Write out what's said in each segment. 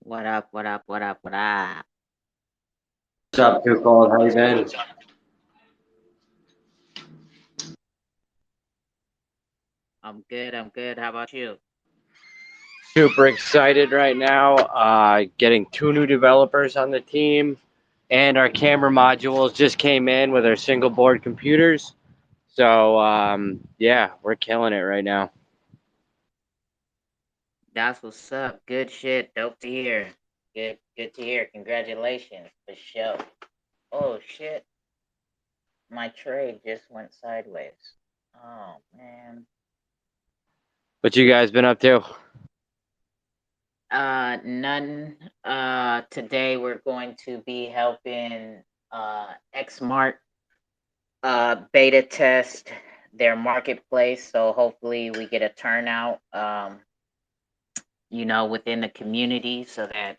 What up? What up? What up? What up? What's up, Too Cold? How you been? I'm good. I'm good. How about you? Super excited right now. Getting two new developers on the team, and our camera modules just came in with our single board computers. So yeah, we're killing it right now. That's what's up. Good shit. Dope to hear. Good to hear. Congratulations for sure. Oh shit. My trade just went sideways. Oh man. What you guys been up to? None. Today we're going to be helping Xmart beta test their marketplace. So hopefully we get a turnout. Within the community so that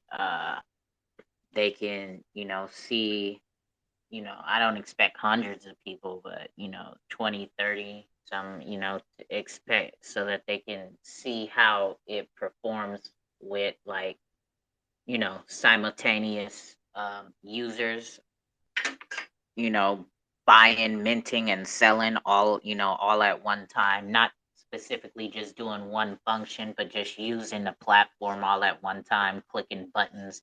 they can, see, I don't expect hundreds of people, but, 20, 30, some, to expect so that they can see how it performs with like, simultaneous users, you know, buying, minting, and selling all at one time, not specifically just doing one function, but just using the platform all at one time, clicking buttons.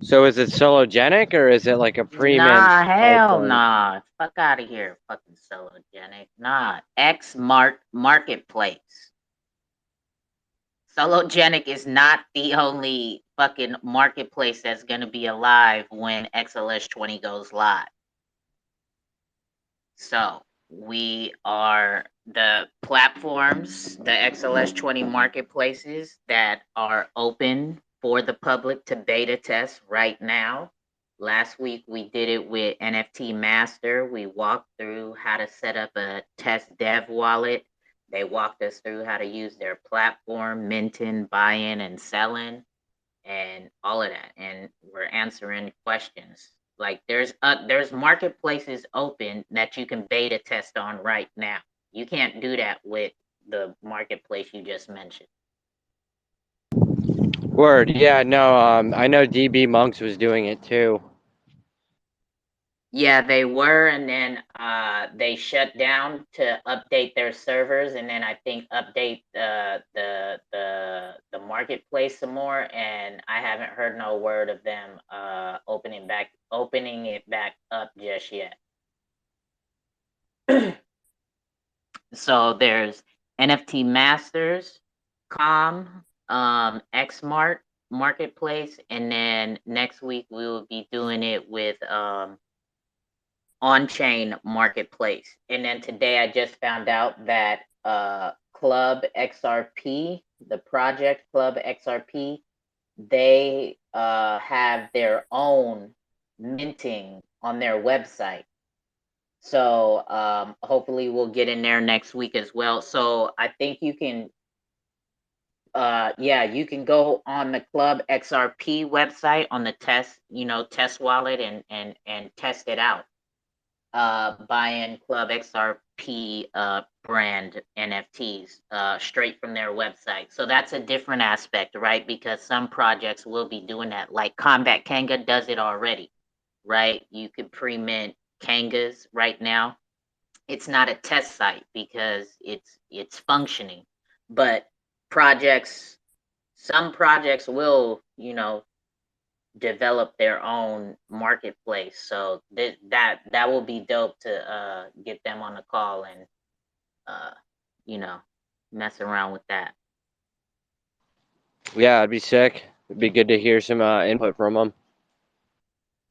So is it sologenic or is it like a pre-mint Nah, type hell thing? nah. Fuck out of here, fucking Sologenic. Nah, X Mart Marketplace. Sologenic is not the only fucking marketplace that's gonna be alive when XLS 20 goes live. So we are the platforms, the XLS 20 marketplaces that are open for the public to beta test right now. Last week we did it with NFT Master. We walked through how to set up a test dev wallet. They walked us through how to use their platform, minting, buying, and selling and all of that, and we're answering questions. Like there's marketplaces open that you can beta test on right now. You can't do that with the marketplace you just mentioned. Word, yeah, no, I know DB Monks was doing it too. Yeah, they were, and then they shut down to update their servers, and then I think update the marketplace some more. And I haven't heard no word of them opening it back up just yet. So there's NFT Masters, Com, Xmart Marketplace, and then next week we will be doing it with on-chain marketplace. And then today I just found out that Club XRP, the project Club XRP, they have their own minting on their website. So hopefully we'll get in there next week as well. So I think you can yeah, you can go on the Club XRP website on the test wallet and test it out. Buying Club XRP brand NFTs straight from their website. So that's a different aspect, right? Because some projects will be doing that. Like Combat Kanga does it already, right? You could pre-mint Kangas right now. It's not a test site because it's functioning, but projects some projects will develop their own marketplace. So that will be dope to get them on the call and uh, you know mess around with that. Yeah, it'd be sick. It'd be good to hear some input from them.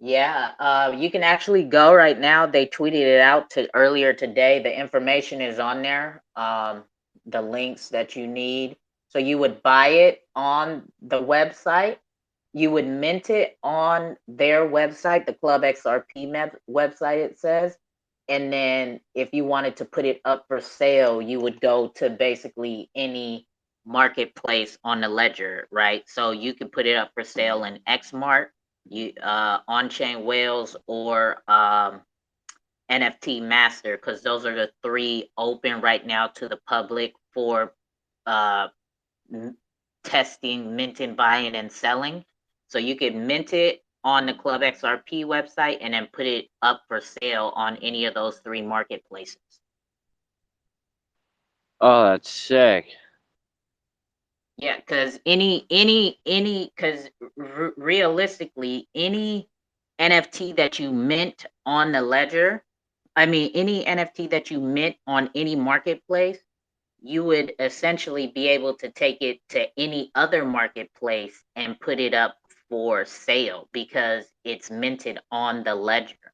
Yeah, you can actually go right now. They tweeted it out to earlier today. The information is on there. The links that you need. So you would buy it on the website. You would mint it on their website, the Club XRP website, it says. And then if you wanted to put it up for sale, you would go to basically any marketplace on the ledger, right? So you could put it up for sale in Xmart, on chain whales, or NFT Master, because those are the three open right now to the public for uh testing, minting, buying, and selling. So you could mint it on the Club XRP website and then put it up for sale on any of those 3 marketplaces. Oh, that's sick. Yeah, because because realistically, any NFT that you mint on the ledger, any NFT that you mint on any marketplace, you would essentially be able to take it to any other marketplace and put it up for sale because it's minted on the ledger.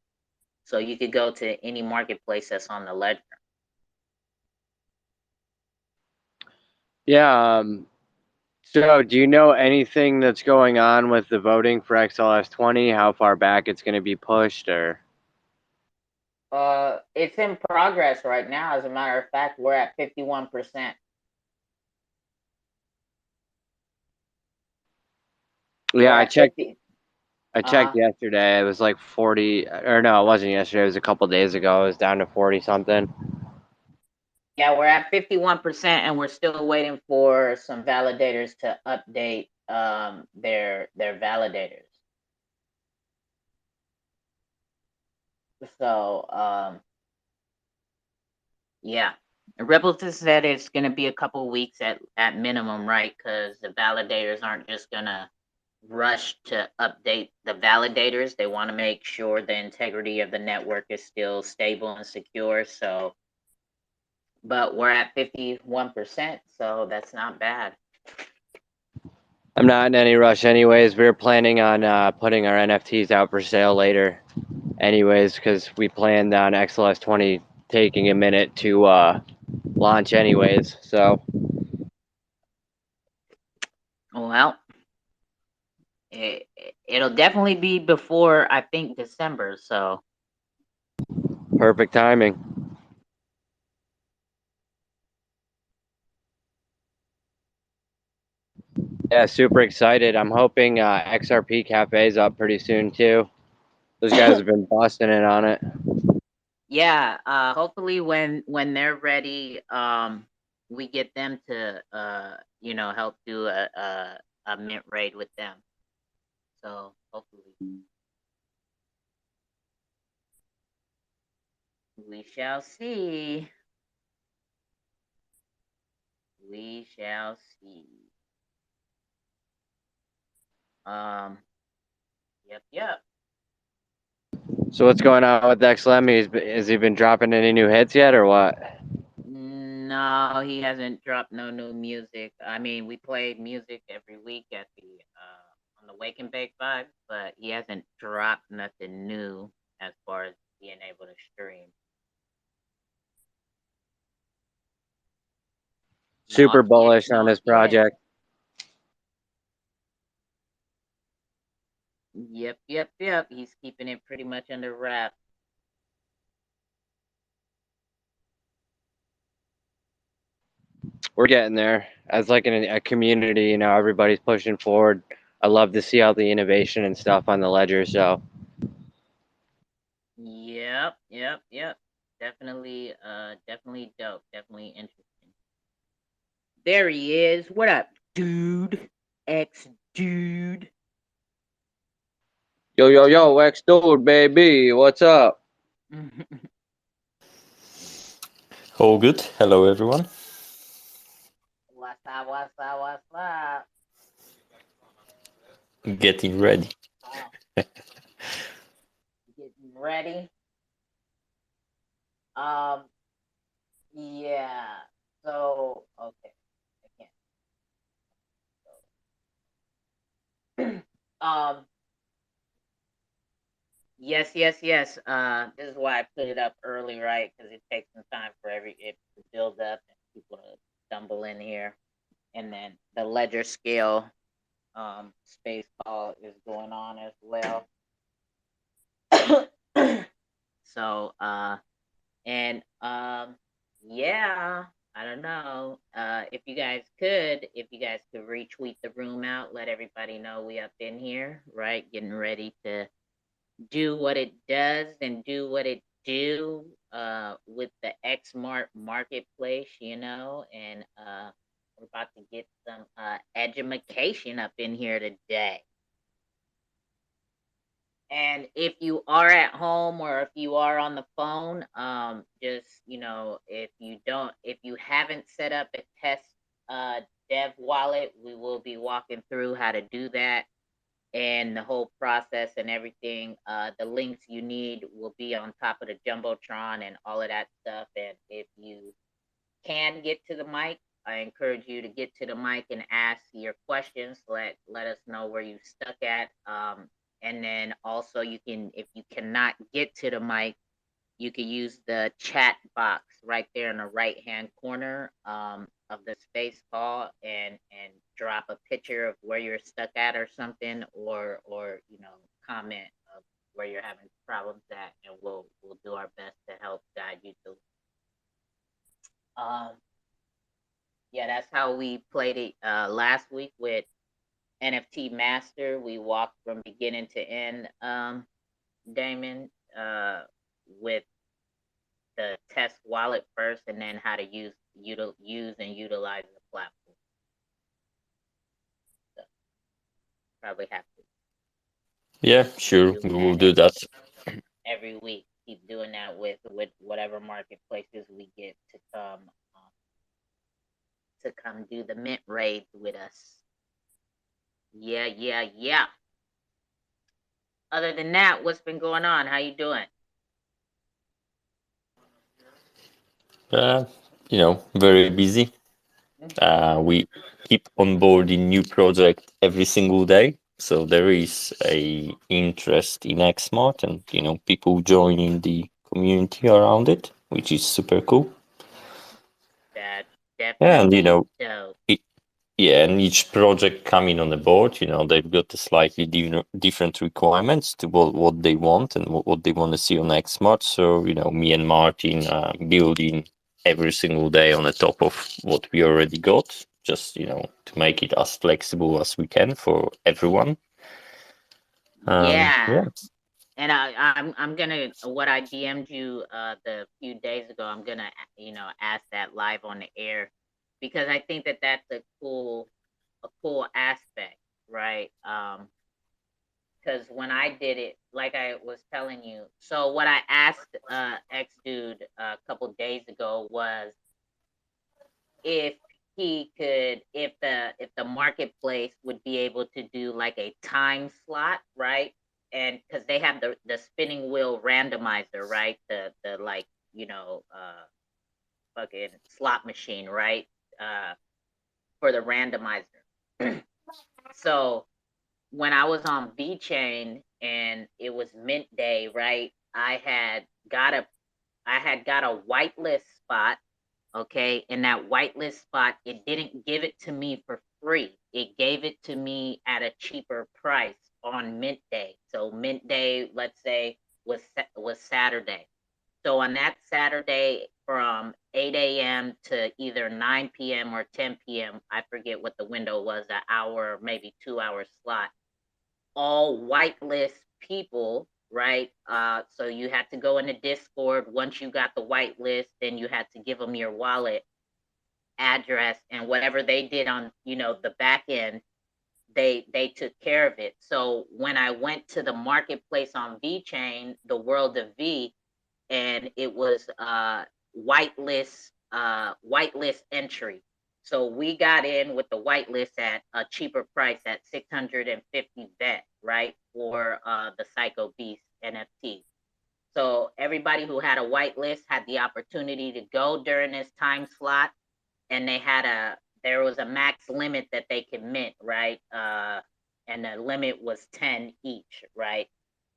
So you could go to any marketplace that's on the ledger. Yeah. So, do you know anything that's going on with the voting for XLS 20? How far back it's going to be pushed, or? It's in progress right now. As a matter of fact, we're at 51%. We're Yeah, I at checked. 50. I checked Uh-huh. yesterday. It was like 40, or no, it wasn't yesterday. It was a couple days ago. It was down to 40 something. Yeah, we're at 51%, and we're still waiting for some validators to update their validators. So yeah. And Rebel just said it's gonna be a couple weeks at minimum, right? Because the validators aren't just gonna rush to update the validators. They want to make sure the integrity of the network is still stable and secure. So, but we're at 51%, so that's not bad. I'm not in any rush, anyways. We are planning on putting our NFTs out for sale later, anyways, because we planned on XLS 20 taking a minute to launch, anyways. So, Well, it'll definitely be before I think December. So perfect timing. Yeah, super excited. I'm hoping XRP Cafe's up pretty soon, too. Those guys have been busting it on it. yeah, hopefully when they're ready, we get them to help do a mint raid with them. So hopefully we shall see. We shall see. Um. Yep. Yep. So, what's going on with XLM? Has he been dropping any new hits yet, or what? No, he hasn't dropped no new music. I mean, we play music every week at the on the Wake and Bake vibe, but he hasn't dropped nothing new as far as being able to stream. Super Not yet. bullish on Not his yet. project. Yep. Yep. Yep. He's keeping it pretty much under wraps. We're getting there. As like a community, everybody's pushing forward. I love to see all the innovation and stuff on the ledger. So, Yep. Yep. Yep. Definitely. Definitely dope. Definitely interesting. There he is. What up, dude? Ex dude. yo, yo, yo, X dude, baby, what's up? All good. Hello, everyone. What's up? What's up? What's up? Getting ready. Oh, getting ready. Um, yeah. So, okay. Again. Yes, yes, yes. This is why I put it up early, right? Because it takes some time for it to build up and people to stumble in here, and then the ledger scale space call is going on as well. So, and yeah, I don't know. If you guys could retweet the room out, let everybody know we up in here, right? Getting ready to do what it does and do what it do with the X Mart marketplace, and We're about to get some edumacation up in here today. And if you are at home or if you are on the phone, just if you haven't set up a test dev wallet, we will be walking through how to do that and the whole process and everything. The links you need will be on top of the jumbotron and all of that stuff. And if you can get to the mic, I encourage you to get to the mic and ask your questions. Let us know where you stuck at. And then also you can, if you cannot get to the mic, you can use the chat box right there in the right hand corner of the space call and drop a picture of where you're stuck at or something, or comment of where you're having problems at, and we'll do our best to help guide you through. Yeah, that's how we played it last week with NFT Master. We walked from beginning to end, Damon, with the test wallet first, and then how to use and utilize the platform. So probably have to. Yeah, sure, we will do that. Every week. Keep doing that with whatever marketplaces we get to come do the mint raids with us. Yeah, yeah, yeah. Other than that, what's been going on? How you doing? Uh, very busy. We keep onboarding new project every single day. So there is a interest in Xmart and people joining the community around it, which is super cool. That's And definitely dope. it, yeah, and each project coming on the board, they've got a slightly different requirements to what they want and what they want to see on Xmart. So, me and Martin building every single day on the top of what we already got, just, to make it as flexible as we can for everyone. Yeah. Yeah. And I'm gonna, what I DM'd you the few days ago, I'm gonna ask that live on the air, because I think that that's a cool aspect, right? Because when I did it, like I was telling you, so what I asked X dude a couple days ago was if he could, if the marketplace would be able to do like a time slot, right? And because they have the spinning wheel randomizer, right? The like fucking slot machine, right? uh for the randomizer. So when I was on V Chain and it was mint day, right? I had got a whitelist spot. Okay, in that whitelist spot, it didn't give it to me for free. It gave it to me at a cheaper price on mint day. So mint day, let's say, was Saturday. So on that Saturday from 8 a.m. to either 9 p.m. or 10 p.m., I forget what the window was, an hour, maybe 2 hour slot, all whitelist people, right? So you had to go into Discord. Once you got the whitelist, then you had to give them your wallet address, and whatever they did on the back end, they took care of it. So when I went to the marketplace on VeChain, the world of V, and it was whitelist entry. So we got in with the whitelist at a cheaper price at 650 vet, right, for the Psycho Beast NFT. So everybody who had a whitelist had the opportunity to go during this time slot, and there was a max limit that they could mint, right? And the limit was 10 each, right?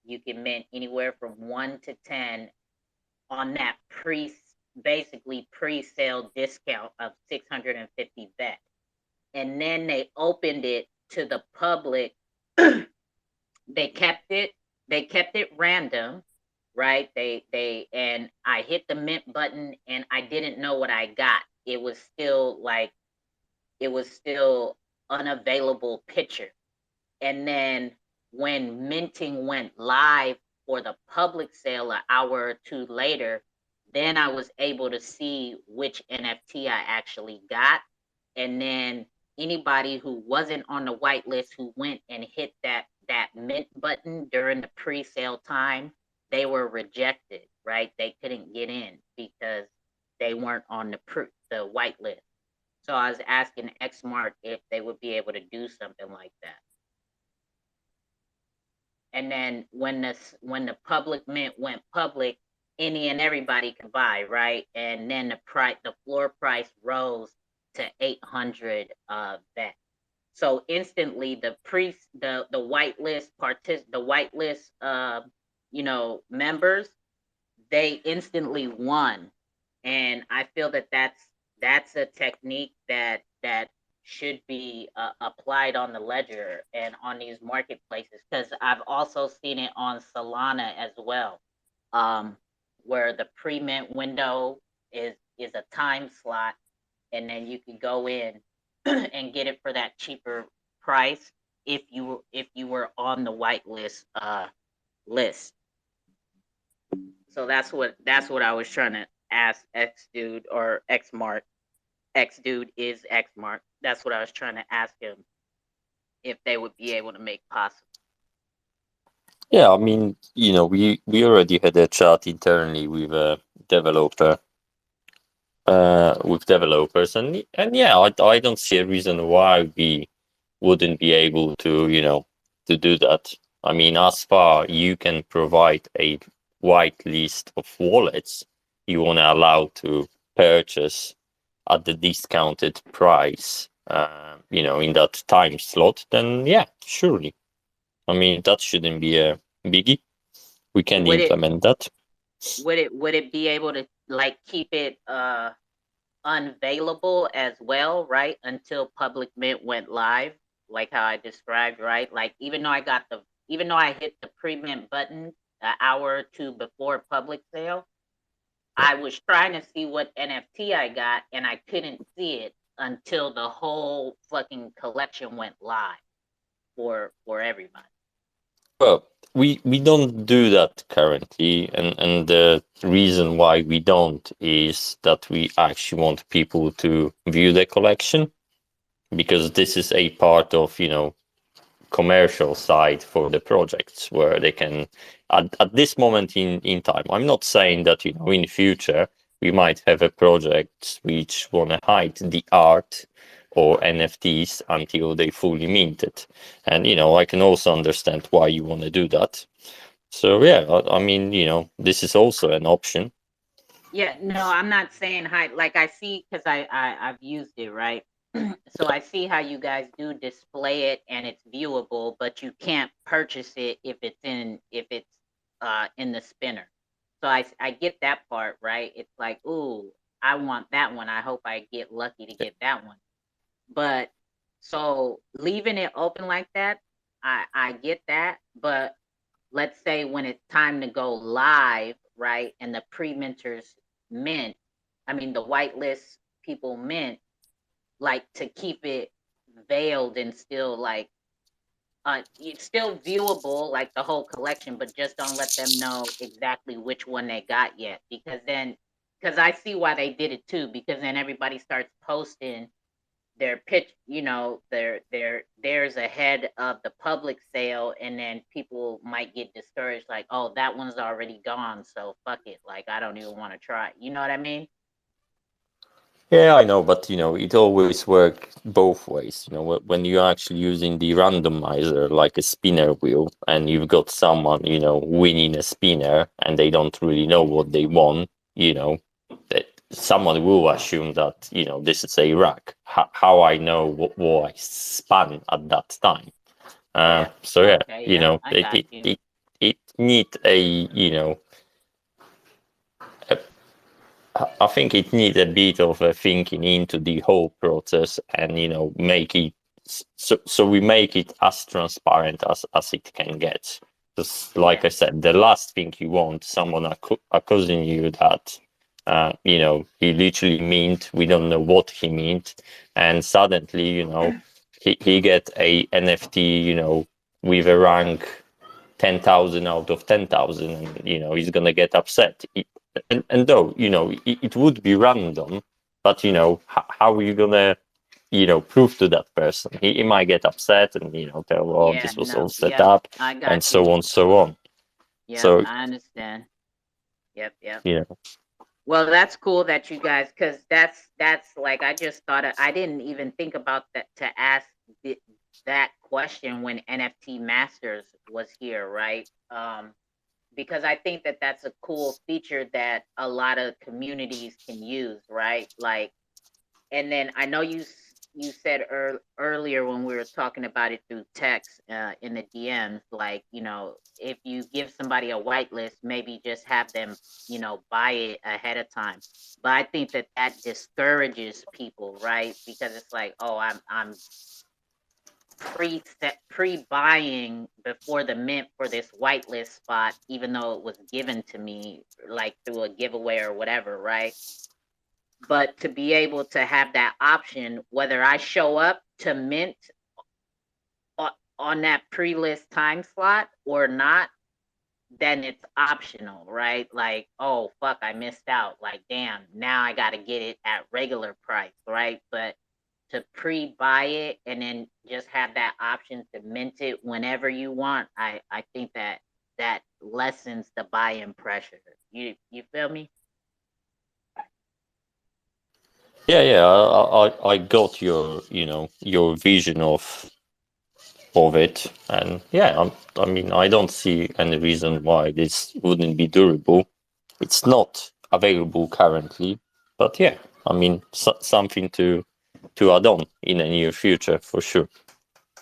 You can mint anywhere from 1 to 10 on that basically pre-sale discount of 650 vet. And then they opened it to the public. They kept it random, right? And I hit the mint button and I didn't know what I got. It was still unavailable picture. And then when minting went live for the public sale an hour or two later, then I was able to see which NFT I actually got. and then anybody who wasn't on the whitelist who went and hit that mint button during the pre-sale time, they were rejected, right? They couldn't get in because they weren't on the whitelist. So I was asking Xmart if they would be able to do something like that. And then when the public mint went public, any and everybody could buy, right? And then the floor price rose to 800 vet. So instantly the whitelist members, they instantly won. And I feel that that's a technique that should be applied on the ledger and on these marketplaces, because I've also seen it on Solana as well, where the pre-mint window is a time slot, and then you can go in and get it for that cheaper price if you were on the whitelist list. So that's what I was trying to ask X dude or X Mart. X dude is X Mart. That's what I was trying to ask him, if they would be able to make possible. Yeah, I mean, we already had a chat internally with a developer, with developers, and yeah, I don't see a reason why we wouldn't be able to to do that. I mean, as far you can provide a white list of wallets you want to allow to purchase at the discounted price, in that time slot, then yeah, surely. I mean, that shouldn't be a biggie. We can implement that. Would it be able to like keep it unavailable as well, right? Until public mint went live, like how I described, right? Like even though I hit the pre-mint button an hour or two before public sale, I was trying to see what NFT I got, and I couldn't see it until the whole fucking collection went live for everybody. Well, we don't do that currently, and the reason why we don't is that we actually want people to view the collection, because this is a part of commercial side for the projects, where they can at this moment in time. I'm not saying that in the future we might have a project which want to hide the art or NFTs until they fully mint it, and I can also understand why you want to do that. So yeah, I mean, this is also an option. Yeah, no, I'm not saying hide. Like I see, because I've used it, right? So I see how you guys do display it and it's viewable, but you can't purchase it if it's in the spinner. So I get that part, right? It's like, ooh, I want that one. I hope I get lucky to get that one. But so leaving it open like that, I get that. But let's say when it's time to go live, right? And the pre-minters mint, I mean the whitelist people mint, like to keep it veiled and still like it's still viewable, like the whole collection, but just don't let them know exactly which one they got yet, because I see why they did it too, because then everybody starts posting their pitch, theirs ahead of the public sale, and then people might get discouraged, like, oh, that one's already gone, so fuck it, like I don't even want to try, you know what I mean? Yeah, I know, but it always works both ways. When you're actually using the randomizer like a spinner wheel, and you've got someone winning a spinner, and they don't really know what they want, that someone will assume that this is a rack. How I know what I spun at that time? Yeah. So yeah, Okay, yeah, I got you. it need I think it needs a bit of a thinking into the whole process, and make it so we make it as transparent as it can get. Because like I said, the last thing you want, someone accusing you that he literally meant, we don't know what he meant, and suddenly he get a NFT with a rank 10,000 out of 10,000, and he's gonna get upset. And though it would be random, but how are you gonna prove to that person. He might get upset and tell, oh, Yeah, this was all no, set yep, up, I and got you. so on. Yep, So I understand. Yep, yep. you know, Well, that's cool that you guys, because that's like I just thought I didn't even think about that to ask that question when NFT Masters was here, right? Because I think that that's a cool feature that a lot of communities can use, right? Like, and then I know you said earlier when we were talking about it through text in the DMs, like, if you give somebody a whitelist, maybe just have them, buy it ahead of time. But I think that that discourages people, right? Because it's like, oh, I'm pre-buying before the mint for this whitelist spot, even though it was given to me like through a giveaway or whatever, right? But to be able to have that option, whether I show up to mint on that pre-list time slot or not, then it's optional, right? Like, oh fuck, I missed out. Like, damn, now I got to get it at regular price, right? But to pre-buy it and then just have that option to mint it whenever you want, I think that that lessens the buy-in pressure. You feel me? yeah, I got your vision of it, and yeah, I mean, I don't see any reason why this wouldn't be durable. It's not available currently, but yeah, I mean, something to add on in the near future for sure.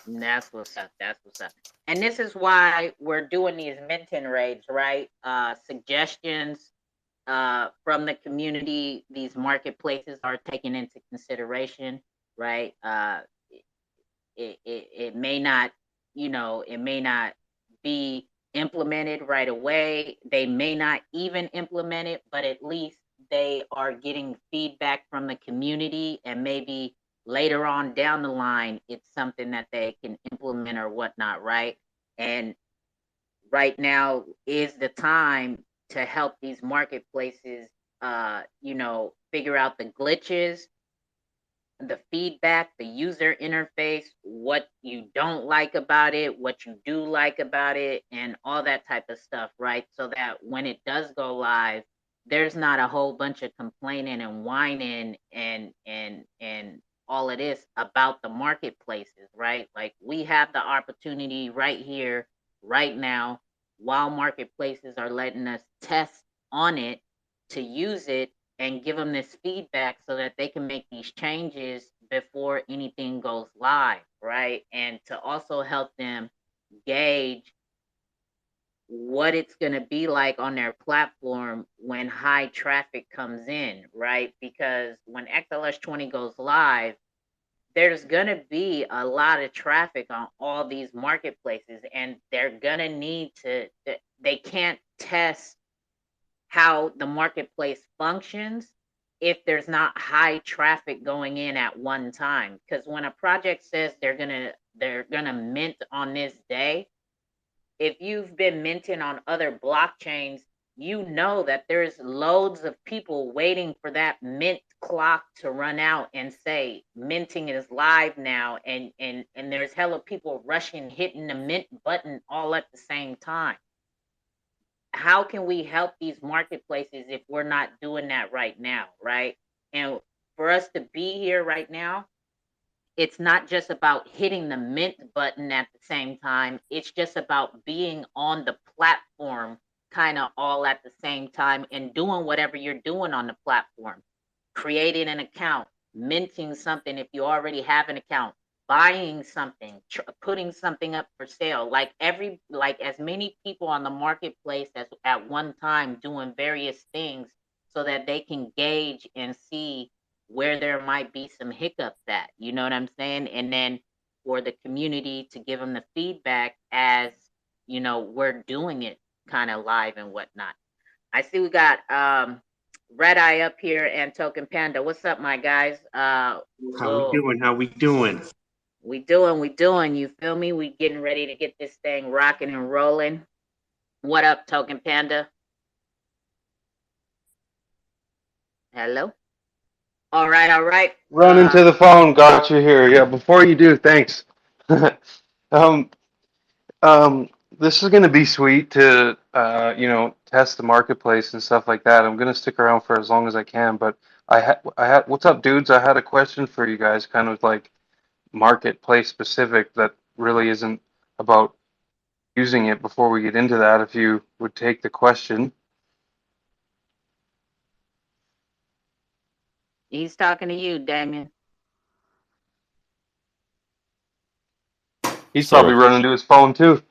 That's what's up. That's what's up. And this is why we're doing these minting raids, right? Suggestions from the community, these marketplaces are taken into consideration, right? It may not, it may not be implemented right away. They may not even implement it, but at least they are getting feedback from the community, and maybe later on down the line, it's something that they can implement or whatnot, right? And right now is the time to help these marketplaces, figure out the glitches, the feedback, the user interface, what you don't like about it, what you do like about it, and all that type of stuff, right? So that when it does go live, there's not a whole bunch of complaining and whining and all of this about the marketplaces, right? Like, we have the opportunity right here, right now, while marketplaces are letting us test on it, to use it and give them this feedback so that they can make these changes before anything goes live, right? And to also help them gauge what it's going to be like on their platform when high traffic comes in, right? Because when XLS20 goes live, there's going to be a lot of traffic on all these marketplaces, and they're going to need to, they can't test how the marketplace functions if there's not high traffic going in at one time. Because when a project says they're gonna mint on this day, if you've been minting on other blockchains, you know that there's loads of people waiting for that mint clock to run out and say minting is live now, and there's hella people rushing hitting the mint button all at the same time. How can we help these marketplaces if we're not doing that right now, right? And for us to be here right now, it's not just about hitting the mint button at the same time. It's just about being on the platform kind of all at the same time and doing whatever you're doing on the platform. Creating an account, minting something if you already have an account, buying something, putting something up for sale. Like as many people on the marketplace as at one time doing various things so that they can gauge and see where there might be some hiccups at. You know what I'm saying? And then for the community to give them the feedback as, we're doing it kind of live and whatnot. I see we got Red Eye up here and Token Panda. What's up, my guys? How we Well, doing? How we doing? we doing. You feel me? We getting ready to get this thing rocking and rolling. What up, Token Panda? Hello. All right, all right. Run into the phone. Got you here. Yeah. Before you do, thanks. um, this is gonna be sweet to test the marketplace and stuff like that. I'm gonna stick around for as long as I can, but I had what's up, dudes? I had a question for you guys, kind of like marketplace specific that really isn't about using it. Before we get into that, if you would take the question. He's talking to you, Damien. He's probably Sorry. running to his phone too.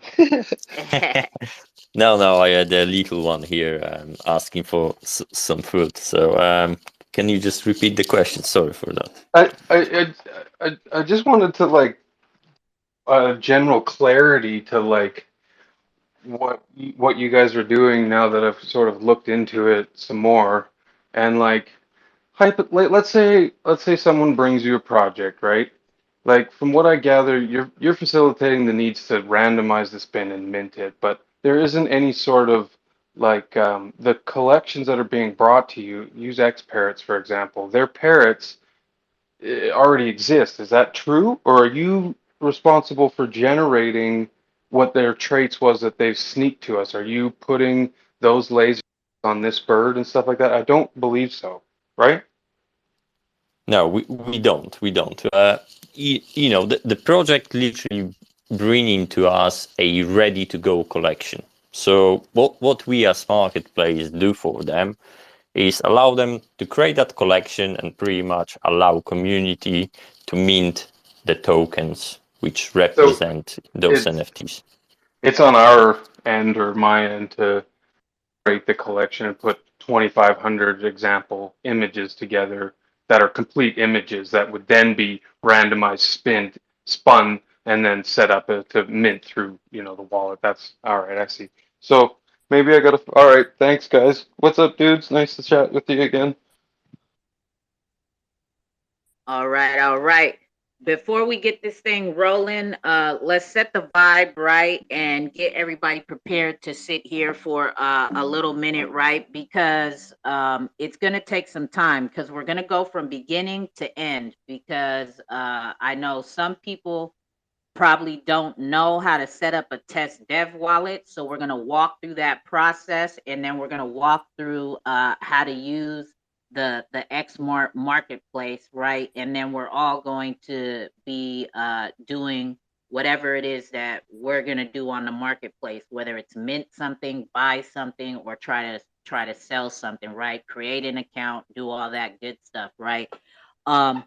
No, I had a little one here asking for some food. So can you just repeat the question? Sorry for that. I just wanted to like general clarity to like what you guys are doing now that I've sort of looked into it some more, and like let's say someone brings you a project, right? Like from what I gather, you're facilitating the needs to randomize the spin and mint it, but there isn't any sort of like the collections that are being brought to you. Use X parrots for example. Their parrots already exist. Is that true, or are you responsible for generating what their traits was that they've sneaked to us? Are you putting those lasers on this bird and stuff like that? I don't believe so, right? No, we don't. We don't. The project literally bringing to us a ready-to-go collection. So what we as marketplace do for them is allow them to create that collection and pretty much allow community to mint the tokens which So represent those it's NFTs. it's on our end or my end to create the collection and put 2,500 example images together that are complete images that would then be randomized, spun, and then set up to mint through, the wallet. That's all right. I see. So maybe I gotta. All right. Thanks, guys. What's up, dudes? Nice to chat with you again. All right, all right. Before we get this thing rolling, let's set the vibe right and get everybody prepared to sit here for a little minute, right? Because it's gonna take some time because we're gonna go from beginning to end. Because I know some people probably don't know how to set up a test dev wallet, so we're gonna walk through that process, and then we're gonna walk through how to use the Xmart marketplace, right? And then we're all going to be doing whatever it is that we're gonna do on the marketplace, whether it's mint something, buy something, or try to sell something, right? Create an account, do all that good stuff, right? Um,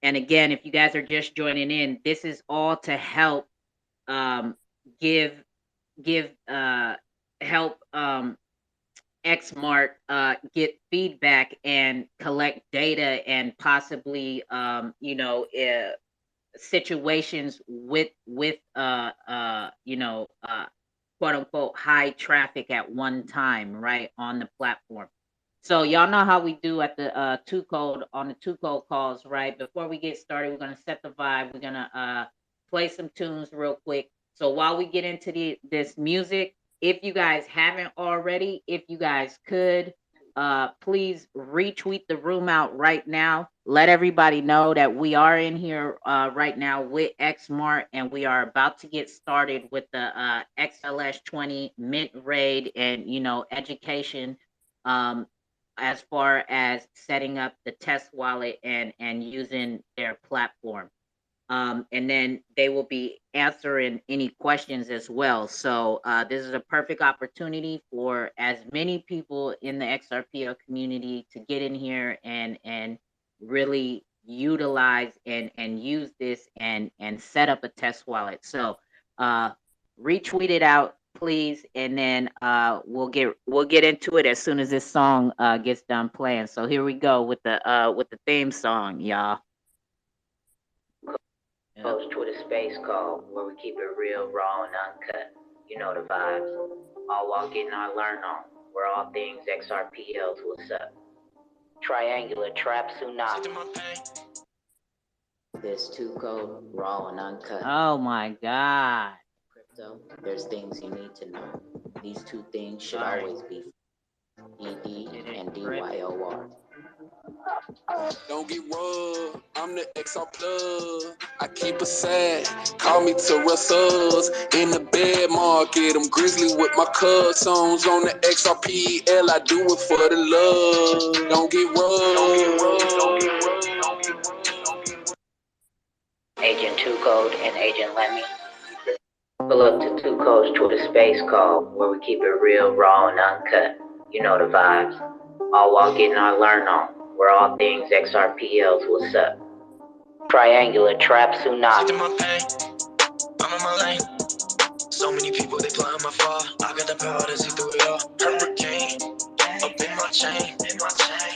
and again, if you guys are just joining in, this is all to help um, give give help Xmart get feedback and collect data and possibly situations with quote unquote high traffic at one time, right, on the platform. So y'all know how we do at the two code on the two code calls, right? Before we get started, we're gonna set the vibe. We're gonna play some tunes real quick. So while we get into this music, if you guys haven't already, if you guys could, please retweet the room out right now. Let everybody know that we are in here right now with Xmart, and we are about to get started with the XLS20 mint raid and education. Um, as far as setting up the test wallet and using their platform. And then they will be answering any questions as well. So this is a perfect opportunity for as many people in the XRPL community to get in here and really utilize and use this and set up a test wallet. So uh, retweet it out, please, and then we'll get into it as soon as this song gets done playing. So here we go with the theme song, y'all. Host with a space call where we keep it real, raw, and uncut. You know the vibes. All while getting our learn on. We're all things XRPL to what's up. Triangular trap tsunami. This two code, raw and uncut. Oh my god. Crypto, there's things you need to know. These two things should always be ED and DYOR. Don't get rubbed, I'm the Xrpl. I keep it sad, call me to Russell's. In the bed market, I'm grizzly with my cuz. Songs on the Xrpl, I do it for the love. Don't get rubbed. Agent Two Code and Agent Lemmy. Pull up to Two Codes to the space call, where we keep it real, raw, and uncut. You know the vibes. All while getting our learn on. We're all things XRPLs. What's up? Triangular Trap Tsunami. My pain, I'm in my lane. So many people, they plotting my fall. I got the power to see through it all. Hurricane, up in my chain.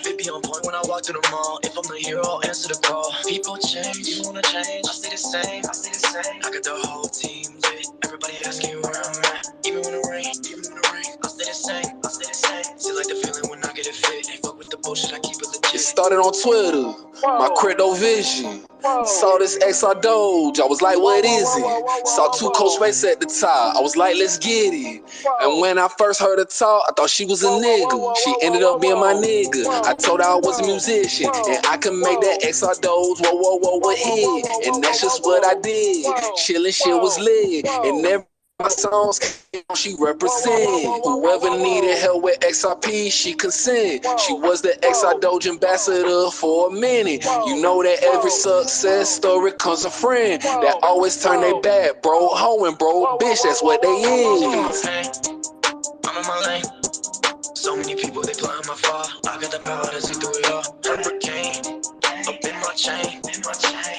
Baby on point when I walk through the mall. If I'm the hero, I'll answer the call. People change, you wanna change, I stay the same. I got the whole team lit. Everybody asking where I'm at. Even when it rain, I stay the same. Still like the feeling when I get it fit. Ain't fuck with the bullshit, I keep it legit. It started on Twitter, my crypto vision. Saw this XR Doge, I was like, what is it? Saw Two Cold Space at the top, I was like, let's get it. And when I first heard her talk, I thought she was a nigga. She ended up being my nigga. I told her I was a musician, and I could make that XR Doge, whoa, a hit. And that's just what I did. Chillin' shit was lit, and every my songs she represent. Whoever needed help with XRP, she consent. She was the XR Doge ambassador for a minute. You know that every success story comes a friend that always turn their back, bro, hoe and bro, bitch, that's what they is. I'm in my lane. So many people, they plotting my fall. I got the power to see through it all. Hurricane, up in my chain.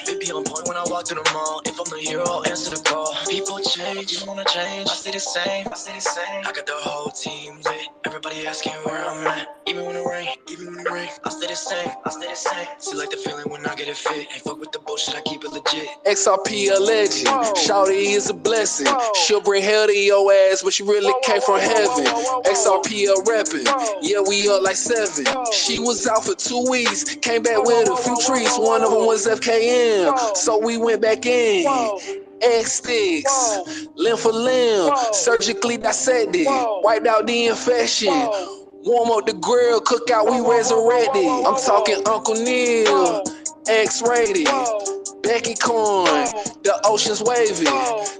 Baby on point when I walk through the mall. If I'm the hero, I'll answer the call. People change, you wanna change, I stay the same. I got the whole team lit. Everybody asking where I'm at. Even when it rain, I stay the same. Still like the feeling when I get it fit. Ain't fuck with the bullshit, I keep it legit. Xrp Ledger, shawty is a blessing. She'll bring hell to your ass, but she really came from heaven. Xrp reppin', yeah, we up like 7. She was out for 2 weeks, came back with a few treats. One of them was FKM, so we went back in. X sticks, limb for limb, surgically dissected, wiped out the infection. Warm up the grill, cook out, we resurrected. I'm talking Uncle Neil, X-rated, Becky Coin, the ocean's wavy,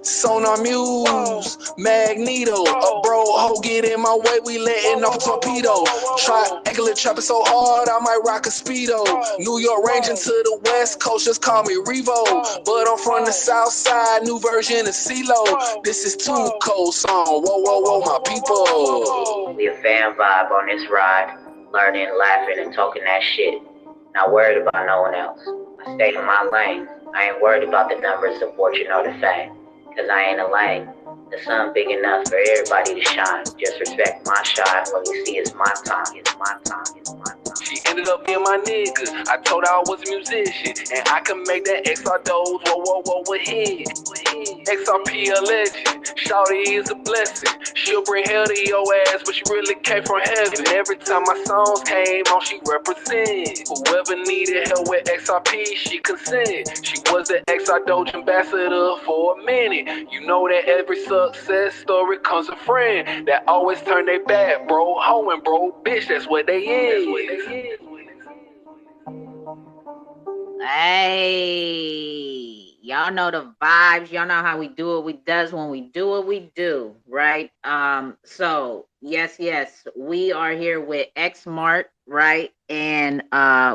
Sonar Muse, Magneto, a bro ho get in my way, we letting off a torpedo. Triangular trapping so hard, I might rock a speedo. New York ranging to the west coast, just call me Revo. But I'm from the south side, new version of CeeLo. This is Two Cold song, whoa, my people. We a fan vibe on this ride, learning, laughing, and talking that shit. Not worried about no one else. I stay in my lane. I ain't worried about the numbers, the fortune, or the fame. Cause I ain't a lane. The sun big enough for everybody to shine. Just respect my shine when you see it's my time. She ended up being my nigga. I told her I was a musician, and I can make that XR Doge, whoa, a hit. Xrp Ledger, shawty is a blessing. She'll bring hell to your ass, but she really came from heaven. Every time my songs came on, she represent. Whoever needed help with XRP, she consent. She was the XR Doge ambassador for a minute. You know that every success story comes a friend that always turn their back, bro, hoe and bro, bitch, that's what they is. Hey, y'all know the vibes. Y'all know how we do what we does when we do what we do, right? So yes, we are here with Mart, right? And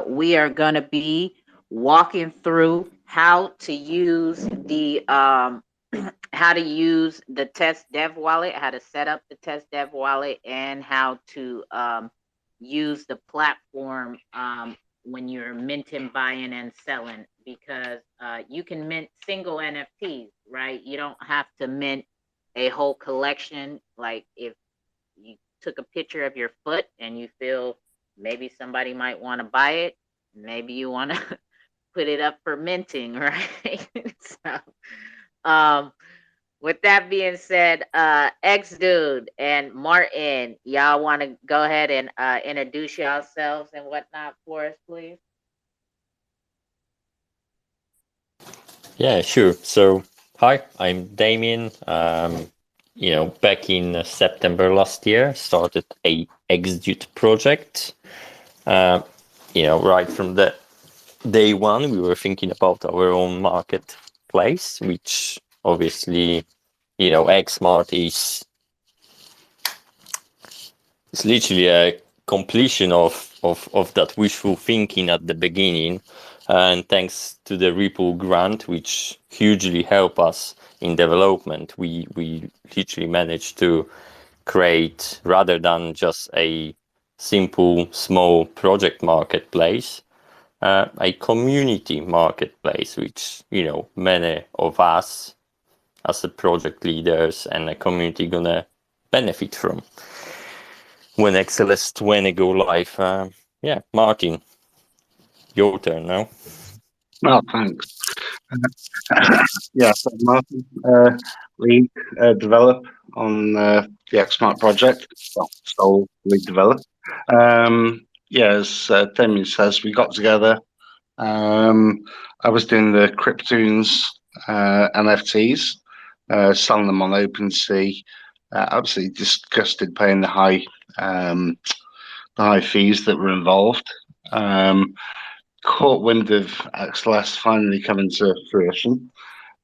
we are gonna be walking through how to use the how to use the test dev wallet, how to set up the test dev wallet, and how to use the platform when you're minting, buying, and selling, because you can mint single NFTs, right? You don't have to mint a whole collection. Like if you took a picture of your foot and you feel maybe somebody might want to buy it, maybe you want to put it up for minting, right? So, with that being said, X Dude and Martin, y'all want to go ahead and introduce yourselves and whatnot for us, please? Yeah, sure. So, hi, I'm Damien. Back in September last year, started a Xrpl project. Right from the day one, we were thinking about our own marketplace, which obviously, Xmart is literally a completion of that wishful thinking at the beginning. And thanks to the Xrpl grant, which hugely helped us in development, we literally managed to create, rather than just a simple small project marketplace, a community marketplace, which many of us as the project leaders and a community gonna benefit from when XLS 20 go live. Yeah, Martin, your turn now. Well, thanks. Yeah, so Martin, lead develop on the Xmart project. Well, sole lead develop. Yeah, as Damien says, we got together. I was doing the Cryptoons NFTs, selling them on OpenSea. Absolutely disgusted paying the high fees that were involved. Caught wind of XLS finally coming to fruition.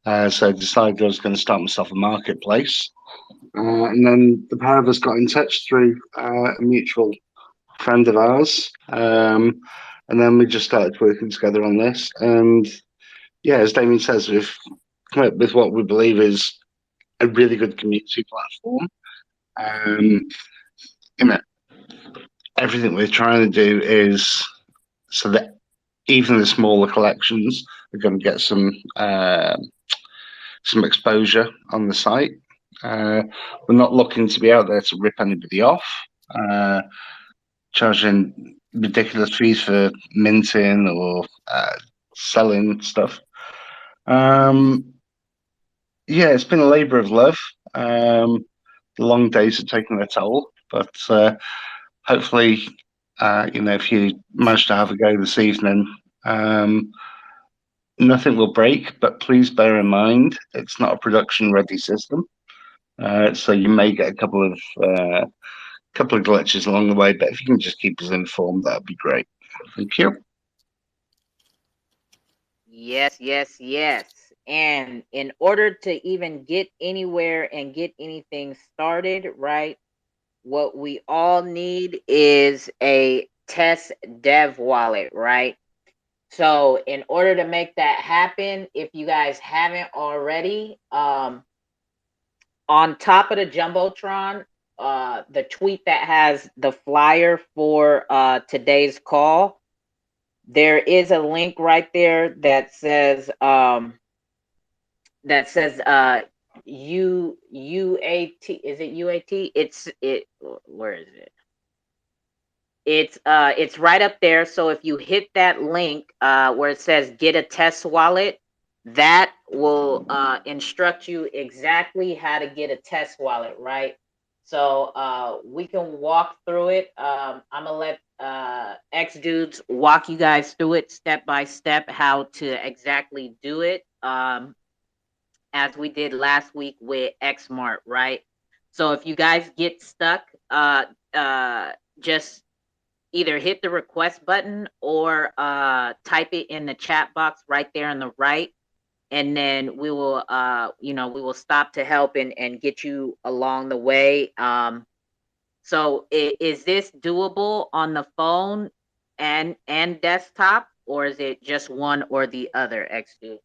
So I decided I was going to start myself a marketplace. And then the pair of us got in touch through a mutual friend of ours. And then we just started working together on this. And yeah, as Damien says, we've come up with what we believe is a really good community platform. Everything we're trying to do is so that even the smaller collections are going to get some exposure on the site. We're not looking to be out there to rip anybody off, charging ridiculous fees for minting or selling stuff. Yeah, it's been a labour of love. The long days have taken their toll, but hopefully, if you manage to have a go this evening, nothing will break. But please bear in mind, it's not a production-ready system, so you may get a couple of glitches along the way. But if you can just keep us informed, that'd be great. Thank you. Yes, yes, yes. And in order to even get anywhere and get anything started, right, what we all need is a test dev wallet, right? So in order to make that happen, if you guys haven't already, on top of the Jumbotron, the tweet that has the flyer for today's call, there is a link right there that says UAT. Is it UAT? Where is it? It's right up there. So if you hit that link where it says get a test wallet, that will instruct you exactly how to get a test wallet, right? So we can walk through it. I'm gonna let X dudes walk you guys through it step by step how to exactly do it. As we did last week with Xmart, right? So if you guys get stuck, just either hit the request button or type it in the chat box right there on the right, and then we will we will stop to help and get you along the way. So is this doable on the phone and desktop, or is it just one or the other, X2?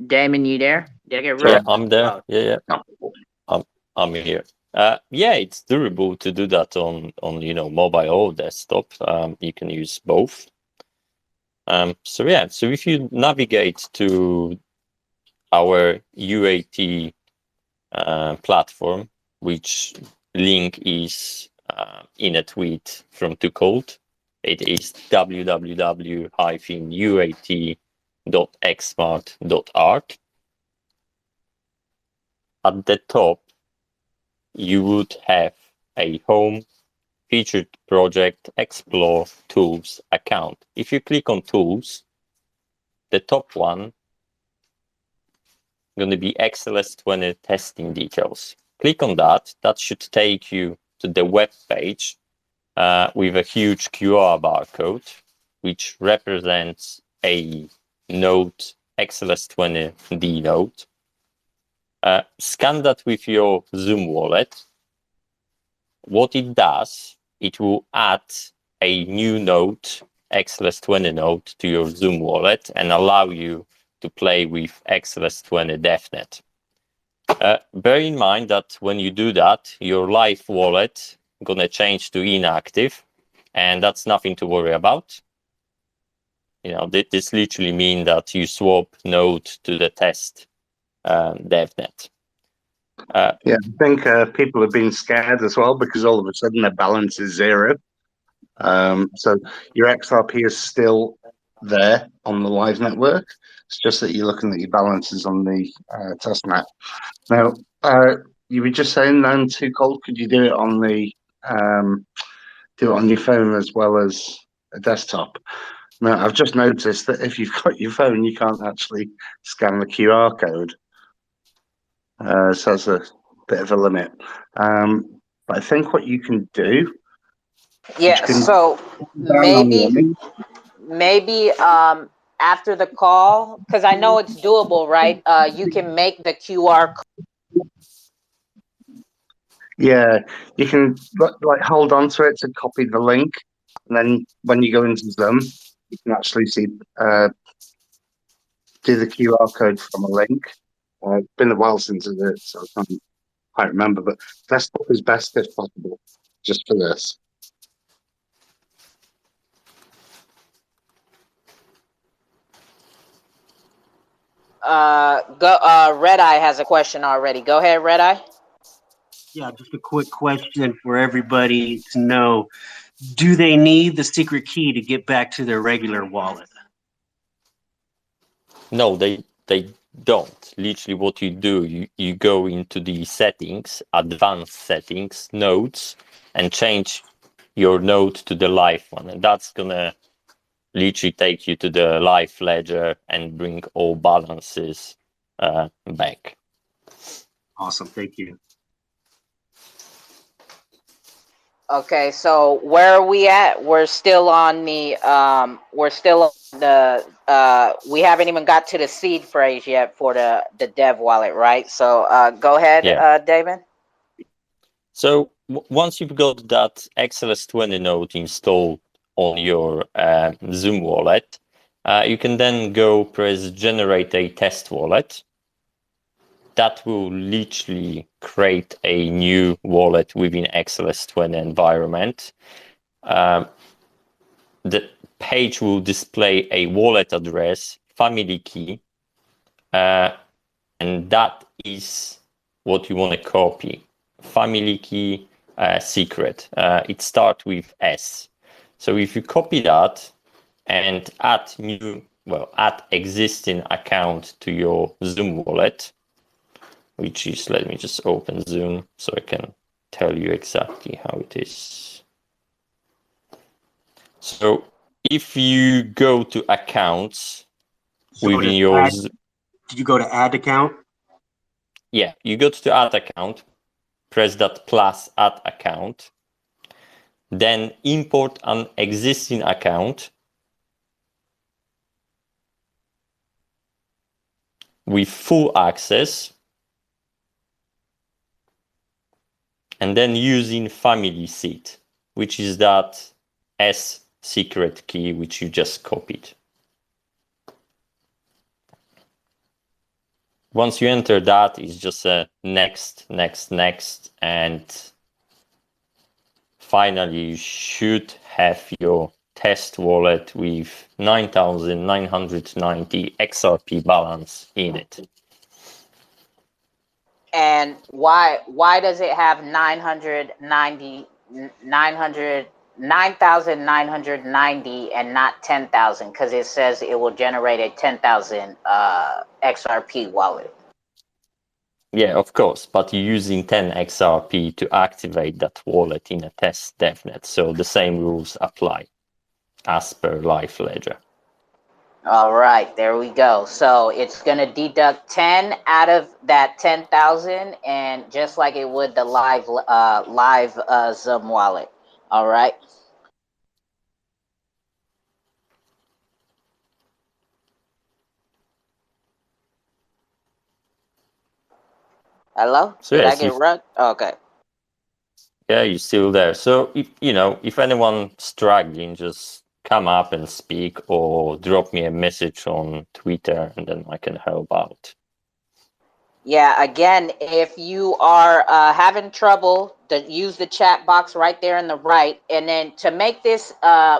Damon, you there? Did I get Yeah, real? I'm there. Yeah. I'm here. Yeah, it's durable to do that on mobile or desktop. You can use both. So if you navigate to our UAT platform, which link is in a tweet from Tucold, it is www.uat.xmart.art. At the top, you would have a home featured project explore tools account. If you click on tools, the top one going to be XLS 20 testing details. Click on that. That should take you to the web page with a huge QR barcode, which represents a node, XLS20D node. Scan that with your Zoom wallet. What it does, it will add a new node, XLS20 node, to your Zoom wallet and allow you to play with XLS20 DevNet. Bear in mind that when you do that, your live wallet gonna change to inactive, and that's nothing to worry about. This literally means that you swap node to the test DevNet. Yeah, I think people have been scared as well because all of a sudden their balance is zero. So your XRP is still there on the live network. It's just that you're looking at your balances on the testnet. Now, you were just saying, then, too cold. Could you do it on the do it on your phone as well as a desktop? Now, I've just noticed that if you've got your phone, you can't actually scan the QR code. So that's a bit of a limit. But I think what you can do. Yeah, so maybe after the call, because I know it's doable, right? You can make the QR code. Yeah, you can like hold on to it to copy the link, and then when you go into Zoom, you can actually see do the QR code from a link. It's been a while since I did it, so I can't quite remember. But desktop is best if possible, just for this. Red Eye has a question already. Go ahead, Red Eye. Yeah, just a quick question for everybody to know. Do they need the secret key to get back to their regular wallet? No, they don't. Literally what you do, you go into the settings, advanced settings, nodes, and change your node to the live one. And that's gonna literally take you to the live ledger and bring all balances back. Awesome, thank you. Okay, so where are we at? We're still on the we haven't even got to the seed phrase yet for the dev wallet, right? So go ahead, Yeah. David. So once you've got that XLS20 node installed on your Zoom wallet, you can then go press generate a test wallet. That will literally create a new wallet within XLS20 environment. The page will display a wallet address, family key, and that is what you want to copy. Family key secret. It starts with S. So if you copy that and add existing account to your Zoom wallet, which is, let me just open Zoom so I can tell you exactly how it is. So if you go to accounts within your... Did you go to add account? Yeah, you go to the add account, press that plus add account, then import an existing account with full access, and then using family seed, which is that S secret key which you just copied. Once you enter that, it's just a next, and finally you should have your test wallet with 9,990 XRP balance in it. And why does it have 9,990 and not 10,000? Because it says it will generate a 10,000 XRP wallet. Yeah, of course, but you're using 10 XRP to activate that wallet in a test DevNet, so the same rules apply as per live ledger. All right, there we go. So it's gonna deduct 10 out of that 10,000, and just like it would the live Zoom wallet. All right. Hello? So Did I yes, get run? Okay. yeah, you're still there. So if if anyone's struggling, just come up and speak or drop me a message on Twitter, and then I can help out. Yeah, again, if you are having trouble, use the chat box right there in the right. And then to make this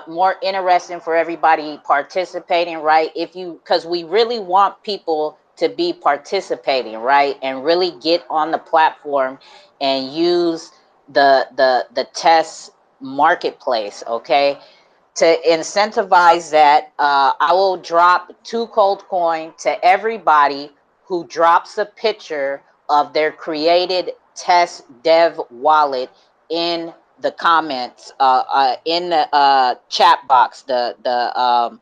more interesting for everybody participating, right? Because we really want people to be participating, right? And really get on the platform and use the test marketplace, okay? To incentivize that, I will drop 2 cold coin to everybody who drops a picture of their created test dev wallet in the comments, in the chat box, the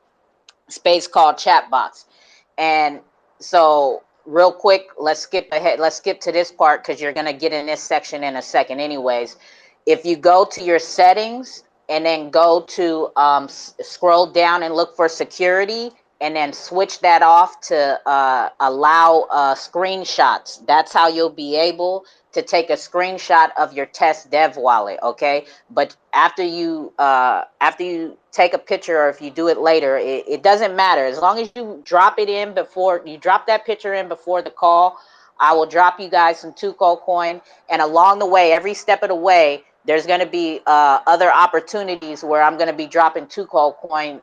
space called chat box. And so real quick, let's skip ahead. Let's skip to this part because you're going to get in this section in a second anyways. If you go to your settings and then go to scroll down and look for security, and then switch that off to allow screenshots. That's how you'll be able to take a screenshot of your test dev wallet, okay? But after you take a picture, or if you do it later, it doesn't matter. As long as you drop it in before you drop that picture in before the call, I will drop you guys some 2 cold coin. And along the way, every step of the way, there's going to be other opportunities where I'm going to be dropping 2 cold coin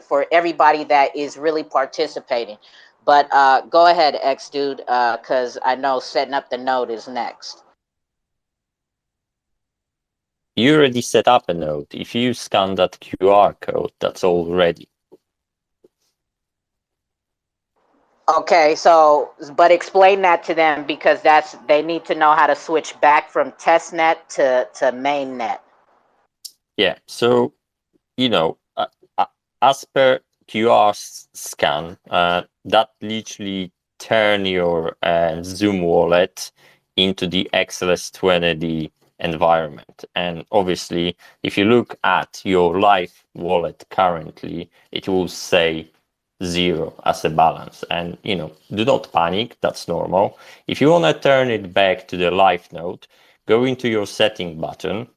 for everybody that is really participating. But go ahead, X dude, because I know setting up the node is next. You already set up a node. If you scan that QR code, that's all ready. Okay, so but explain that to them, because they need to know how to switch back from testnet to mainnet. Yeah, so as per QR scan, that literally turn your Zoom wallet into the XLS20D environment. And obviously, if you look at your live wallet currently, it will say 0 as a balance. And do not panic, that's normal. If you want to turn it back to the live node, go into your setting button,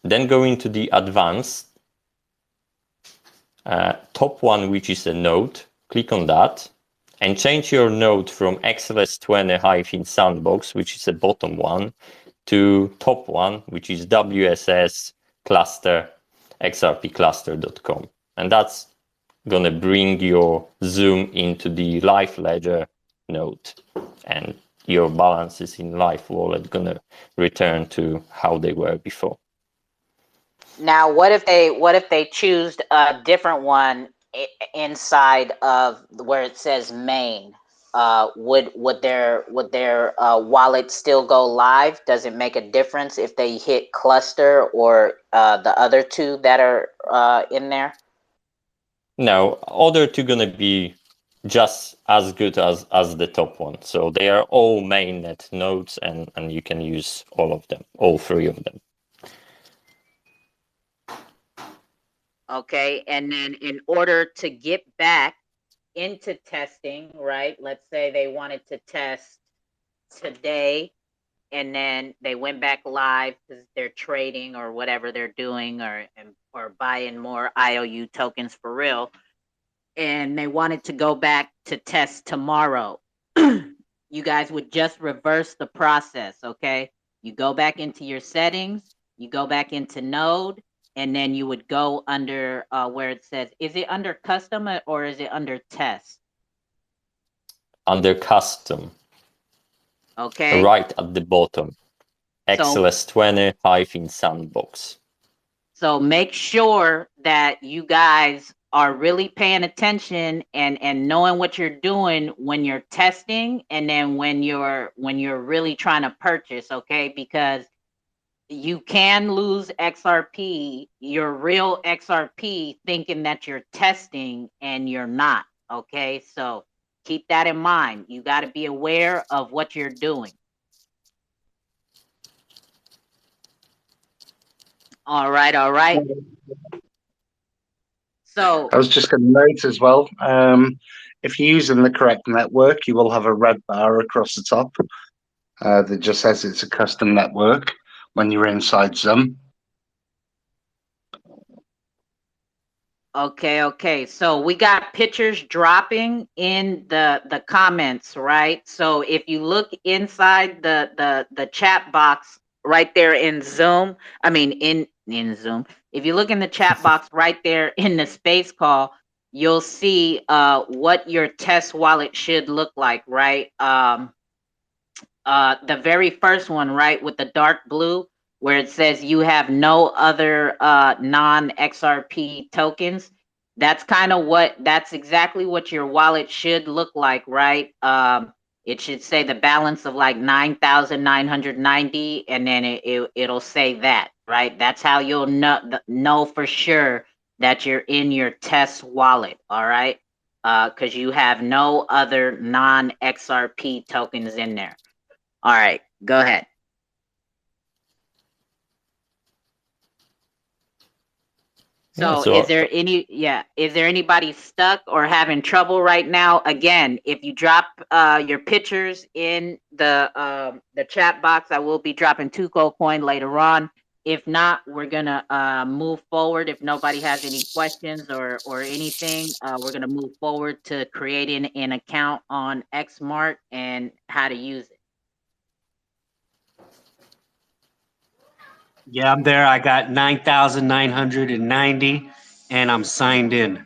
then go into the advanced top one, which is a node. Click on that and change your node from XLS20-sandbox, which is the bottom one, to top one, which is WSS cluster, xrpcluster.com. And that's going to bring your Zoom into the live ledger node, and your balances in live wallet going to return to how they were before. Now, what if they choose a different one inside of where it says main? Would their wallet still go live? Does it make a difference if they hit cluster or the other 2 that are in there? No, other 2 gonna be just as good as the top one. So they are all mainnet nodes, and you can use all of them, all 3 of them. Okay, and then in order to get back into testing, right? Let's say they wanted to test today, and then they went back live because they're trading or whatever they're doing, or buying more IOU tokens for real, and they wanted to go back to test tomorrow. You guys would just reverse the process, okay? You go back into your settings, you go back into node, and then you would go under where it says, is it under custom or is it under test? Under custom. Okay. Right at the bottom. XLS20-sandbox. So make sure that you guys are really paying attention and knowing what you're doing when you're testing, and then when you're really trying to purchase, okay? Because you can lose XRP, your real XRP, thinking that you're testing and you're not. Okay, so keep that in mind. You got to be aware of what you're doing. All right, all right. So I was just going to note as well, if you're using the correct network, you will have a red bar across the top that just says it's a custom network when you're inside Zoom. okay. So we got pictures dropping in the comments, right? So if you look inside the chat box right there in Zoom, I mean in Zoom, if you look in the chat box right there in the space call, you'll see what your test wallet should look like, right? The very first one, right, with the dark blue, where it says you have no other non XRP tokens. That's exactly what your wallet should look like, right? It should say the balance of like 9,990, and then it'll say that, right? That's how you'll know for sure that you're in your test wallet, all right? Because you have no other non XRP tokens in there. All right, go ahead. So is there anybody stuck or having trouble right now? Again, if you drop your pictures in the chat box, I will be dropping 2 gold coin later on. If not, we're gonna move forward. If nobody has any questions or anything, we're gonna move forward to creating an account on Xmart and how to use it. Yeah, I'm there. I got 9,990 and I'm signed in.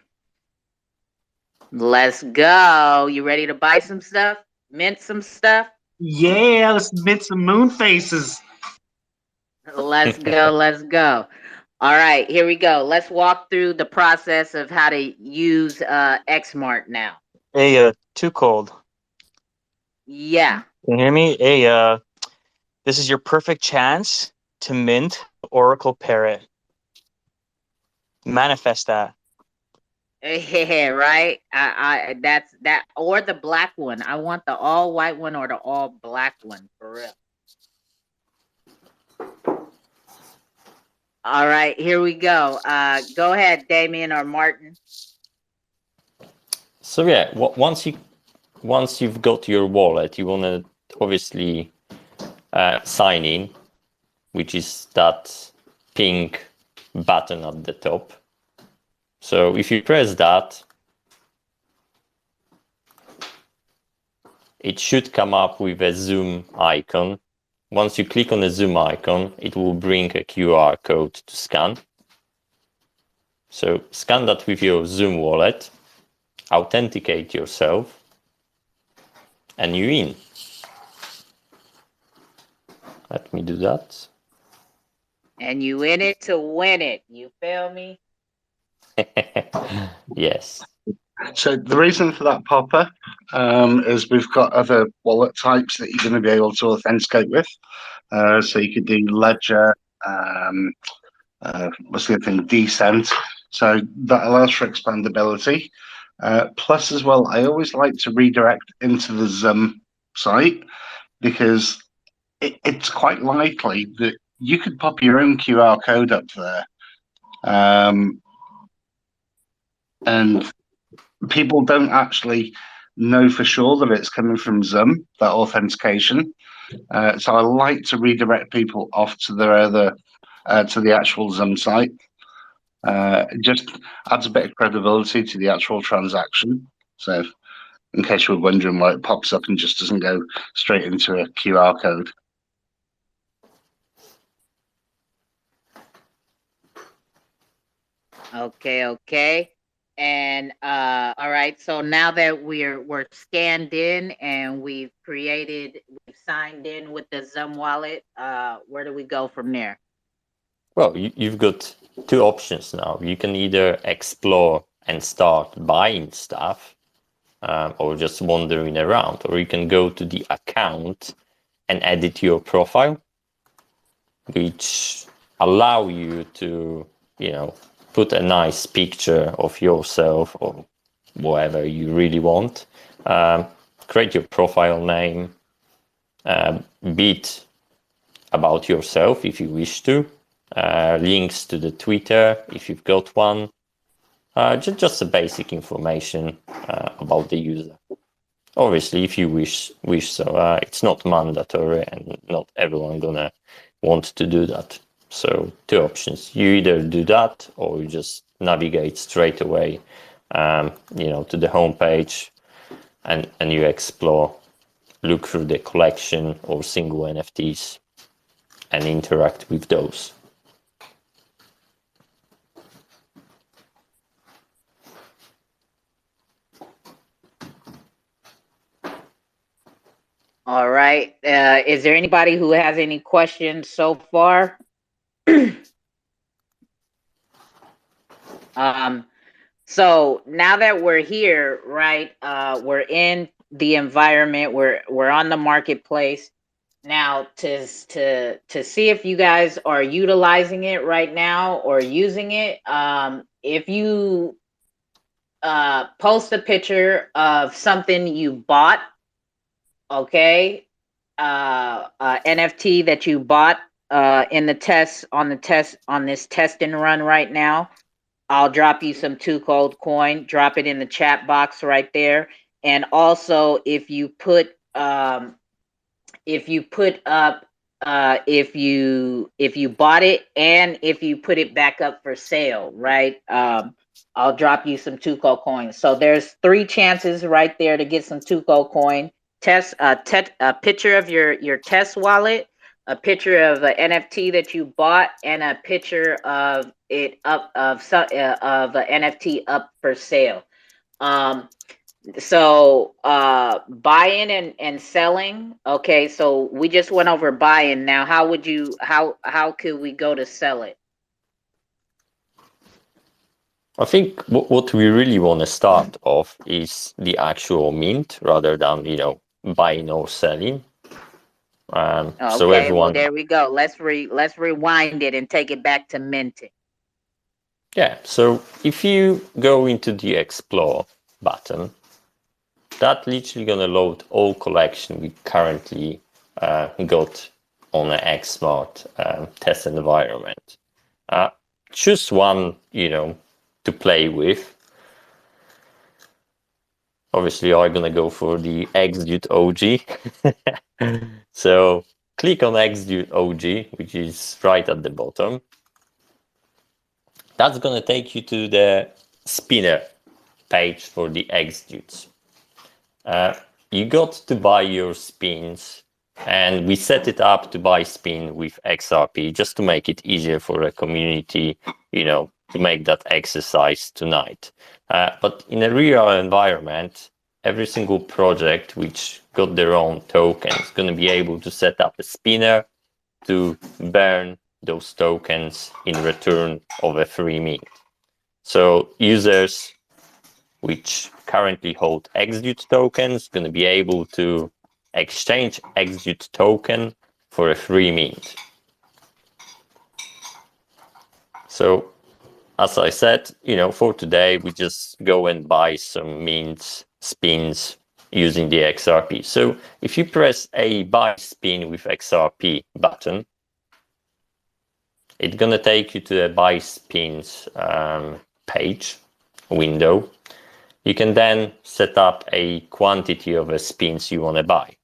Let's go. You ready to buy some stuff? Mint some stuff? Yeah, let's mint some moon faces. Let's go. Let's go. All right, here we go. Let's walk through the process of how to use Xmart now. Hey, too cold. Yeah. Can you hear me? Hey, this is your perfect chance to mint Oracle Parrot. Manifest that. Yeah, right. That's that, or the black one. I want the all white one or the all black one for real. All right, here we go. Go ahead, Damien or Martin. So yeah, once you've got your wallet, you want to obviously sign in, which is that pink button at the top. So if you press that, it should come up with a Zoom icon. Once you click on the Zoom icon, it will bring a QR code to scan. So scan that with your Zoom wallet, authenticate yourself, and you're in. Let me do that. And you in it to win it. You feel me? Yes. So the reason for that pop-up is we've got other wallet types that you're going to be able to authenticate with. So you could do Ledger, what's the other thing, Decent. So that allows for expandability. Plus as well, I always like to redirect into the Zoom site because it's quite likely that you could pop your own QR code up there. And people don't actually know for sure that it's coming from Zoom, that authentication. So I like to redirect people off to their other, to the actual Zoom site. It just adds a bit of credibility to the actual transaction. So in case you were wondering why it pops up and just doesn't go straight into a QR code. Okay. And all right, so now that we're scanned in and we've signed in with the Zoom wallet, where do we go from there? Well, you've got 2 options now. You can either explore and start buying stuff, or just wandering around, or you can go to the account and edit your profile. which allow you to, put a nice picture of yourself or whatever you really want. Create your profile name, bit about yourself if you wish to, links to the Twitter if you've got one, just the basic information about the user. Obviously, if you wish so, it's not mandatory and not everyone gonna want to do that. So 2 options: you either do that or you just navigate straight away, to the homepage and you explore, look through the collection or single NFTs and interact with those. All right. Is there anybody who has any questions so far? So now that we're here, right? We're in the environment. We're on the marketplace now to see if you guys are utilizing it right now or using it. If you post a picture of something you bought, okay, NFT that you bought in the test on this testing run right now, I'll drop you some 2 cold coin. Drop it in the chat box right there. And also, if you put up if you bought it and if you put it back up for sale, right? I'll drop you some 2 cold coins. So there's 3 chances right there to get some 2 cold coin. A picture of your test wallet, a picture of an NFT that you bought, and a picture of it of an NFT up for sale. So buying and selling. Okay, so we just went over buying. Now how could we go to sell it? I think what we really want to start off is the actual mint rather than, buying or selling. So Okay, well everyone, there we go. Let's rewind it and take it back to minting. yeah. So if you go into the Explore button, that literally gonna load all collection we currently got on an Xmart test environment. Choose one, to play with. Obviously, I'm gonna go for the Xrpl OG. So click on Xrpl OG, which is right at the bottom. That's gonna take you to the spinner page for the Xrpls. You got to buy your spins, and we set it up to buy spin with Xrp just to make it easier for a community, to make that exercise tonight. But in a real environment, every single project which got their own token is going to be able to set up a spinner to burn those tokens in return of a free mint. So users which currently hold Xrpl tokens going to be able to exchange Xrpl token for a free mint. So as I said, for today, we just go and buy some mints, spins using the Xrp. So if you press a buy spin with Xrp button, it's going to take you to a buy spins page window. You can then set up a quantity of the spins you want to buy.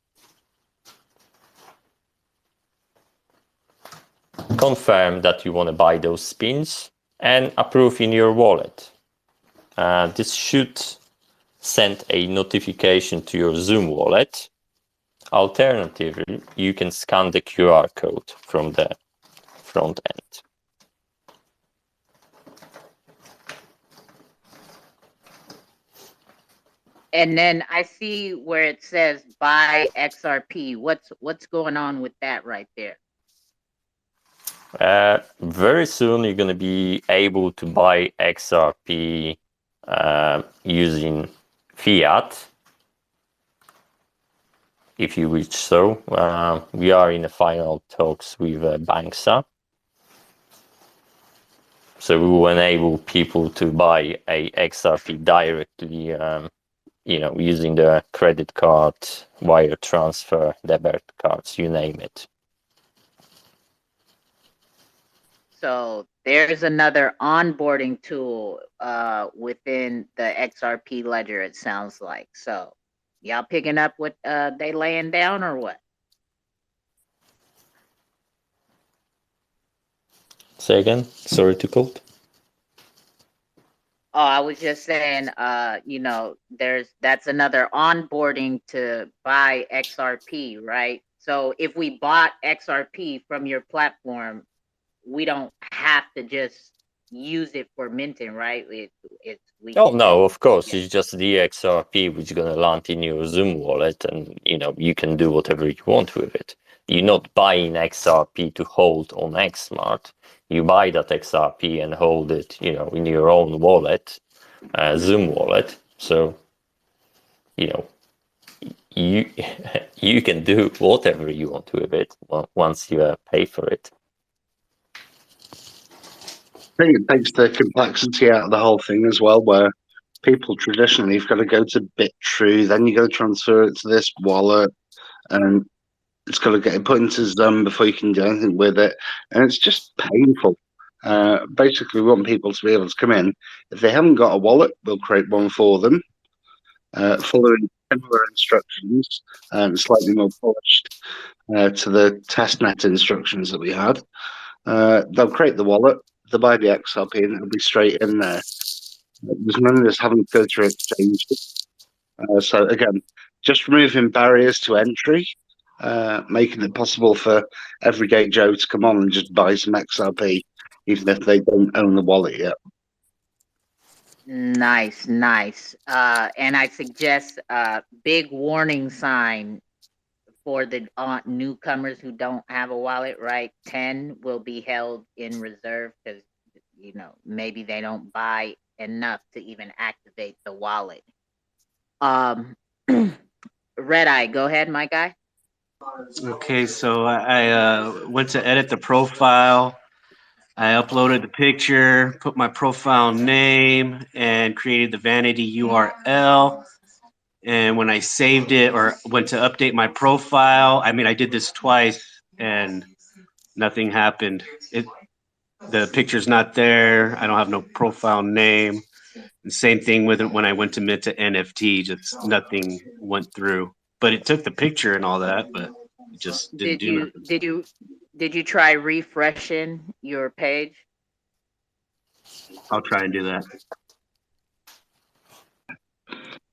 Confirm that you want to buy those spins and approve in your wallet. This should send a notification to your Zoom wallet. Alternatively, you can scan the QR code from the front end. And then I see where it says buy XRP. What's going on with that right there? Very soon you're going to be able to buy XRP using fiat. if you wish so. We are in the final talks with Banksa. So we will enable people to buy a XRP directly, using the credit card, wire transfer, debit cards, you name it. So there's another onboarding tool within the XRP Ledger, it sounds like. So y'all picking up what they laying down or what? Say again? Sorry to quote. Oh, I was just saying, that's another onboarding to buy XRP, right? So if we bought XRP from your platform, we don't have to just use it for minting, right? Oh no, of course, it's just the XRP which is gonna land in your Zoom wallet, and you can do whatever you want with it. You're not buying XRP to hold on Xmart. You buy that XRP and hold it, in your own wallet, Zoom wallet. So, you you can do whatever you want with it once you pay for it. I think it takes the complexity out of the whole thing as well, where people traditionally have got to go to Bitrue, then you got to transfer it to this wallet, and it's got to get put into Zoom before you can do anything with it, and it's just painful. Basically, we want people to be able to come in. If they haven't got a wallet, we'll create one for them, following similar instructions, slightly more polished to the testnet instructions that we had. They'll create the wallet, they'll buy the XRP, and it'll be straight in there. There's none of this having to go through exchanges. So again, just removing barriers to entry, making it possible for everyday Joe to come on and just buy some XRP, even if they don't own the wallet yet. Nice. And I suggest a big warning sign for the newcomers who don't have a wallet, right? 10 will be held in reserve because, maybe they don't buy enough to even activate the wallet. Red Eye, go ahead, my guy. Okay, so I went to edit the profile. I uploaded the picture, put my profile name, and created the vanity URL. And when I saved it or went to update my profile, I did this twice and nothing happened. The picture's not there. I don't have no profile name. The same thing with it when I went to mint to NFT, just nothing went through. But it took the picture and all that, but it just didn't do nothing. Did you try refreshing your page? I'll try and do that.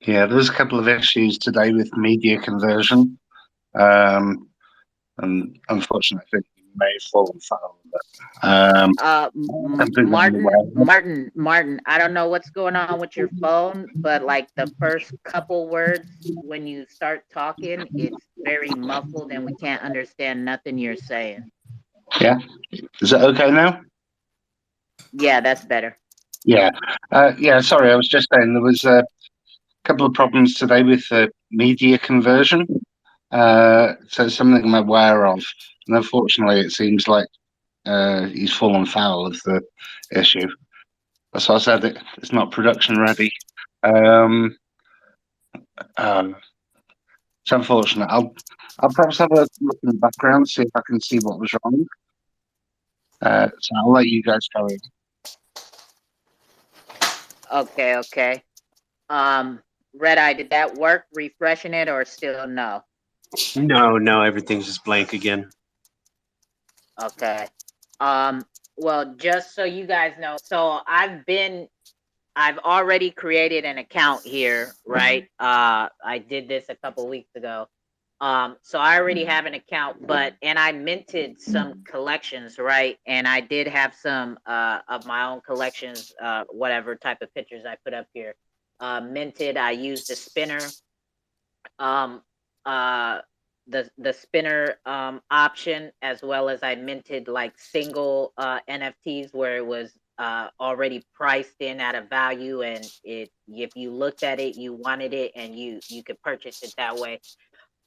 Yeah, there's a couple of issues today with media conversion. And unfortunately, I think we may have fallen foul of it. Martin, I don't know what's going on with your phone, but like the first couple words when you start talking, it's very muffled and we can't understand nothing you're saying. Yeah. Is that okay now? Yeah, that's better. Yeah. Sorry, I was just saying there was a couple of problems today with media conversion. So it's something I'm aware of. And unfortunately, it seems like he's fallen foul of the issue. That's why I said it's not production ready. It's unfortunate. I'll perhaps have a look in the background, see if I can see what was wrong. So I'll let you guys carry on. Okay. Red Eye, did that work? Refreshing it or still no? No, everything's just blank again. Okay. Well, just so you guys know, so I've already created an account here, right? I did this a couple weeks ago. So I already have an account, and I minted some collections, right? And I did have some of my own collections, whatever type of pictures I put up here. Minted, I used a spinner. The spinner option, as well as I minted like single NFTs where it was already priced in at a value, and if you looked at it, you wanted it, and you could purchase it that way.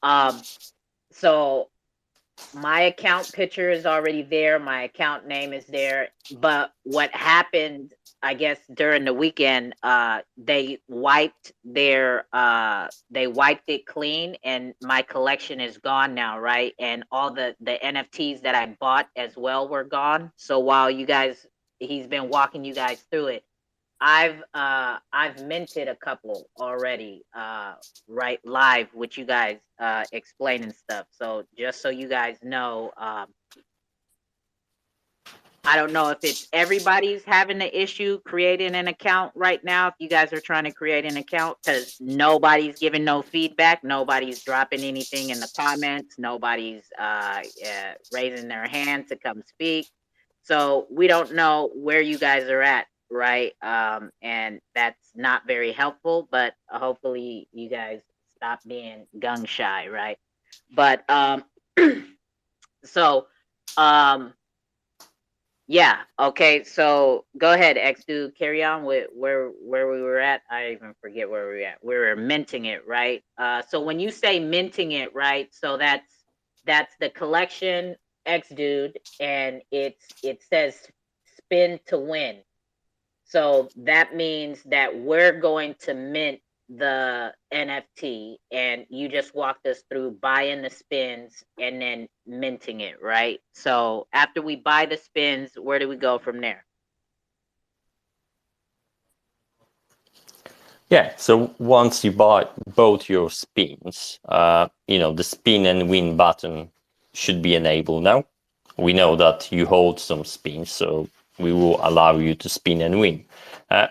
So my account picture is already there. My account name is there. But what happened, I guess, during the weekend, they wiped it clean, and my collection is gone now, right? And all the NFTs that I bought as well were gone. So while he's been walking you guys through it, I've minted a couple already, right, live with you guys, explaining stuff. So just so you guys know, I don't know if it's everybody's having the issue creating an account right now. If you guys are trying to create an account, because nobody's giving no feedback, nobody's dropping anything in the comments, nobody's raising their hand to come speak. So we don't know where you guys are at, right? And that's not very helpful, but hopefully you guys stop being gun shy, right? But so yeah, okay, so go ahead, X dude, carry on with where we were at. I even forget where we were at. We were minting it, right? So when you say minting it, right? So that's the collection, X dude, and it says spin to win. So that means that we're going to mint the NFT, and you just walked us through buying the spins and then minting it, right? So after we buy the spins, where do we go from there? Yeah, so once you buy both your spins, the spin and win button should be enabled now. We know that you hold some spins, so we will allow you to spin and win.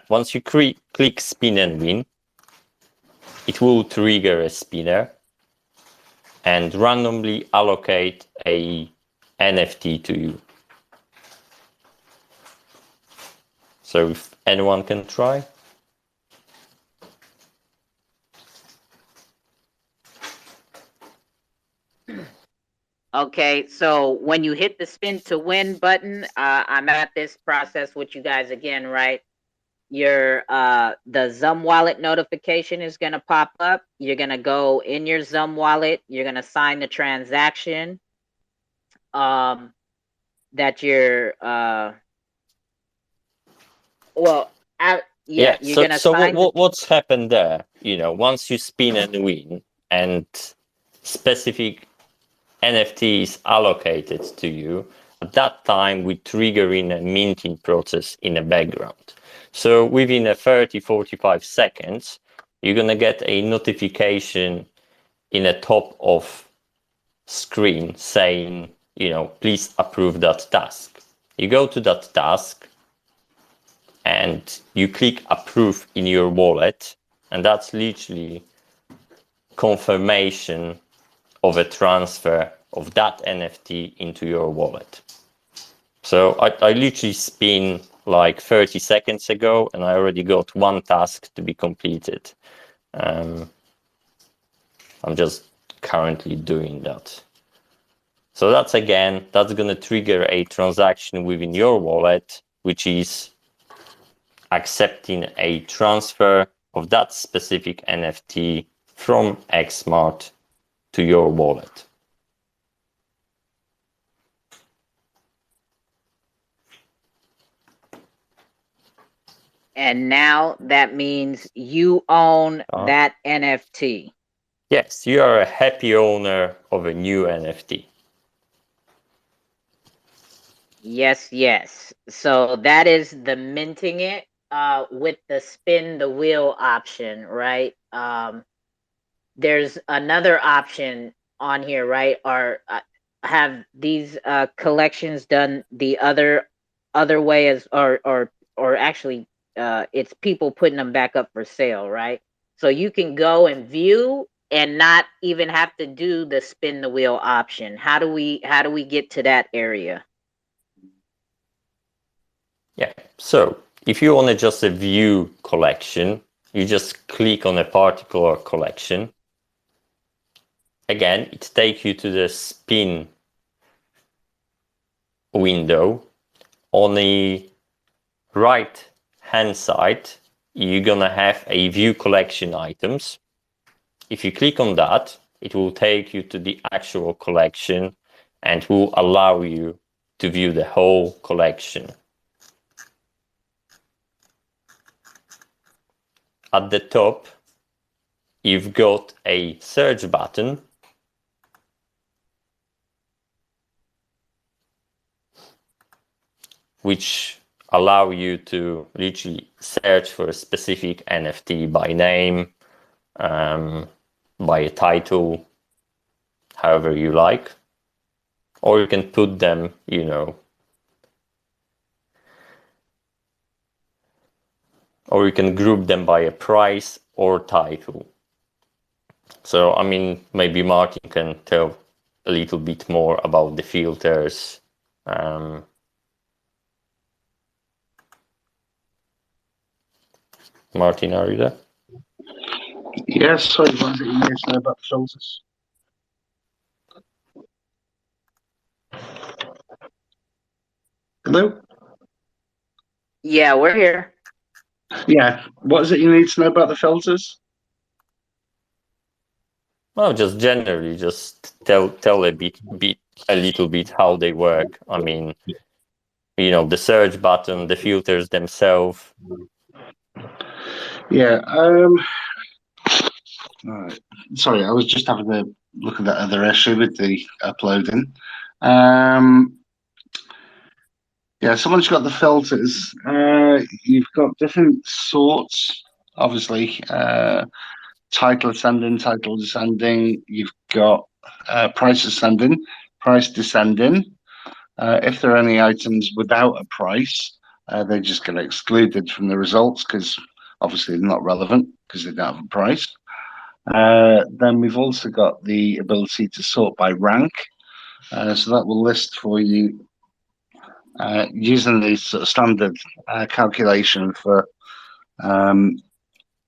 Once you click spin and win, it will trigger a spinner and randomly allocate a NFT to you. So if anyone can try. Okay, so when you hit the spin to win button, I'm at this process with you guys again, right? Your the Zum wallet notification is gonna pop up. You're gonna go in your Zum wallet. You're gonna sign the transaction. That you're well, yeah, you're So gonna sign. what's happened there? Once you spin and win, and specific NFT is allocated to you, at that time we trigger in a minting process in the background. So within a 30-45 seconds, you're gonna get a notification in the top of screen saying, please approve that task. You go to that task and you click approve in your wallet, and that's literally confirmation of a transfer of that NFT into your wallet. So I literally spin like 30 seconds ago, and I already got one task to be completed. I'm just currently doing that. So that's going to trigger a transaction within your wallet, which is accepting a transfer of that specific NFT from Xmart to your wallet. And now that means you own that NFT. Yes, you are a happy owner of a new NFT. Yes. So that is the minting it with the spin the wheel option, right? There's another option on here, right? Or have these collections done the other way as or actually it's people putting them back up for sale, right? So you can go and view and not even have to do the spin the wheel option. How do we get to that area? Yeah, so if you want to just view collection, you just click on a particular collection. Again, it takes you to the spin window. On the right hand side, you're gonna have a view collection items. If you click on that, It will take you to the actual collection and will allow you to view the whole collection. At the top, you've got a search button which allow you to literally search for a specific NFT by name, by a title, however you like, or you can put them, you know, or you can group them by a price or title. So, I mean, maybe Martin can tell a little bit more about the filters. Martin, are you there? Yes, sorry, what is it you need to know about the filters? Hello? Yeah, we're here. Yeah, what is it you need to know about the filters? Well, just generally, just tell a little bit how they work. I mean, you know, the search button, the filters themselves. Yeah, right. Sorry, I was just having a look at that other issue with the uploading. Yeah, someone's got the filters. You've got different sorts, obviously. Title ascending, title descending. You've got price ascending, price descending. If there are any items without a price, they just get excluded from the results because obviously they're not relevant because they don't have a price. Then we've also got the ability to sort by rank. So that will list for you using the sort of standard calculation for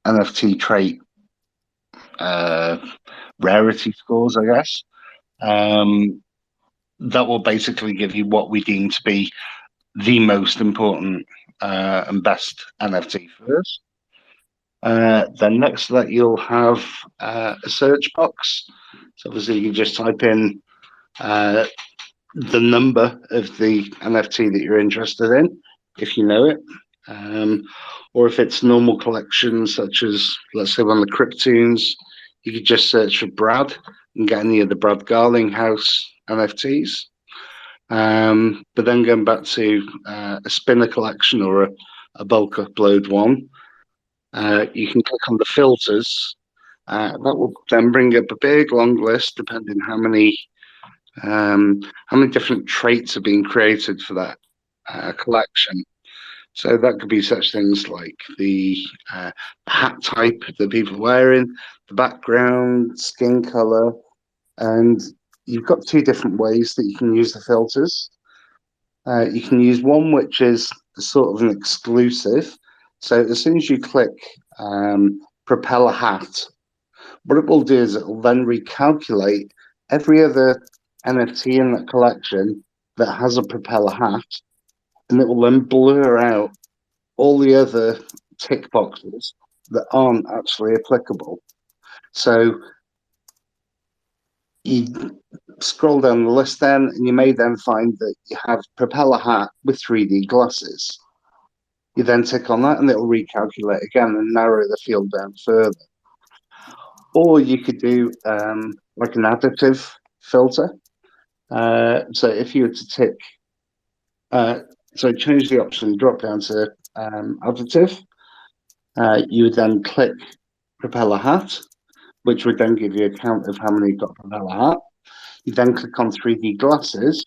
NFT trait rarity scores, I guess. That will basically give you what we deem to be the most important and best NFT first. Then next to that, you'll have a search box. So obviously you can just type in the number of the NFT that you're interested in, if you know it. Or if it's normal collections, such as, let's say, one of the Cryptoons, you could just search for Brad and get any of the Brad Garlinghouse NFTs. But then going back to a spinner collection or a bulk upload one, you can click on the filters. That will then bring up a big long list, depending how many different traits are being created for that collection. So that could be such things like the hat type that people are wearing, the background, skin color, and you've got two different ways that you can use the filters. You can use one which is sort of an exclusive. So as soon as you click propeller hat, what it will do is it will then recalculate every other NFT in that collection that has a propeller hat, and it will then blur out all the other tick boxes that aren't actually applicable. So you scroll down the list then, and you may then find that you have propeller hat with 3D glasses. You then tick on that and it'll recalculate again and narrow the field down further. Or you could do like an additive filter. So if you were to tick, so change the option, drop down to additive, you would then click propeller hat, which would then give you a count of how many you've got propeller hat. You then click on 3D glasses,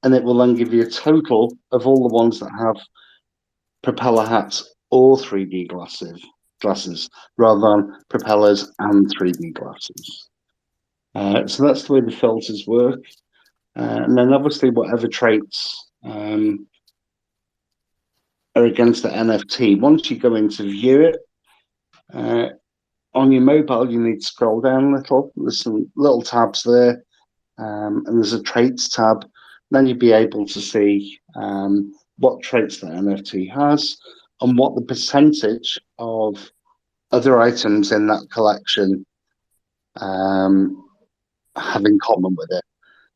and it will then give you a total of all the ones that have propeller hats or 3D glasses, rather than propellers and 3D glasses. So that's the way the filters work. And then obviously whatever traits are against the NFT, once you go in to view it, on your mobile, you need to scroll down a little. There's some little tabs there, and there's a traits tab. Then you'll be able to see what traits the NFT has and what the percentage of other items in that collection have in common with it.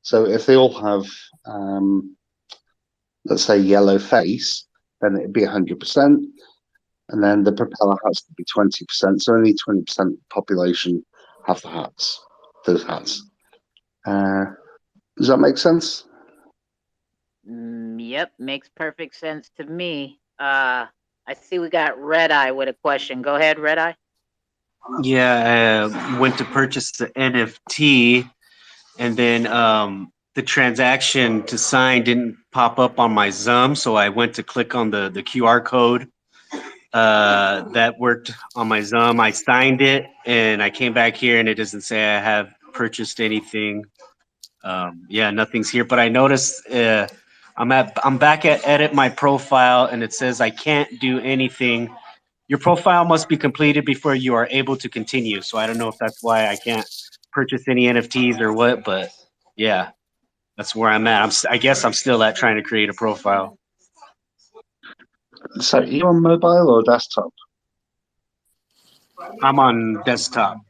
So if they all have, let's say, yellow face, then it'd be 100%, and then the propeller has to be 20%. So only 20% of the population have the hats, those hats. Does that make sense? Yep, makes perfect sense to me. I see we got Red Eye with a question. Go ahead, Red Eye. Yeah, I went to purchase the NFT, and then the transaction to sign didn't pop up on my Zoom, so I went to click on the QR code that worked on my Zoom. I signed it, and I came back here, and it doesn't say I have purchased anything. Yeah, nothing's here, but I noticed I'm back at edit my profile, and it says I can't do anything. Your profile must be completed before you are able to continue. So I don't know if that's why I can't purchase any NFTs or what, but yeah, that's where I'm at. I guess I'm still at trying to create a profile. So you on mobile or desktop? I'm on desktop.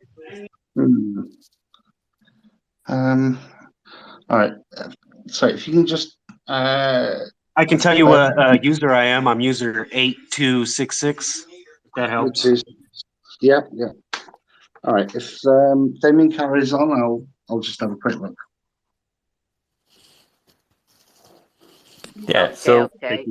Hmm. All right. So if you can just I can tell you what user I am. I'm user 8266. If that helps. Yeah. All right. If Damien carries on, I'll just have a quick look. Yeah, Okay, so okay.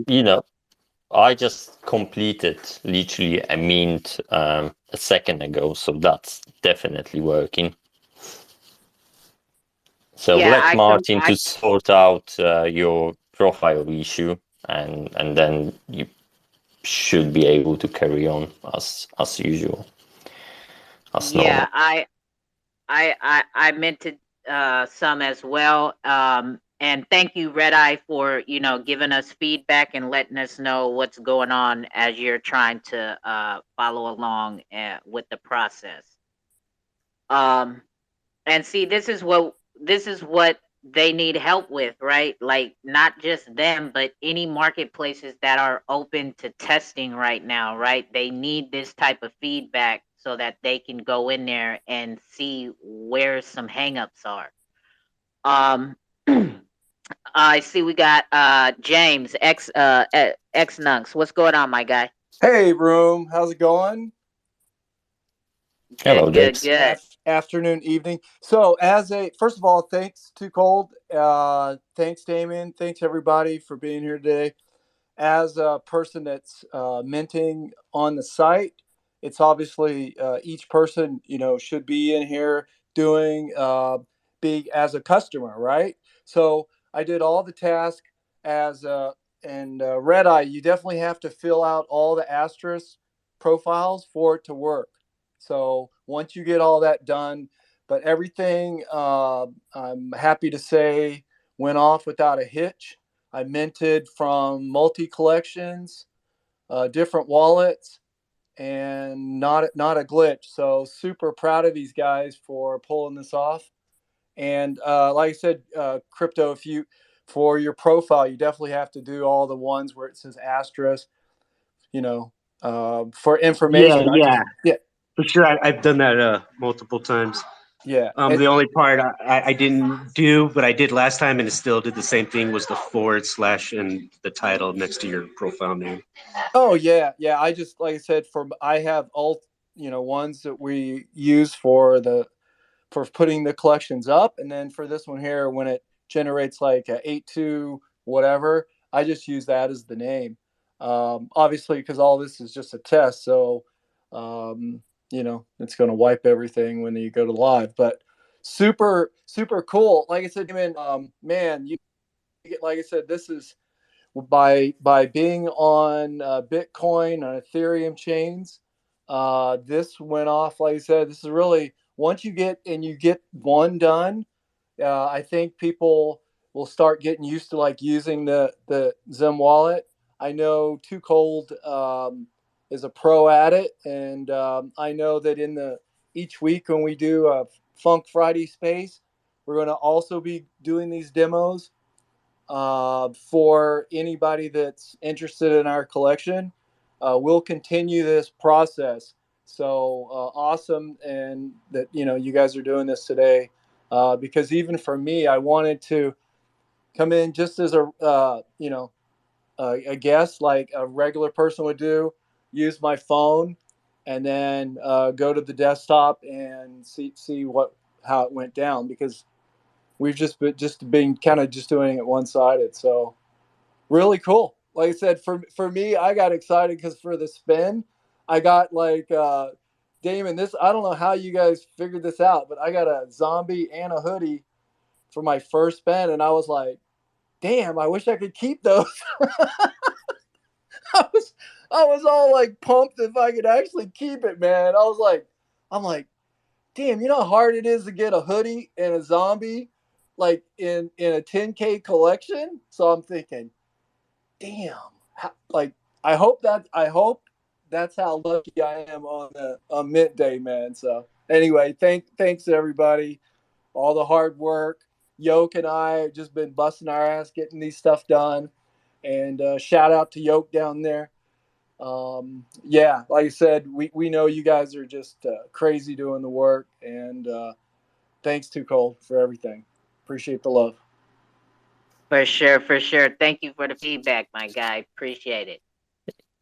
I just completed literally a mint a second ago, so that's definitely working. So Yeah, let Martin to sort out your profile issue, and then you should be able to carry on as usual, as normal. yeah, I minted some as well. And thank you, Red Eye, for giving us feedback and letting us know what's going on as you're trying to follow along with the process. Um, and see, this is what they need help with, right? Like not just them, but any marketplaces that are open to testing right now, right? They need this type of feedback so that they can go in there and see where some hangups are. Um I see we got James X Nunks. What's going on, my guy? Hey, room. How's it going? Hello, Good, good, James. good. Afternoon, evening. So, first of all, thanks to Cold. Thanks, Damien. Thanks, everybody, for being here today. As a person that's minting on the site, it's obviously each person, should be in here doing be as a customer, right? So I did all the tasks as and Red Eye. You definitely have to fill out all the asterisk profiles for it to work. So once you get all that done, but everything I'm happy to say went off without a hitch. I minted from multi collections, different wallets, and not a glitch. So super proud of these guys for pulling this off. And like I said, crypto, if you for your profile, you definitely have to do all the ones where it says asterisk, for Yeah, information. Yeah, for sure. I've done that multiple times. yeah. The only part I didn't do, but I did last time, and it still did the same thing, was the / and the title next to your profile name. Oh yeah. I just like I said, I have all ones that we use for putting the collections up, and then for this one here, when it generates like a 8.2 whatever, I just use that as the name. Obviously, because all this is just a test, so it's going to wipe everything when you go to live. But super cool. Like I said, man, like I said, this is by being on Bitcoin and Ethereum chains. This went off, like I said. This is really once you get one done. I think people will start getting used to like using the Zim wallet. I know Too Cold is a pro at it, and I know that in the each week when we do a Funk Friday space, we're going to also be doing these demos for anybody that's interested in our collection. We'll continue this process So awesome, and that you guys are doing this today, because even for me, I wanted to come in just as a guest, like a regular person would do, use my phone, and then go to the desktop and see how it went down, because we've just been kind of just doing it one sided. So really cool. Like I said, for me, I got excited because for the spin, I got like Damon. This I don't know how you guys figured this out, but I got a zombie and a hoodie for my first spin, and I was like, damn, I wish I could keep those. I was I was all like pumped if I could actually keep it, man. I'm like, damn, you know how hard it is to get a hoodie and a zombie like in a 10K collection? So I'm thinking, damn, like I hope that's how lucky I am on mint day, man. So anyway, thanks to everybody, all the hard work. Yoke and I have just been busting our ass getting these stuff done, and shout out to Yoke down there. Yeah, like I said, we know you guys are just crazy doing the work, and thanks to Cole for everything. Appreciate the love. For sure, for sure. Thank you for the feedback, my guy. Appreciate it.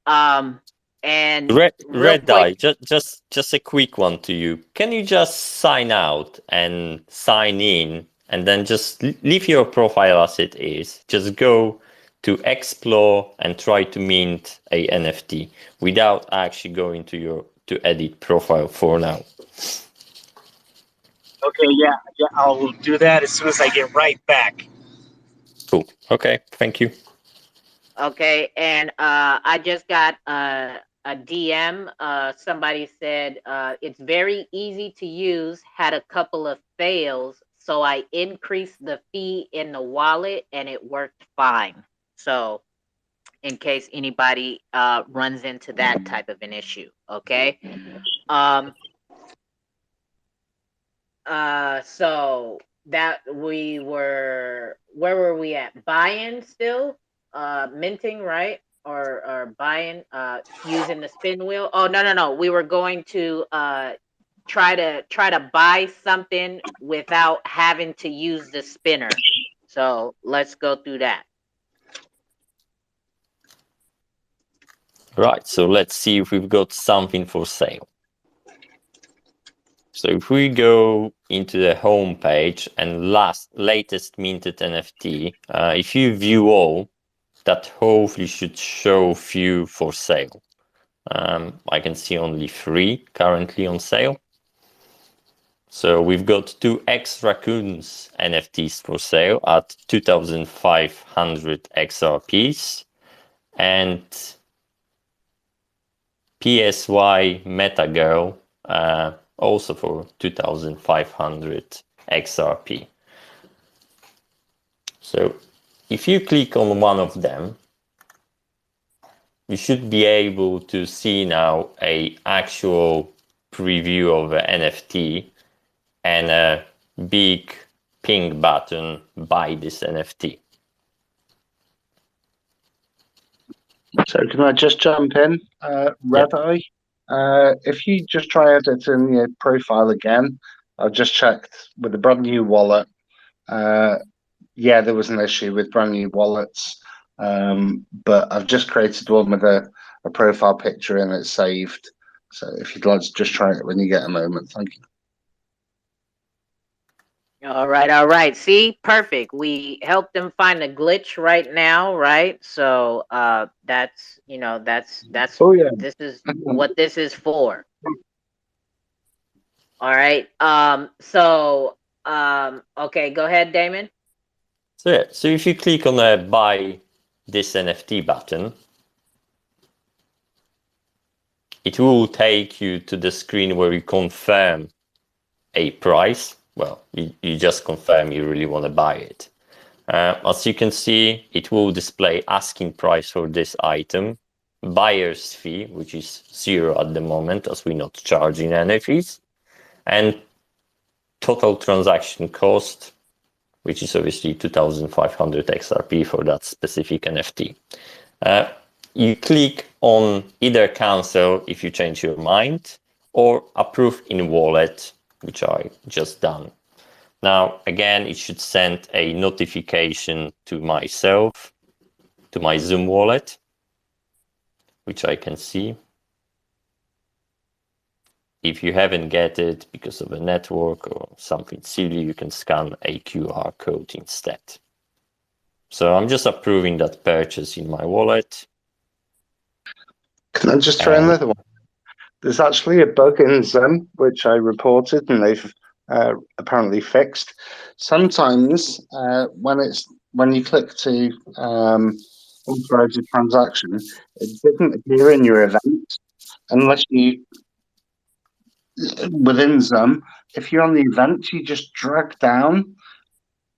Um, and real Red Eye, quick, just a quick one to you. Can you just sign out and sign in, and then just leave your profile as it is? Just go to explore and try to mint a NFT without actually going to edit profile for now. Okay, yeah, I'll do that as soon as I get right back. Cool. Okay, thank you. okay, and I just got a DM. Somebody said it's very easy to use. Had a couple of fails, so I increased the fee in the wallet, and it worked fine. So, in case anybody runs into that type of an issue, okay. Um, so that where were we at? Buying still? Minting, right? Or buying, using the spin wheel. Oh, no. We were going to try to buy something without having to use the spinner. So let's go through that. Right, so let's see if we've got something for sale. So if we go into the home page and latest minted NFT, if you view all, that hopefully should show few for sale. I can see only 3 currently on sale. So we've got 2 Xrpl NFTs for sale at 2,500 Xrps, and PSY Meta Girl also for 2,500 XRP. So if you click on one of them, you should be able to see now a actual preview of an NFT and a big pink button, buy this NFT. So can I just jump in, Red Eye? If you just try editing your profile again, I've just checked with the brand new wallet. Yeah, there was an issue with brand new wallets, but I've just created one with a profile picture and it's saved. So if you'd like to just try it when you get a moment, thank you. All right. See, perfect. We helped them find a glitch right now, right? So that's Oh yeah. this is what this is for. All right. Okay, go ahead, Damon. So yeah, so if you click on the buy this NFT button, it will take you to the screen where you confirm a price. Well, you just confirm you really want to buy it. As you can see, it will display asking price for this item, buyer's fee, which is 0 at the moment as we're not charging any fees, and total transaction cost, which is obviously 2,500 XRP for that specific NFT. You click on either cancel if you change your mind, or approve in wallet, which I just done. Now, again, it should send a notification to myself, to my Zoom wallet, which I can see. If you haven't get it because of a network or something silly, you can scan a QR code instead. So I'm just approving that purchase in my wallet. Can I just throw another one? There's actually a bug in Zoom, which I reported, and they've apparently fixed. Sometimes when you click to authorize a transaction, it doesn't appear in your event unless you within Zoom. If you're on the event, you just drag down,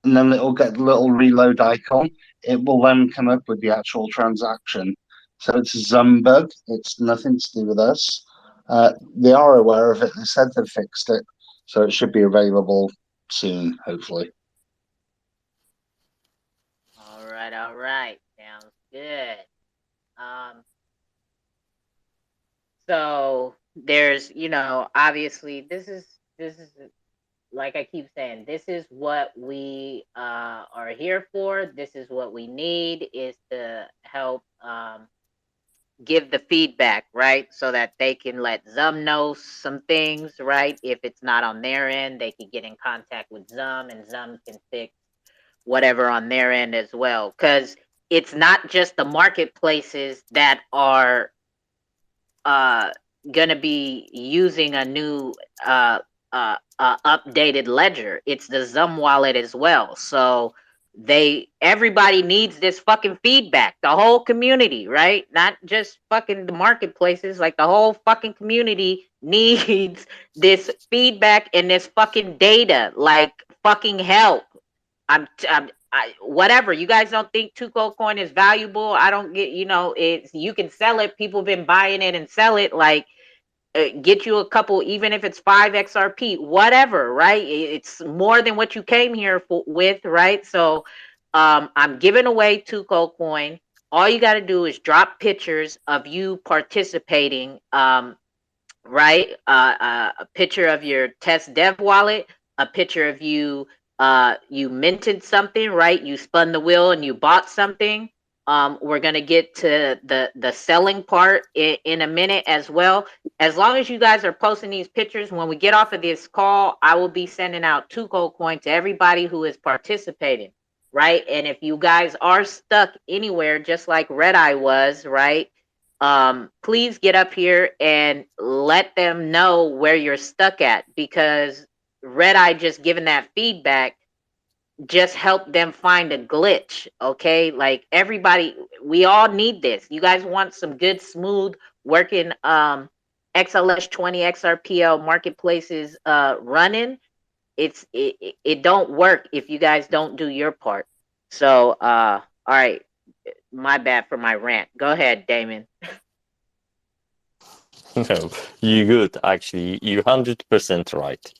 and then it'll get the little reload icon. It will then come up with the actual transaction. So it's a Zoom bug. It's nothing to do with us. They are aware of it. They said they've fixed it, so it should be available soon, hopefully. All right. Sounds good. So there's, obviously this is like I keep saying, this is what we are here for. This is what we need is to help give the feedback, right? So that they can let Zum know some things, right? If it's not on their end, they can get in contact with Zum and Zum can fix whatever on their end as well. Because it's not just the marketplaces that are going to be using a new updated ledger. It's the Zum wallet as well. So everybody needs this fucking feedback. The whole community, right? Not just fucking the marketplaces. Like the whole fucking community needs this feedback and this fucking data. Like fucking help. Whatever. You guys don't think Tuco coin is valuable? I don't get. It's you can sell it. People been buying it and sell it. Like get you a couple, even if it's 5 XRP, whatever. Right? It's more than what you came here with. Right? So, I'm giving away Tuco coin. All you got to do is drop pictures of you participating. Right? A picture of your test dev wallet, a picture of you minted something, right? You spun the wheel and you bought something. We're gonna get to the selling part in a minute as well. As long as you guys are posting these pictures, when we get off of this call, I will be sending out Tuco coin to everybody who is participating, right? And if you guys are stuck anywhere, just like Red Eye was, right? Please get up here and let them know where you're stuck at, because Red Eye just giving that feedback just help them find a glitch. Okay, like everybody, we all need this. You guys want some good, smooth working XLS 20 XRPL marketplaces running. It don't work if you guys don't do your part. So all right, my bad for my rant. Go ahead, Damon. No, you good. Actually, you're 100% right.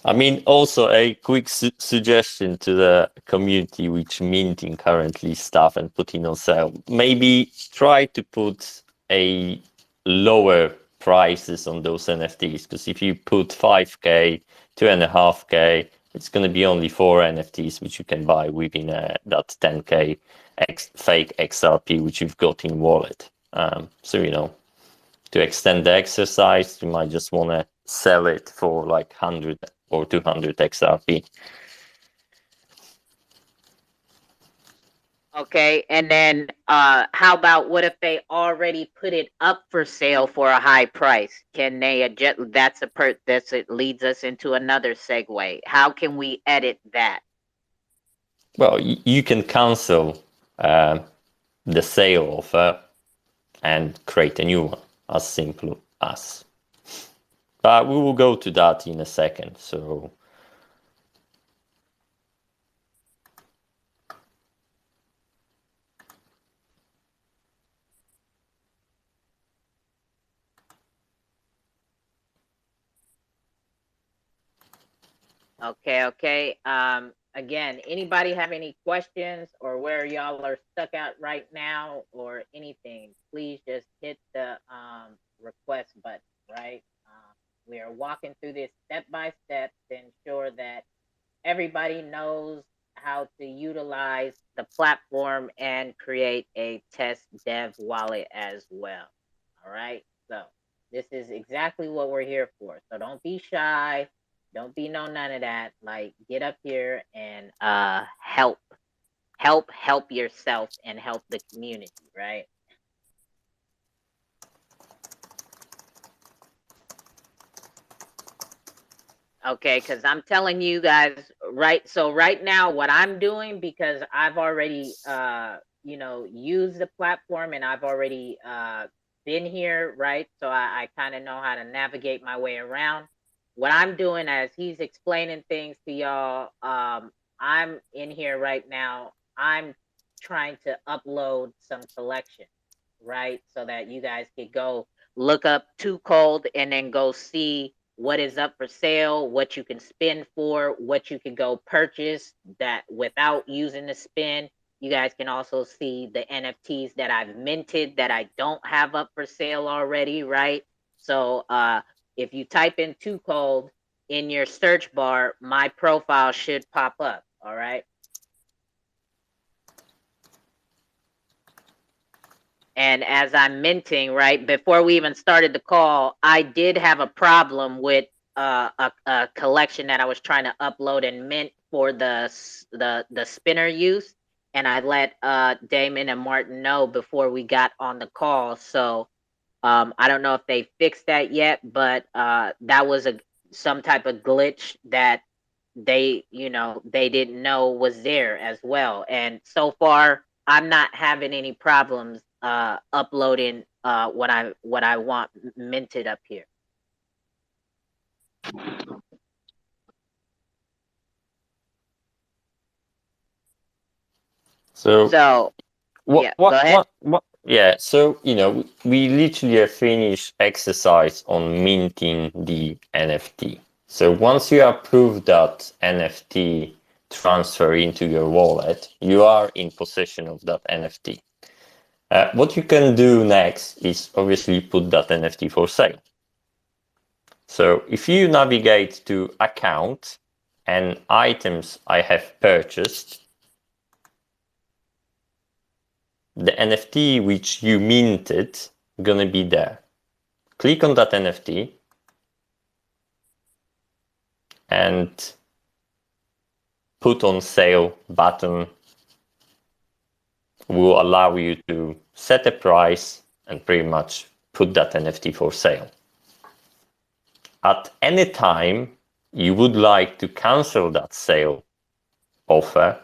I mean, also a quick suggestion to the community which minting currently stuff and putting on sale. Maybe try to put a lower prices on those NFTs, because if you put 5K, 2.5K, it's going to be only 4 NFTs which you can buy within that 10K fake XRP which you've got in wallet. So, to extend the exercise, you might just want to sell it for like 100 or 200 XRP. Okay, and then how about what if they already put it up for sale for a high price? Can they adjust? It leads us into another segue. How can we edit that? Well, you can cancel the sale offer and create a new one, as simple as. But we will go to that in a second. So Okay. Again, anybody have any questions or where y'all are stuck at right now or anything? Please just hit the request button. right? We are walking through this step by step to ensure that everybody knows how to utilize the platform and create a test dev wallet as well. All right. So this is exactly what we're here for. So don't be shy. Don't be none of that. Like get up here and help yourself and help the community, right? Okay, because I'm telling you guys, right? So right now, what I'm doing, because I've already, used the platform and I've already been here, right? So I kind of know how to navigate my way around. What I'm doing as he's explaining things to y'all, I'm in here right now. I'm trying to upload some collection, right? So that you guys could go look up Too Cold and then go see what is up for sale, what you can spend for, what you can go purchase that without using the spin. You guys can also see the NFTs that I've minted that I don't have up for sale already, right? So if you type in Too Cold in your search bar, my profile should pop up, all right? And as I'm minting, right before we even started the call, I did have a problem with a collection that I was trying to upload and mint for the spinner use, and I let Damon and Martin know before we got on the call. So I don't know if they fixed that yet, but that was some type of glitch that they didn't know was there as well. And so far I'm not having any problems uploading what I want minted up here. So yeah, go ahead. Yeah, so we literally have finished exercise on minting the NFT. So once you approve that NFT transfer into your wallet, you are in possession of that NFT. What you can do next is obviously put that NFT for sale. So if you navigate to account and items I have purchased, the NFT which you minted gonna be there. Click on that NFT and put on sale button will allow you to set a price and pretty much put that NFT for sale. At any time you would like to cancel that sale offer,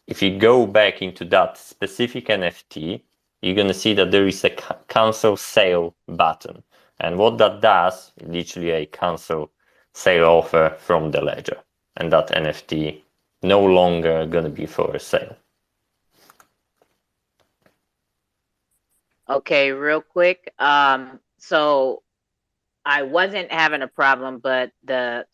if you go back into that specific NFT, you're going to see that there is a cancel sale button. And what that does, literally a cancel sale offer from the ledger. And that NFT no longer going to be for a sale. Okay, real quick. So I wasn't having a problem, but the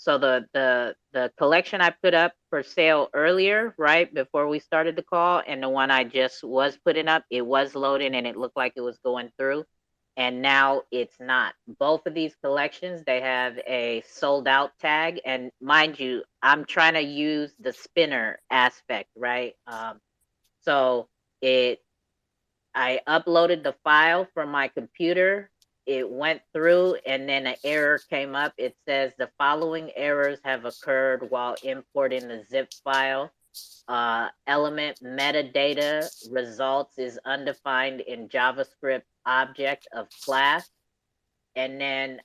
collection I put up for sale earlier, right before we started the call, and the one I just was putting up, it was loading and it looked like it was going through, and now it's not. Both of these collections, they have a sold out tag, and mind you, I'm trying to use the spinner aspect, right? So it I uploaded the file from my computer. It went through and then an error came up. It says the following errors have occurred while importing the zip file. Element metadata results is undefined in JavaScript object of class. And then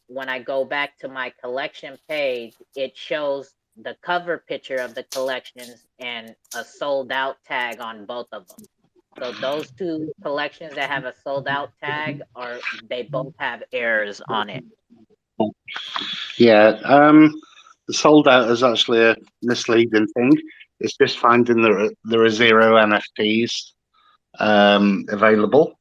when I go back to my collection page, it shows the cover picture of the collections and a sold out tag on both of them. So those two collections that have a sold out tag they both have errors on it. Yeah, the sold out is actually a misleading thing. It's just finding there are zero NFTs available.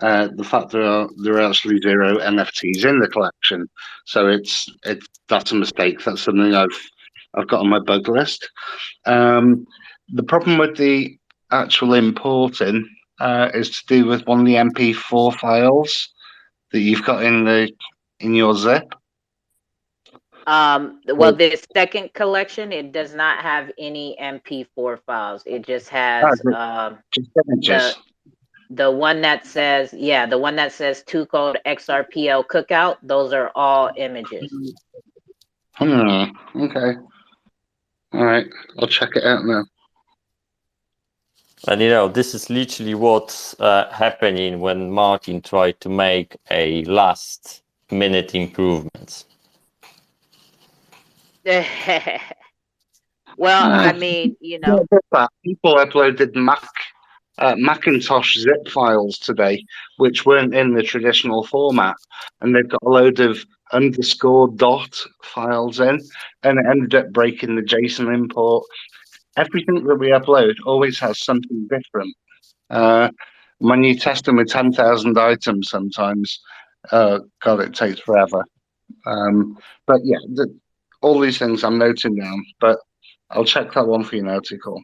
The fact there are actually zero NFTs in the collection, so that's a mistake. That's something I've got on my bug list. The problem with the actual importing is to do with one of the MP4 files that you've got in your zip? Well, this second collection, it does not have any MP4 files. It just has Just the images. the one that says, yeah, the one that says 2 code XRPL cookout. Those are all images. Okay. All right. I'll check it out now. And this is literally what's happening when Martin tried to make a last-minute improvements. Well, I mean, people uploaded Macintosh zip files today, which weren't in the traditional format, and they've got a load of underscore dot files in, and it ended up breaking the JSON import. Everything that we upload always has something different. When you test them with 10,000 items, sometimes, God, it takes forever. But yeah, all these things I'm noting down, but I'll check that one for you now, Tickle.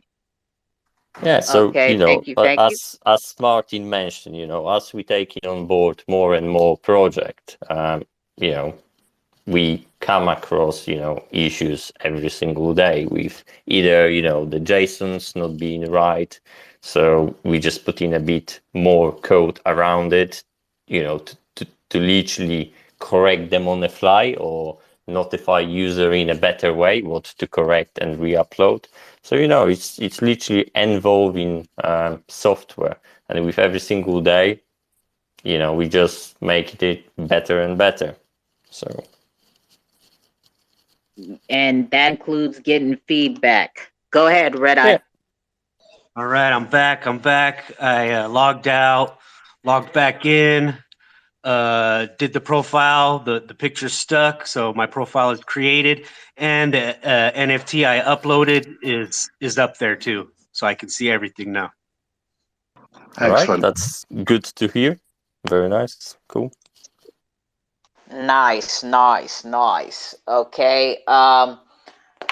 Yeah, so okay, thank you. as Martin mentioned, as we taking on board more and more project, we come across issues every single day with either the JSONs not being right, so we just put in a bit more code around it, to literally correct them on the fly or notify user in a better way what to correct and re-upload. So it's literally involving software, and with every single day, we just make it better and better. So. And that includes getting feedback. Go ahead, Red Eye. Yeah. All right, I'm back. I logged out, logged back in, did the profile. The picture stuck, so my profile is created, and the NFT I uploaded is up there too, so I can see everything now. All Excellent. right, that's good to hear. Very nice, cool. Nice. Okay.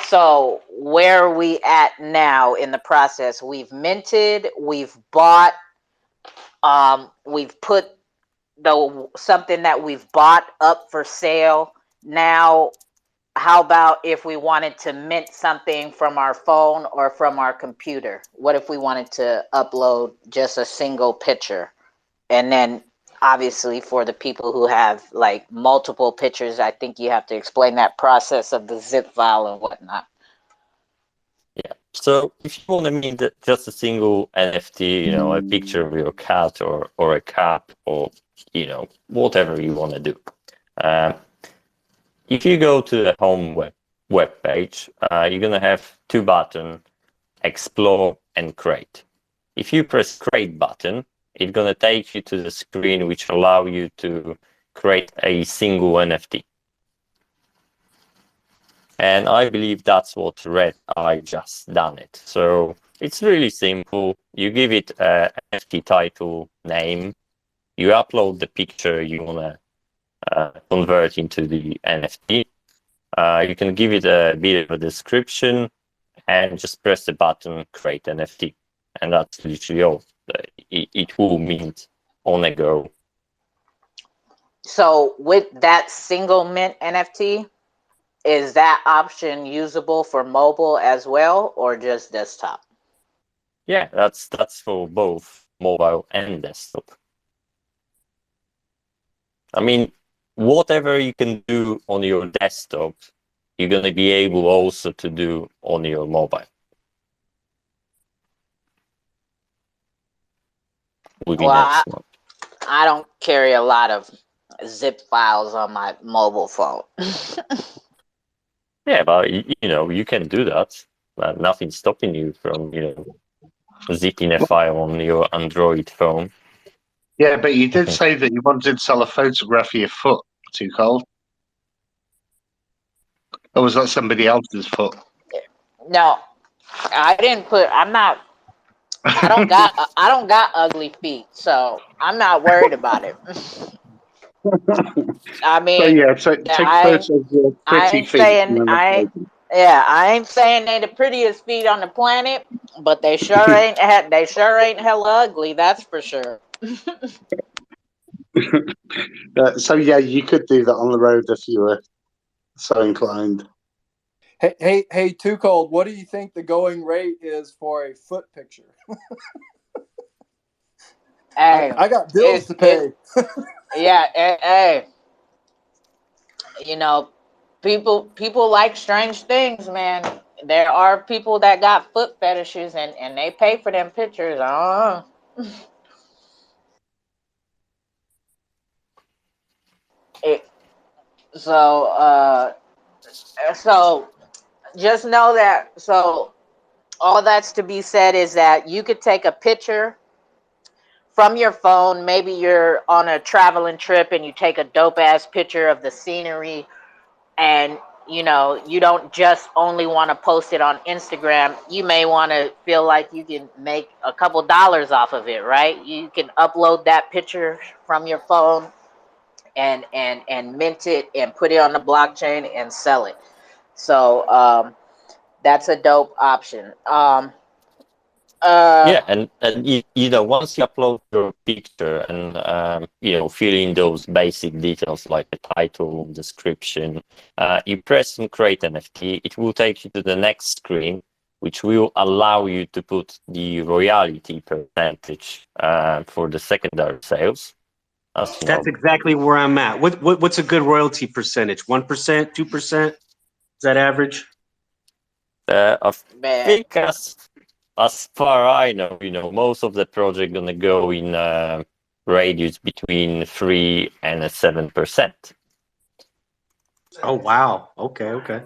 So where are we at now in the process? We've minted, we've bought, we've put something that we've bought up for sale. Now, how about if we wanted to mint something from our phone or from our computer? What if we wanted to upload just a single picture? And then obviously for the people who have like multiple pictures, I think you have to explain that process of the zip file and whatnot. Yeah. So if you want to mint just a single NFT, a picture of your cat or a cup or whatever you want to do. If you go to the home web page, you're gonna have two buttons: Explore and Create. If you press Create button, it's gonna take you to the screen which allow you to create a single NFT. And I believe that's what Red Eye just done it. So it's really simple. You give it a NFT title, name. You upload the picture you wanna convert into the NFT. You can give it a bit of a description and just press the button, create NFT. And that's literally all. It will mint on a go. So with that single mint NFT, is that option usable for mobile as well or just desktop? Yeah, that's for both mobile and desktop. I mean, whatever you can do on your desktop, you're going to be able also to do on your mobile. Well, I don't carry a lot of zip files on my mobile phone. Yeah, but you can do that. Nothing's stopping you from zipping a file on your Android phone. Yeah, but you did say that you wanted to sell a photograph of your foot, Too Cold. Or was that somebody else's foot? No, I didn't put. I don't got ugly feet, so I'm not worried about it. I mean, so yeah, take photos of your pretty feet. I ain't saying they're the prettiest feet on the planet, but they sure ain't hella ugly. That's for sure. So yeah, you could do that on the road if you were so inclined. Hey, Too Cold, what do you think the going rate is for a foot picture? Hey, I got bills to pay. Yeah, hey, you know, people like strange things, man. There are people that got foot fetishes and they pay for them pictures. I don't know. It, so so just know that, so all that's to be said is that you could take a picture from your phone. Maybe you're on a traveling trip and you take a dope ass picture of the scenery, and you don't just only want to post it on Instagram. You may want to feel like you can make a couple dollars off of it, right? You can upload that picture from your phone and mint it and put it on the blockchain and sell it. So that's a dope option. Yeah, and once you upload your picture and fill in those basic details like the title, description, you press and create NFT. It will take you to the next screen, which will allow you to put the royalty percentage for the secondary sales. That's exactly where I'm at. What's a good royalty percentage? 1%, 2%? Is that average? I think as far I know, most of the project gonna go in radius between 3 and 7%. Oh wow! Okay.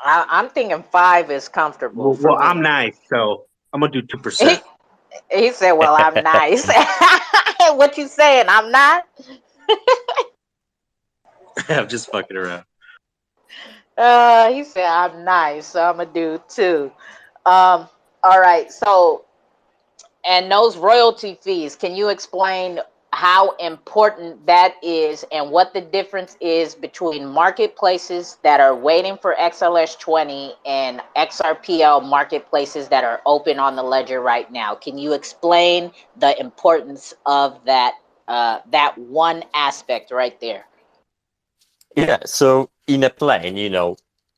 I'm thinking 5 is comfortable for Well, me. I'm nice, so I'm gonna do 2%. He said, "Well, I'm nice." What you saying? I'm not. I'm just fucking around. He said, "I'm nice, so I'm gonna do 2." All right. So, and those royalty fees, can you explain how important that is and what the difference is between marketplaces that are waiting for XLS20 and XRPL marketplaces that are open on the ledger right now? Can you explain the importance of that one aspect right there? Yeah, so in a plane,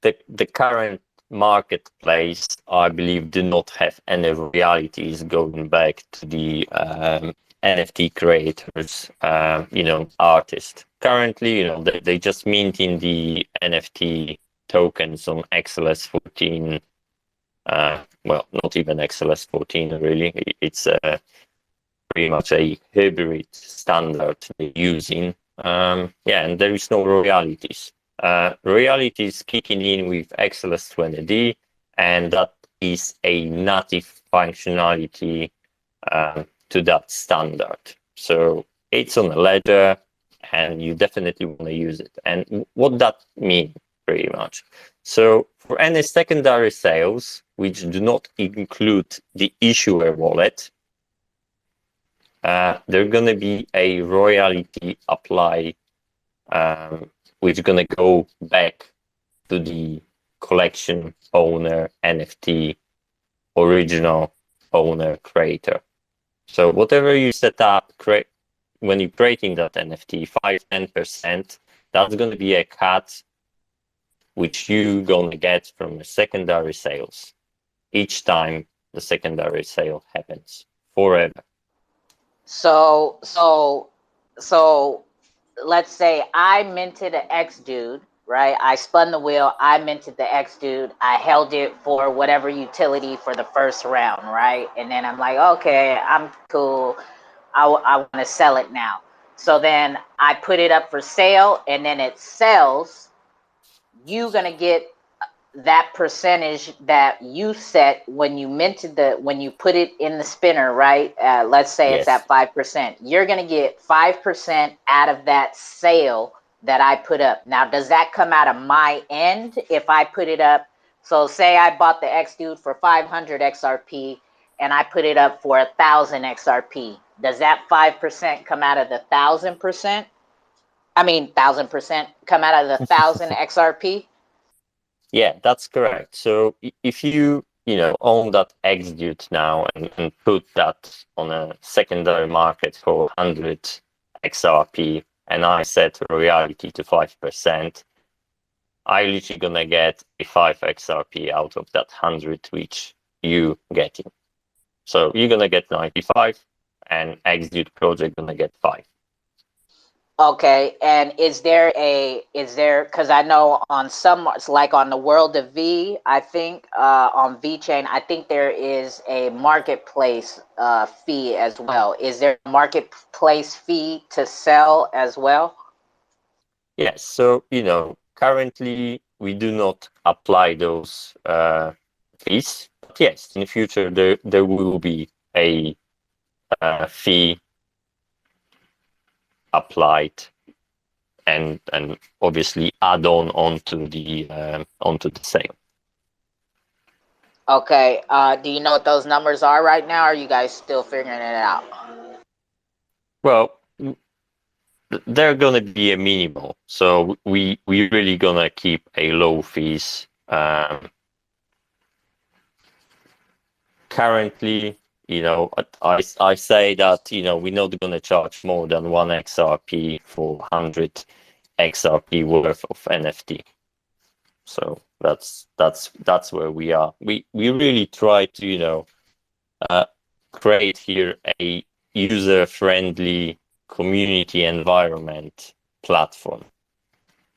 the current marketplace, I believe, do not have any royalties going back to the NFT creators, artists. Currently, they just minting the NFT tokens on XLS14. Well, not even XLS14 really. It's pretty much a hybrid standard they're using. And there is no royalties. Royalties kicking in with XLS20D, and that is a native functionality to that standard. So it's on a ledger, and you definitely want to use it. And what that means, pretty much. So for any secondary sales, which do not include the issuer wallet, there's going to be a royalty apply, which is going to go back to the collection owner, NFT, original owner, creator. So whatever you set up when you're creating that NFT, 5-10%, that's going to be a cut which you're going to get from the secondary sales each time the secondary sale happens, forever. So let's say I minted an X dude, right? I spun the wheel, I minted the X dude, I held it for whatever utility for the first round, right? And then I'm like, okay, I'm cool. I want to sell it now. So then I put it up for sale, and then it sells. You're gonna get that percentage that you set when you when you put it in the spinner, right? Let's say it's at 5%. You're going to get 5% out of that sale that I put up. Now, does that come out of my end if I put it up? So say I bought the X dude for 500 XRP and I put it up for 1,000 XRP. Does that 5% come out of the 1,000%? I mean, 1,000% come out of the 1,000 XRP? Yeah, that's correct. So if you own that execute now and put that on a secondary market for 100 XRP and I set royalty to 5%, I literally gonna get a 5 XRP out of that 100 which you getting. So you're gonna get 95 and Execute project gonna get 5. Okay, and is there, because I know on some, like on the World of V, I think on VeChain, I think there is a marketplace fee as well. Is there a marketplace fee to sell as well? Yes, so currently we do not apply those fees, but yes, in the future there will be a fee applied and obviously add on onto the sale. Okay, do you know what those numbers are right now? Or are you guys still figuring it out? Well, they're gonna be a minimal, so we really gonna keep a low fees. Currently, I say that we're not gonna charge more than 1 XRP for 100 XRP worth of NFT. So that's where we are. We really try to create here a user-friendly community environment platform.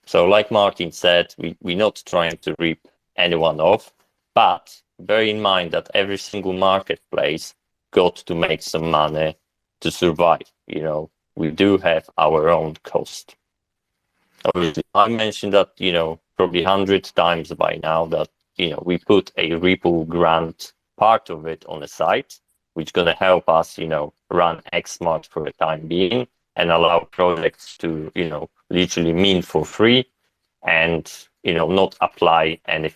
So like Martin said, we're not trying to rip anyone off, but bear in mind that every single marketplace got to make some money to survive. We do have our own cost. Obviously, I mentioned that, probably 100 times by now that, we put a Xrpl grant part of it on the site, which going to help us, run Xmart for the time being and allow projects to, literally mint for free and, not apply any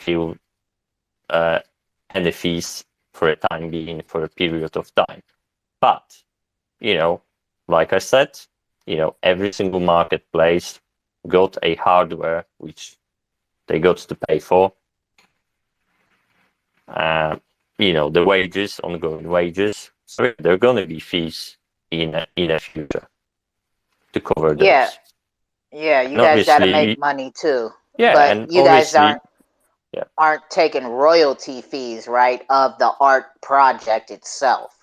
fees for a time being for a period of time. But, like I said, every single marketplace got a hardware which they got to pay for. The wages, ongoing wages. So there are going to be fees in the future to cover those. Yeah, you guys got to make money too. Yeah, but and you guys obviously, aren't taking royalty fees, right, of the art project itself.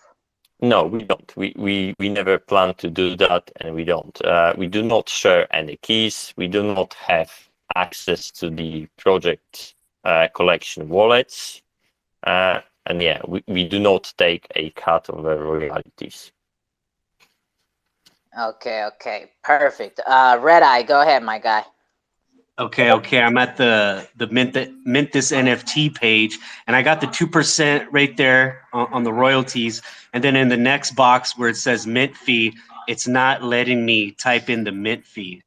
No, we don't. We never plan to do that, and we don't. We do not share any keys. We do not have access to the project collection wallets. And yeah, we do not take a cut of the royalties. Okay, perfect. Red Eye, go ahead, my guy. Okay. I'm at the mint this NFT page, and I got the 2% right there on the royalties. And then in the next box where it says mint fee, it's not letting me type in the mint fee,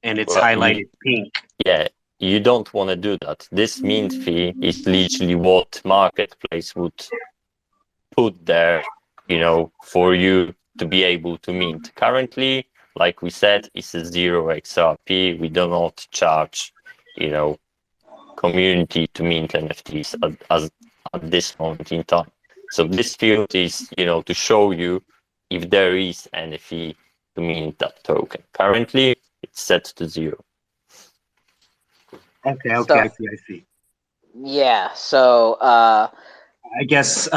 and it's highlighted pink. Yeah, you don't want to do that. This mint fee is literally what marketplace would put there, for you to be able to mint. Currently, like we said, it's a 0 XRP. We do not charge, community to mint NFTs at this moment in time. So this field is, to show you if there is any fee to mint that token. Currently, it's set to 0. Okay, I see. Yeah, so I guess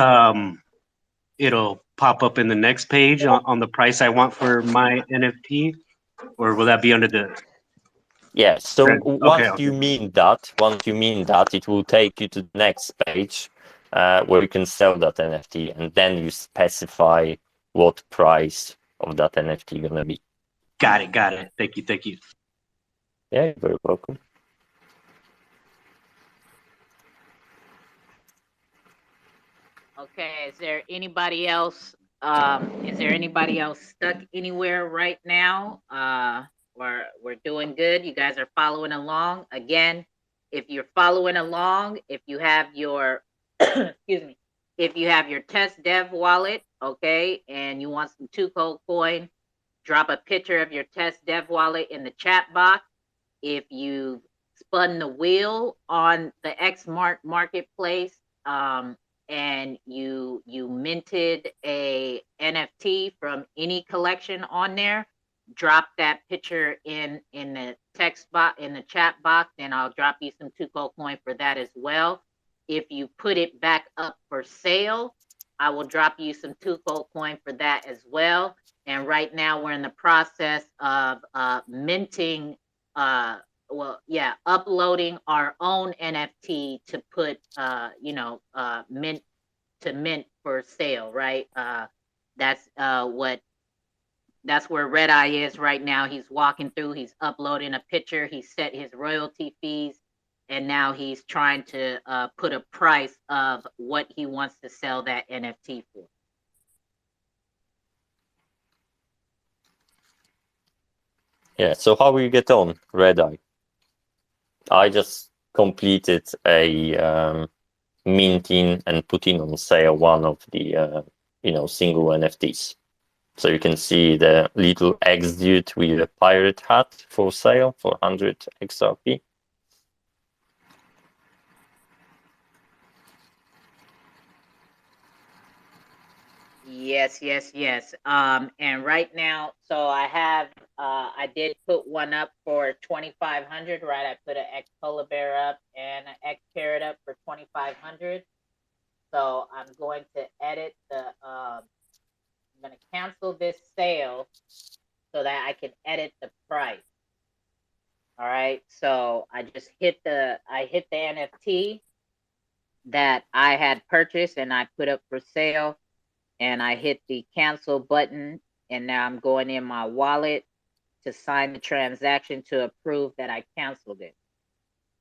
it'll pop up in the next page on the price I want for my NFT, or will that be under the? Yeah, so once you mean that, it will take you to the next page where you can sell that NFT, and then you specify what price of that NFT gonna be. Got it. Thank you. Yeah, you're very welcome. Okay, is there anybody else stuck anywhere right now? We're doing good. You guys are following along. Again, if you're following along, if you have your excuse me, if you have your test dev wallet, okay, and you want some 2 cold coin, drop a picture of your test dev wallet in the chat box. If you spun the wheel on the Xmart marketplace, and you minted a NFT from any collection on there, drop that picture in the text box, in the chat box, and I'll drop you some Tuco coin for that as well. If you put it back up for sale, I will drop you some Tuco coin for that as well. And right now we're in the process of minting, uploading our own NFT to put mint to mint for sale, right? That's what that's where Red Eye is right now. He's walking through, he's uploading a picture, he set his royalty fees, and now he's trying to put a price of what he wants to sell that NFT for. Yeah, so how will you get on, Red Eye? I just completed a minting and putting on sale one of the single NFTs. So you can see the little X dude with a pirate hat for sale for 100 XRP. Yes, yes, yes. And right now, so I did put one up for 2,500, right? I put an X polar bear up and an X parrot up for 2,500. So I'm going to edit I'm going to cancel this sale so that I can edit the price. All right. So I just hit the NFT that I had purchased and I put up for sale, and I hit the cancel button, and now I'm going in my wallet to sign the transaction to approve that I canceled it.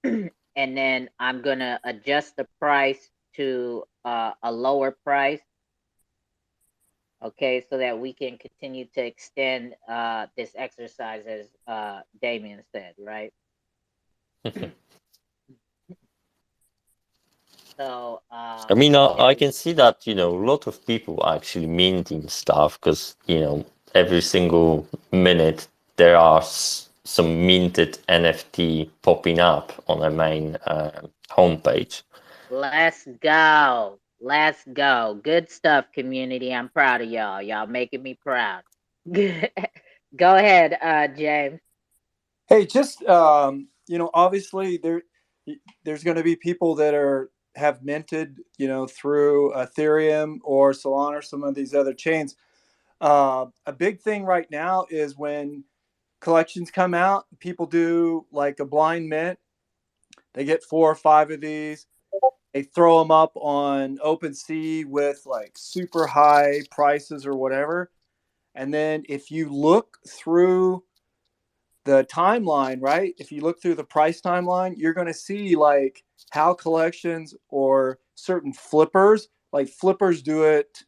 And then I'm going to adjust the price to a lower price. Okay, so that we can continue to extend this exercise, as Damien said, right? So I mean, I can see that, a lot of people are actually minting stuff because, every single minute there are some minted NFT popping up on their main homepage. Let's go. Let's go. Good stuff, community. I'm proud of y'all. Y'all making me proud. Go ahead, James. Hey, just obviously there's going to be people that have minted, through Ethereum or Solana or some of these other chains. A big thing right now is when collections come out, people do like a blind mint. They get 4 or 5 of these. They throw them up on OpenSea with like super high prices or whatever. And then if you look through the timeline, right? If you look through the price timeline, you're going to see like how collections or certain flippers, like flippers do it,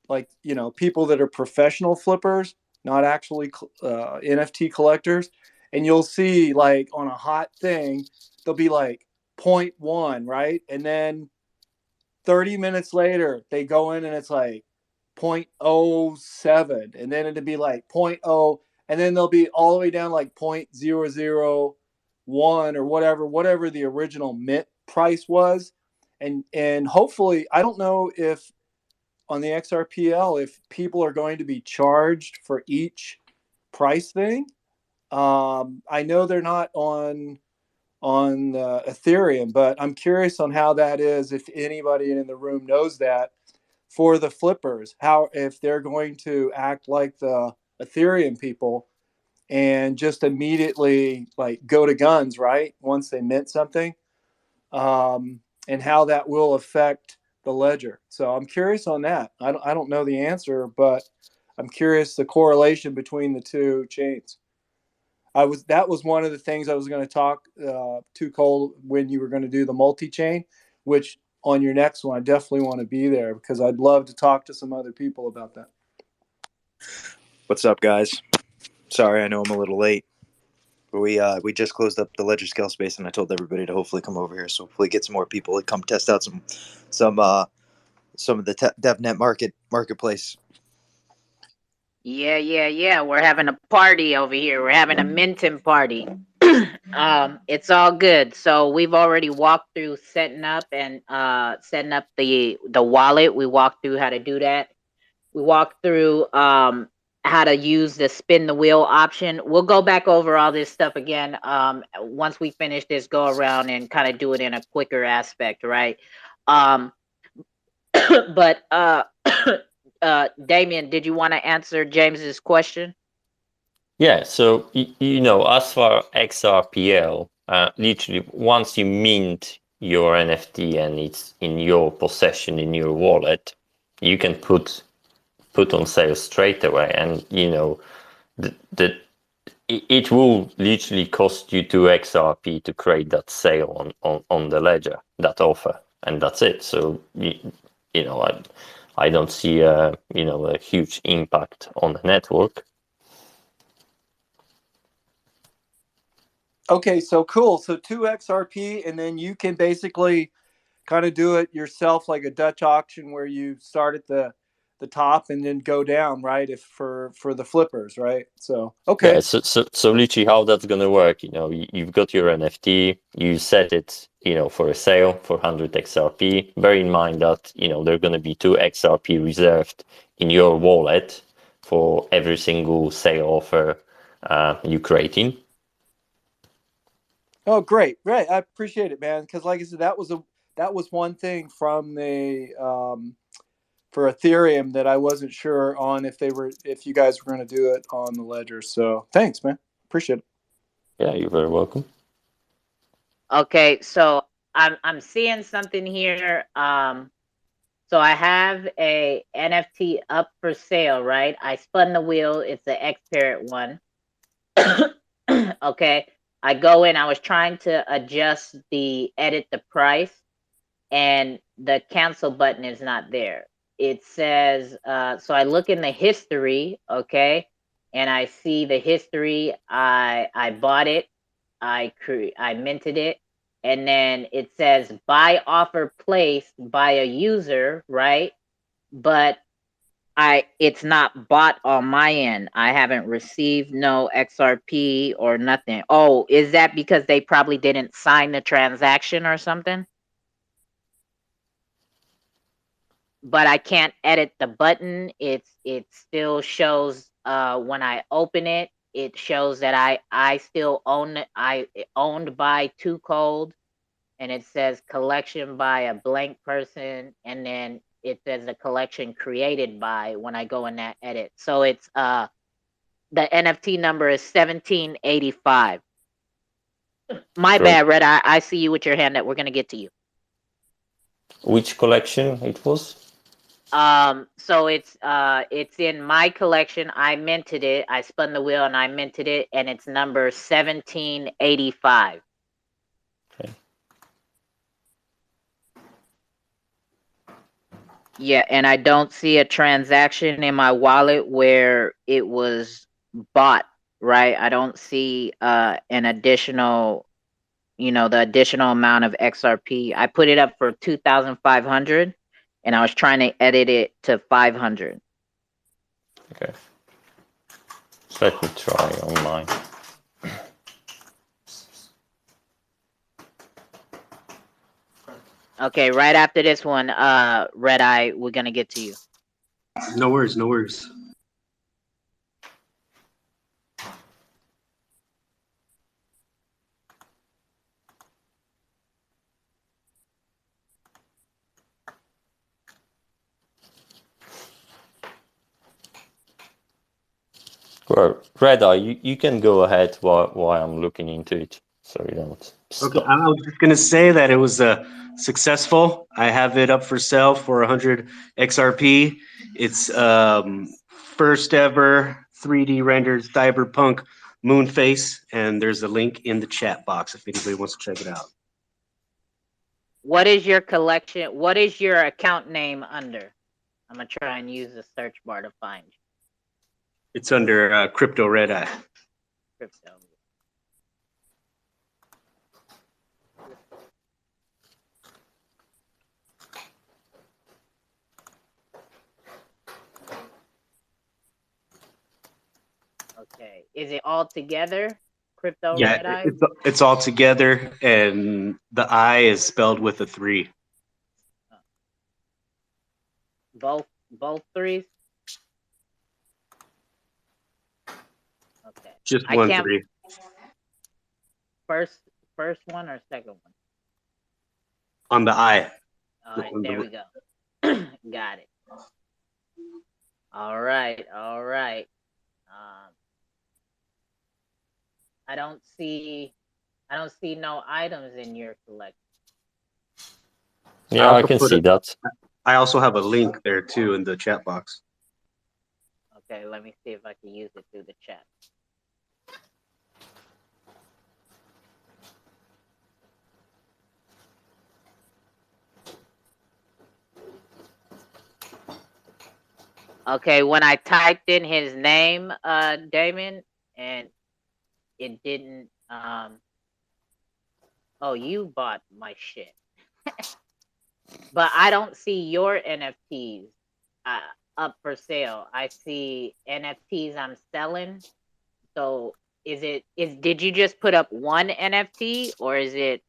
like, people that are professional flippers, not actually NFT collectors. And you'll see like on a hot thing, they'll be like 0.1, right? And then 30 minutes later, they go in and it's like 0.07. And then it'd be like 0.0. And then they'll be all the way down like 0.001 or whatever the original mint price was. And hopefully, I don't know if on the XRPL, if people are going to be charged for each price thing. I know they're not on Ethereum, but I'm curious on how that is. If anybody in the room knows that for the flippers, how if they're going to act like the Ethereum people and just immediately like go to guns, right? Once they mint something, and how that will affect the ledger. So I'm curious on that. I don't know the answer, but I'm curious the correlation between the two chains. That was one of the things I was going to talk to Cole when you were going to do the multi-chain, which on your next one, I definitely want to be there because I'd love to talk to some other people about that. What's up, guys? Sorry, I know I'm a little late. But we just closed up the Ledger Scale space, and I told everybody to hopefully come over here. So hopefully get some more people to come test out some of the DevNet marketplace. Yeah. We're having a party over here. We're having a minting party. It's all good. So we've already walked through setting up the wallet. We walked through how to do that. We walked through how to use the spin the wheel option. We'll go back over all this stuff again once we finish this go around and kind of do it in a quicker aspect, right? Um, but Damien, did you want to answer James's question? Yeah, so you know, as for XRPL, literally once you mint your NFT and it's in your possession in your wallet, you can put on sale straight away, and you know, it will literally cost you 2 XRP to create that sale on the ledger, that offer, and that's it. So you know, I don't see a huge impact on the network. Okay, so cool. So 2 XRP, and then you can basically kind of do it yourself, like a Dutch auction where you start at the top and then go down, right? If for the flippers, right? So okay. Yeah, so literally how that's gonna work, you know, you've got your NFT, you set it, you know, for a sale for 100 XRP. Bear in mind that, you know, there are gonna be 2 XRP reserved in your wallet for every single sale offer you creating. Oh, great, great! I appreciate it, man. Because like I said, that was one thing from the for Ethereum that I wasn't sure on if you guys were going to do it on the ledger. So thanks, man. Appreciate it. Yeah, you're very welcome. Okay, so I'm seeing something here. So I have a NFT up for sale, right? I spun the wheel. It's the X Parrot one. Okay, I go in. I was trying to adjust the edit the price, and the cancel button is not there. It says so I look in the history, okay, and I see the history. I bought it. I minted it, and then it says buy offer placed by a user, right? But it's not bought on my end. I haven't received no XRP or nothing. Oh, is that because they probably didn't sign the transaction or something? But I can't edit the button. It still shows when I open it, it shows that I still owned by Too Cold, and it says collection by a blank person, and then it says the collection created by when I go in that edit. So it's the NFT number is 1785. My bad, Red. I see you with your hand up. We're gonna get to you. Which collection it was? So it's in my collection. I minted it. I spun the wheel and I minted it, and it's number 1785. Okay. Yeah, and I don't see a transaction in my wallet where it was bought, right? I don't see an additional, the additional amount of XRP. I put it up for 2,500, and I was trying to edit it to 500. Okay. So let me try online. Okay, right after this one, Red Eye, we're gonna get to you. No worries, no worries. Well, Red Eye, you can go ahead while I'm looking into it, so you don't stop. Okay, I was just gonna say that it was successful. I have it up for sale for 100 XRP. It's first ever 3D rendered cyberpunk moon face, and there's a link in the chat box if anybody wants to check it out. What is your collection? What is your account name under? I'm gonna try and use the search bar to find you. It's under Crypto Red Eye. Crypto. Okay, is it all together? Crypto Red Eye? It's all together, and the I is spelled with a 3. Both threes? Just I one can't. three. First one or second one? On the I. All right, there we go. Got it. All right, all right. I don't see no items in your collection. Yeah, I can see that. I also have a link there too in the chat box. Okay, let me see if I can use it through the chat. Okay, when I typed in his name, Damon, and it didn't, oh, you bought my shit. But I don't see your NFTs up for sale. I see NFTs I'm selling. So did you just put up one NFT, or is it,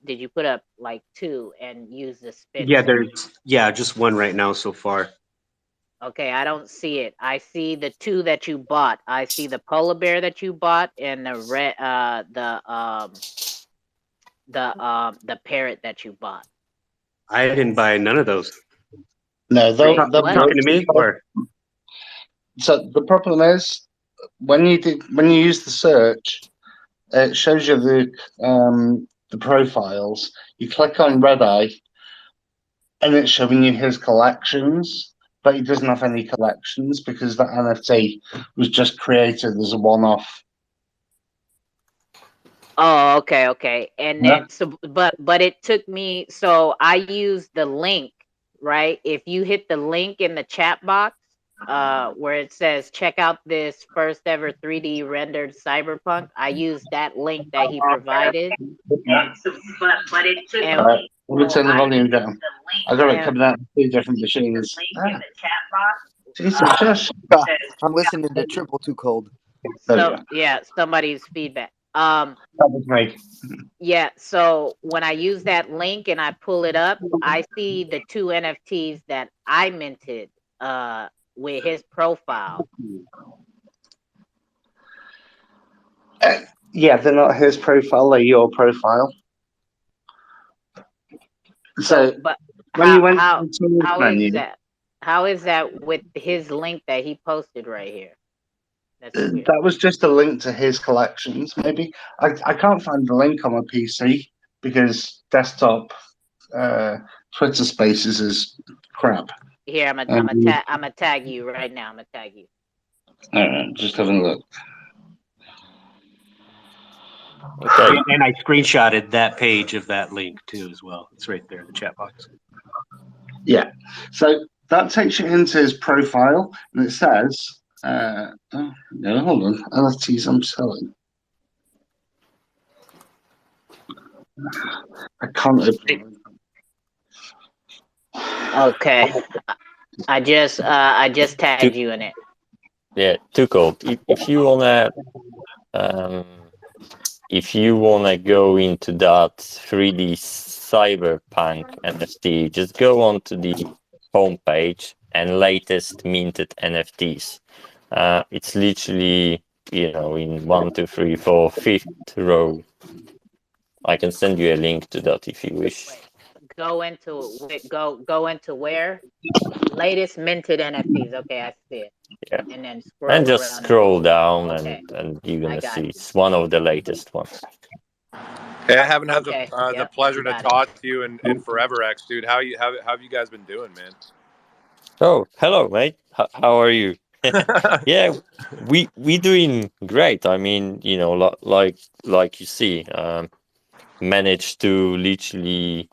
did you put up like two and use the spin token? Just one right now so far. Okay, I don't see it. I see the two that you bought. I see the polar bear that you bought and the parrot that you bought. I didn't buy none of those. No, Are you talking to me or? So the problem is when you use the search, it shows you the profiles. You click on Red Eye, and it's showing you his collections, but he doesn't have any collections because that NFT was just created as a one-off. Oh, okay. And then but it took me, so I used the link, right? If you hit the link in the chat box, where it says check out this first ever 3D rendered cyberpunk, I used that link that he provided. But it took me, let me turn the volume down. I got it coming out of two different machines. link in the chat box. Jesus, just I'm listening to Triple Too Cold. So yeah, somebody's feedback. That was me. Yeah, so when I use that link and I pull it up, I see the two NFTs that I minted with his profile. Yeah, they're not his profile, they're your profile. So but when you went how to the tools menu, is that? How is that with his link that he posted right here? That's weird. that was just a link to his collections, maybe. I can't find the link on my PC because desktop Twitter Spaces is crap. Here, I'm gonna tag you right now. I'm gonna tag you. All right, just having a look. Okay. And I screenshotted that page of that link too as well. It's right there in the chat box. Yeah, so that takes you into his profile, and it says, oh, no, hold on, NFTs I'm selling. I can't open. Okay, I just tagged you in it. Yeah, too cold. If you wanna go into that 3D cyberpunk NFT, just go onto the homepage and latest minted NFTs. It's literally, in 1, 2, 3, 4, 5th row. I can send you a link to that if you wish. Go into where? Latest minted NFTs. Okay, I see it. Yeah. And then scroll And just around scroll down okay. and you're gonna see you. it's one of the latest ones. Hey, I haven't had the pleasure to talk to you in forever, X dude. How have you guys been doing, man? Oh, hello, mate. How are you? Yeah, we doing great. I mean, like you see, managed to literally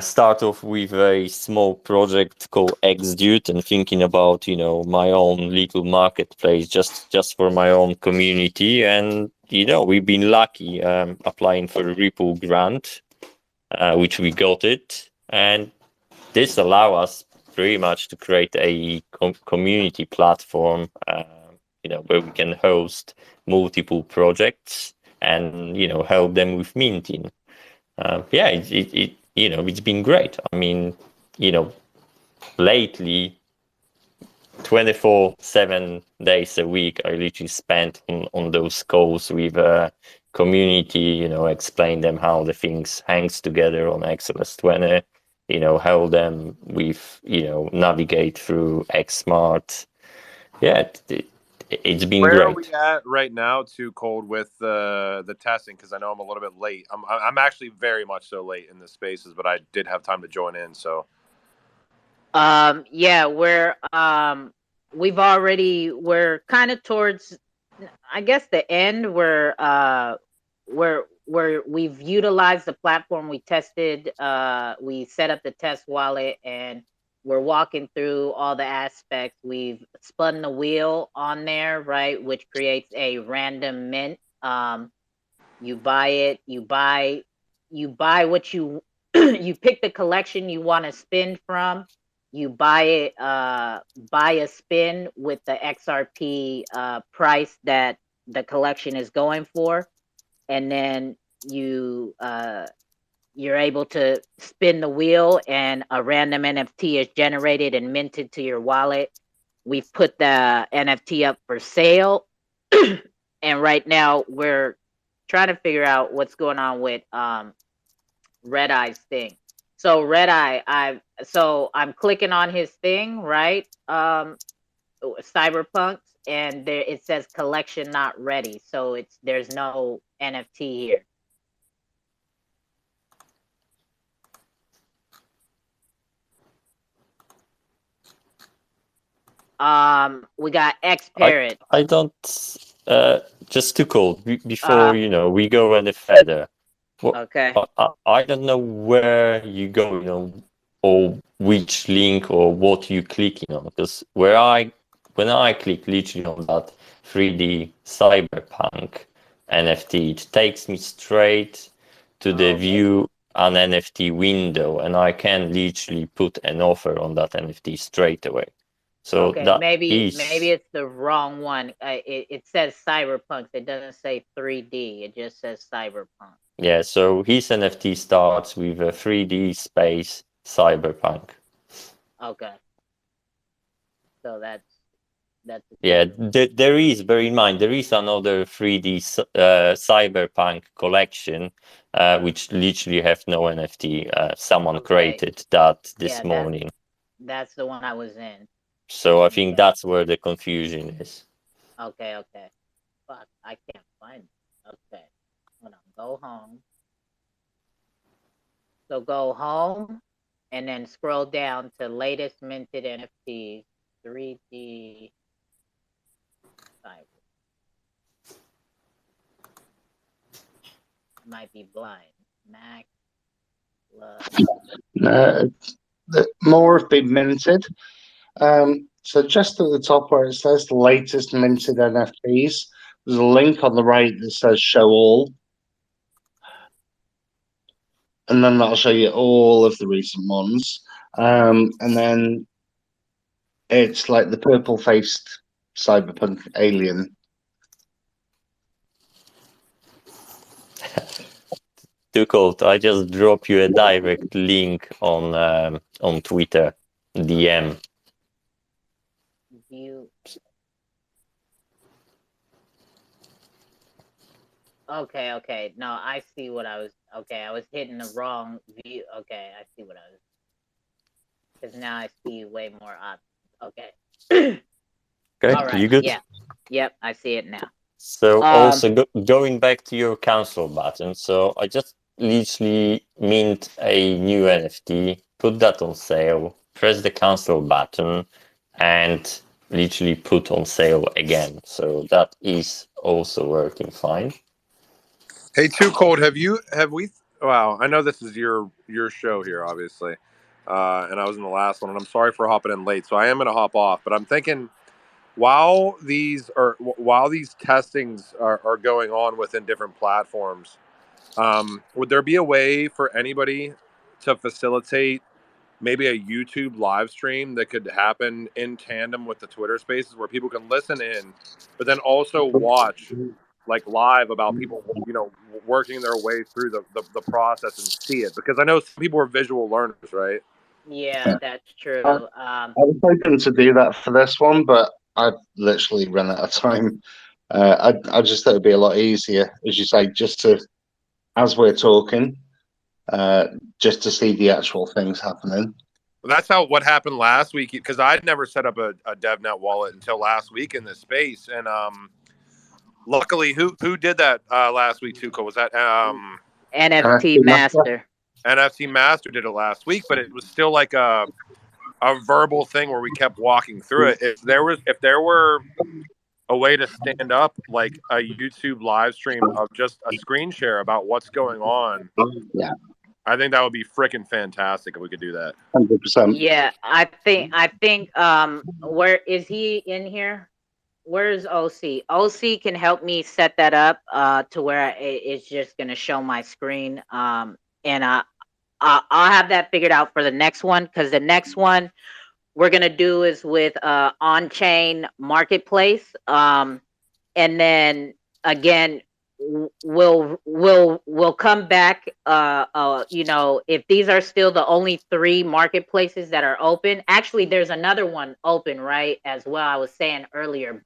start off with a small project called Xdude and thinking about my own little marketplace just for my own community. And we've been lucky applying for a Xrpl grant, which we got it, and this allow us pretty much to create a community platform where we can host multiple projects and help them with minting. It's been great. I mean, lately 24/7 days a week I literally spent on those calls with community, you know, explain them how the things hangs together on XLS20, you know, help them with, you know, navigate through Xmart. Yeah, it's been Where are great. we at right now, too cold, with the testing? Because I know I'm a little bit late. I'm actually very much so late in the spaces, but I did have time to join in. So Yeah, we're kind of towards, I guess, the end where we've utilized the platform. We tested, we set up the test wallet, and we're walking through all the aspects. We've spun the wheel on there, right, which creates a random mint. You buy it, you buy what you you pick the collection you want to spin from. You buy it, buy a spin with the XRP price that the collection is going for, and then you're able to spin the wheel, and a random NFT is generated and minted to your wallet. We've put the NFT up for sale, and right now we're trying to figure out what's going on with Red Eye's thing. So Red Eye, I'm clicking on his thing, right? Cyberpunks, and there it says collection not ready. So there's no NFT here. We got X Parrot. I don't just too cold before you know we go any further. Okay. I don't know where you go, you know, or which link or what you clicking on, because when I click literally on that 3D cyberpunk NFT, it takes me straight to the view an NFT window, and I can literally put an offer on that NFT straight away. So okay, that maybe is it's the wrong one. It says Cyberpunk. It doesn't say 3D. It just says Cyberpunk. yeah. So his NFT starts with a 3D space cyberpunk. Okay. So that's yeah. There is. Bear in mind, there is another 3D cyberpunk collection, which literally have no NFT. Someone created that this morning. That's the one I was in. So I think that's where the confusion is. Okay. Fuck, I can't find it. Okay. Hold on. Go home. So go home, and then scroll down to latest minted NFTs, 3D cyber. Might be blind. Max. More have been minted. So just at the top where it says the latest minted NFTs, there's a link on the right that says show all. And then that'll show you all of the recent ones. And then it's like the purple-faced cyberpunk alien. Too cold. I just drop you a direct link on Twitter, DM. View. Okay. No, I see what I was. Okay, I was hitting the wrong view. Okay, I see what I was. Because now I see way more options. Okay. Okay, all right. you good? Yeah. Yep, I see it now. So also going back to your cancel button, so I just literally mint a new NFT, put that on sale, press the cancel button, and literally put on sale again. So that is also working fine. hey, too cold. Have we? Wow, I know this is your show here, obviously, and I was in the last one, and I'm sorry for hopping in late, so I am going to hop off. But I'm thinking, while these testings are going on within different platforms, would there be a way for anybody to facilitate maybe a YouTube live stream that could happen in tandem with the Twitter Spaces, where people can listen in, but then also watch like live about people, you know, working their way through the process and see it? Because I know some people are visual learners, right? Yeah, that's true. I was hoping to do that for this one, but I literally run out of time. I just thought it'd be a lot easier, as you say, just to, as we're talking, just to see the actual things happening. That's what happened last week, because I'd never set up a DevNet wallet until last week in this space, and luckily, who did that last week too? Was that NFT Master? NFT Master did it last week, but it was still like a verbal thing where we kept walking through it. If there were a way to stand up like a YouTube live stream of just a screen share about what's going on, Yeah, I think that would be freaking fantastic if we could do that. 100%. Yeah, I think where is he in here? Where's OC? OC can help me set that up to where it's just gonna show my screen. And I'll have that figured out for the next one, because the next one we're gonna do is with on-chain marketplace. And then again, we'll come back. You know, if these are still the only 3 marketplaces that are open. Actually, there's another one open, right? As well, I was saying earlier.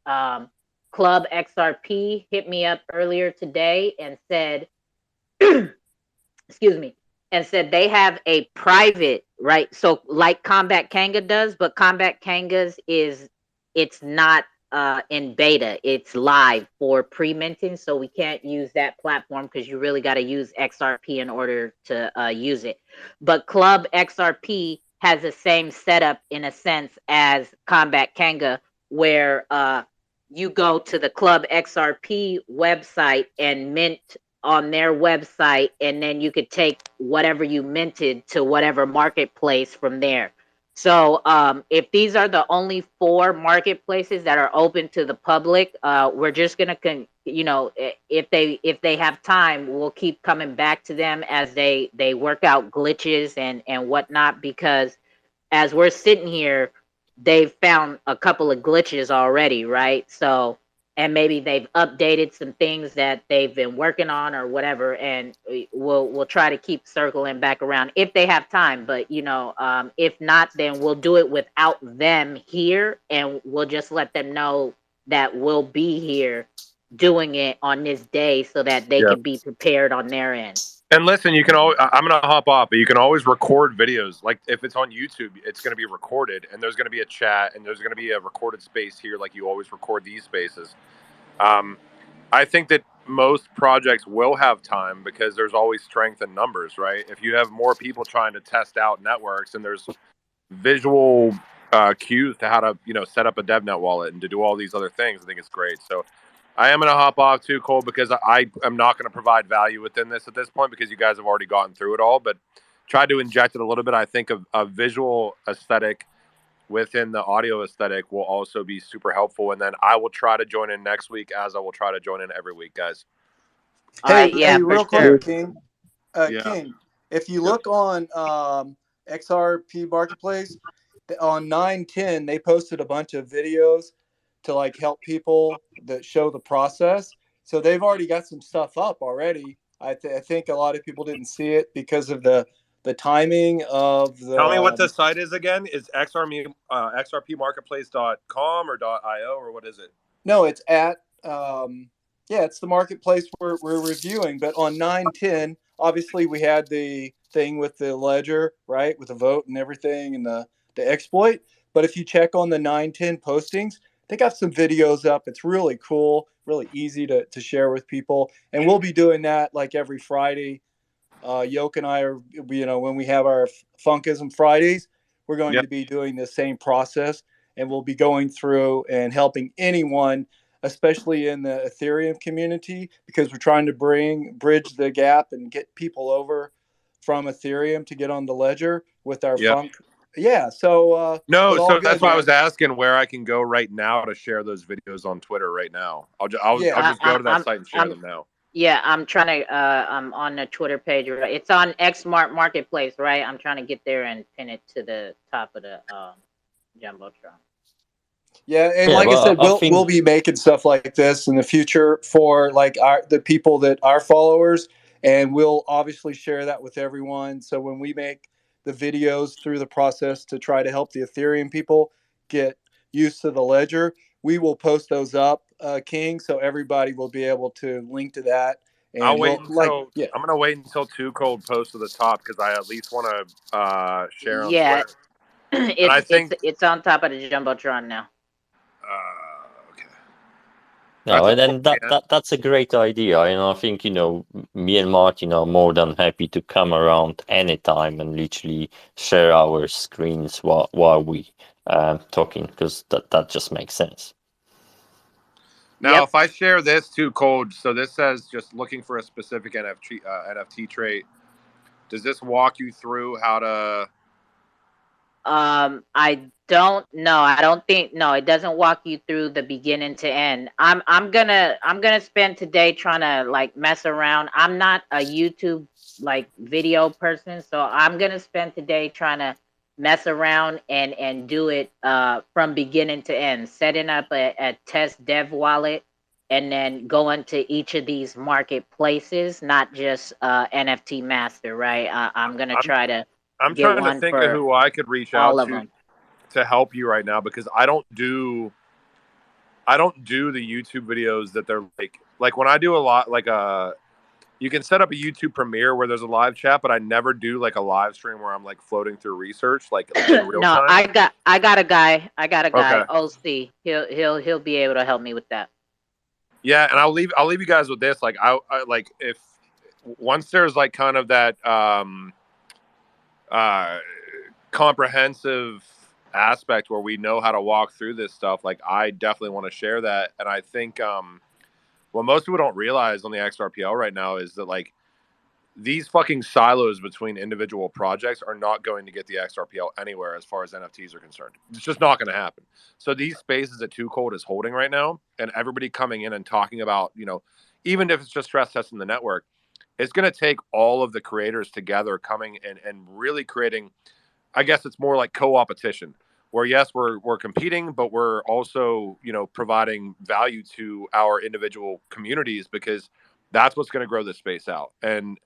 Club XRP hit me up earlier today and said, excuse me, and said they have a private, right? So like Combat Kanga does, but Combat Kanga's it's not in beta. It's live for pre-minting, so we can't use that platform because you really got to use XRP in order to use it. But Club XRP has the same setup in a sense as Combat Kanga, where you go to the Club XRP website and mint on their website, and then you could take whatever you minted to whatever marketplace from there. So if these are the only 4 marketplaces that are open to the public, we're just gonna you know, if they have time, we'll keep coming back to them as they work out glitches and whatnot, because as we're sitting here, they've found a couple of glitches already, right? So, and maybe they've updated some things that they've been working on or whatever, and we'll try to keep circling back around if they have time. But you know, if not, then we'll do it without them here, and we'll just let them know that we'll be here doing it on this day so that they can be prepared on their end. And listen, you can always, I'm going to hop off, but you can always record videos. Like if it's on YouTube, it's going to be recorded, and there's going to be a chat, and there's going to be a recorded space here, like you always record these spaces. I think that most projects will have time because there's always strength in numbers, right? If you have more people trying to test out networks, and there's visual cues to how to, you know, set up a DevNet wallet and to do all these other things, I think it's great. So I am going to hop off too, Cole, because I am not going to provide value within this at this point because you guys have already gotten through it all, but try to inject it a little bit. I think a visual aesthetic within the audio aesthetic will also be super helpful. And then I will try to join in next week, as I will try to join in every week, guys. Hey, real quick, King. Yeah. King, if you look on XRP Marketplace, on 9/10, they posted a bunch of videos to like help people that show the process. So they've already got some stuff up already. I think a lot of people didn't see it because of the timing of the. Tell me what the site is again. Is xrpmarketplace.com or .io or what is it? No, it's at it's the marketplace we're reviewing. But on 9/10, obviously we had the thing with the ledger, right, with the vote and everything, and the exploit. But if you check on the 9/10 postings, they got some videos up. It's really cool, really easy to share with people. And we'll be doing that like every Friday. Yoke and I are, you know, when we have our Funkism Fridays, we're going to be doing the same process, and we'll be going through and helping anyone, especially in the Ethereum community, because we're trying to bridge the gap and get people over from Ethereum to get on the ledger with our Funk. Yeah. So so that's why I was asking where I can go right now to share those videos on Twitter right now. I'll just go to that site and share them now. Yeah, I'm trying to. I'm on the Twitter page. Right? It's on Xmart Marketplace, right? I'm trying to get there and pin it to the top of the jumbotron. Yeah, and like I said, we'll be making stuff like this in the future for like the people that are followers, and we'll obviously share that with everyone. So when we make the videos through the process to try to help the Ethereum people get used to the ledger. We will post those up, King, so everybody will be able to link to that. And I'll wait we'll, until yeah. I'm gonna wait until Too Cold posts to the top because I at least want to share on Yeah, Twitter. And I think it's on top of the jumbotron now. okay. No, That's and all, then that's a great idea. And I think, me and Martin are more than happy to come around anytime and literally share our screens while we talking, because that just makes sense. Now, Yep. if I share this Too Cold, so this says just looking for a specific NFT trait. Does this walk you through how to? I don't know. I don't think no, it doesn't walk you through the beginning to end. I'm gonna spend today trying to like mess around. I'm not a YouTube like video person, so I'm gonna spend today trying to mess around and do it from beginning to end, setting up a test dev wallet and then going to each of these marketplaces, not just NFT master, right? I'm gonna try to I'm get trying to one think of for who I could reach out all of them. to help you right now, because I don't do the YouTube videos that they're like when I do a lot like you can set up a YouTube premiere where there's a live chat, but I never do like a live stream where I'm like floating through research like in real No, time. I got a guy. Okay. OC. He'll be able to help me with that. Yeah, and I'll leave you guys with this. Like I like if once there's like kind of that comprehensive aspect where we know how to walk through this stuff, like I definitely want to share that. And I think what most people don't realize on the XRPL right now is that like these fucking silos between individual projects are not going to get the XRPL anywhere as far as NFTs are concerned. It's just not going to happen. So these spaces that Too Cold is holding right now, and everybody coming in and talking about, even if it's just stress testing the network, it's going to take all of the creators together coming and really creating, I guess it's more like co-opetition, where yes, we're competing, but we're also, providing value to our individual communities, because that's what's going to grow this space out. And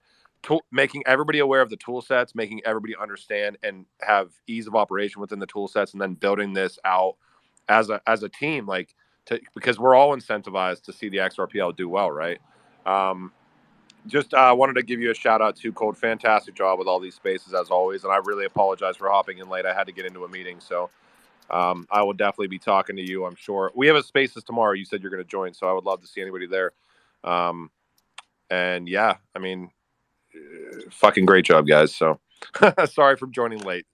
making everybody aware of the tool sets, making everybody understand and have ease of operation within the tool sets, and then building this out as a team, because we're all incentivized to see the XRPL do well, right? Just wanted to give you a shout out to Cold. Fantastic job with all these spaces as always, and I really apologize for hopping in late. I had to get into a meeting, so I will definitely be talking to you, I'm sure. We have a spaces tomorrow. You said you're going to join, so I would love to see anybody there. And yeah, I mean, fucking great job, guys. So sorry for joining late.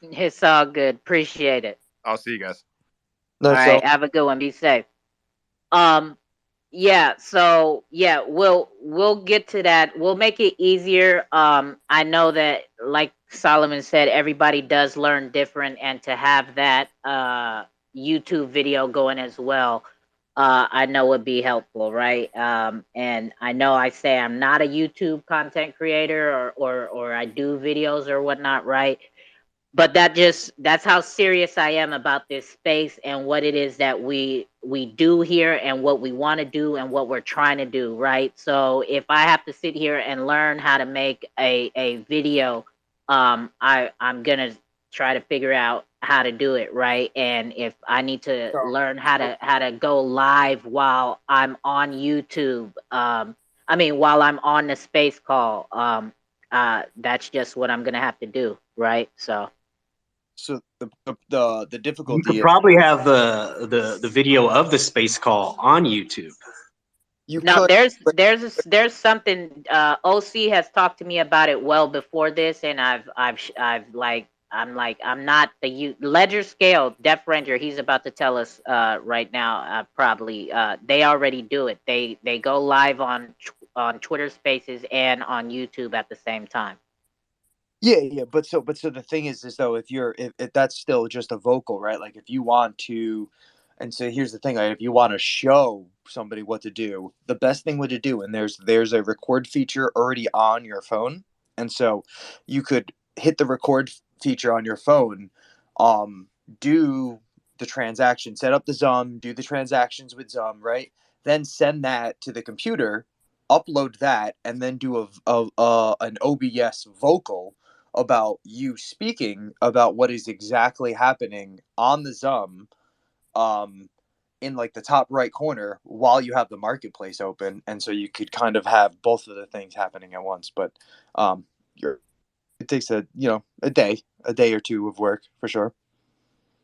It's all good. Appreciate it. I'll see you guys. All right. Have a good one. Be safe. Yeah, so yeah, we'll get to that. We'll make it easier. I know that like Solomon said, everybody does learn different, and to have that YouTube video going as well, I know would be helpful, right? And I know I say I'm not a YouTube content creator or I do videos or whatnot, right? But that's how serious I am about this space and what it is that we do here and what we want to do and what we're trying to do, right? So if I have to sit here and learn how to make a video, I'm gonna try to figure out how to do it, right? And if I need to learn how to go live while I'm on YouTube, while I'm on the space call, that's just what I'm gonna have to do, right? So the difficulty. You could probably have the video of the space call on YouTube. There's something. OC has talked to me about it well before this, and I'm not the Ledger scale Def Ranger. He's about to tell us right now. Probably they already do it. They go live on Twitter Spaces and on YouTube at the same time. Yeah, but so the thing is though, if that's still just a vocal, right? Like if you want to, and so here's the thing, right? If you want to show somebody what to do, the best thing to do, and there's a record feature already on your phone, and so you could hit the record feature on your phone, do the transaction, set up the Zum, do the transactions with Zum, right? Then send that to the computer, upload that, and then do an OBS vocal about you speaking about what is exactly happening on the Zoom, in like the top right corner while you have the marketplace open, and so you could kind of have both of the things happening at once. But it takes a a day or two of work for sure.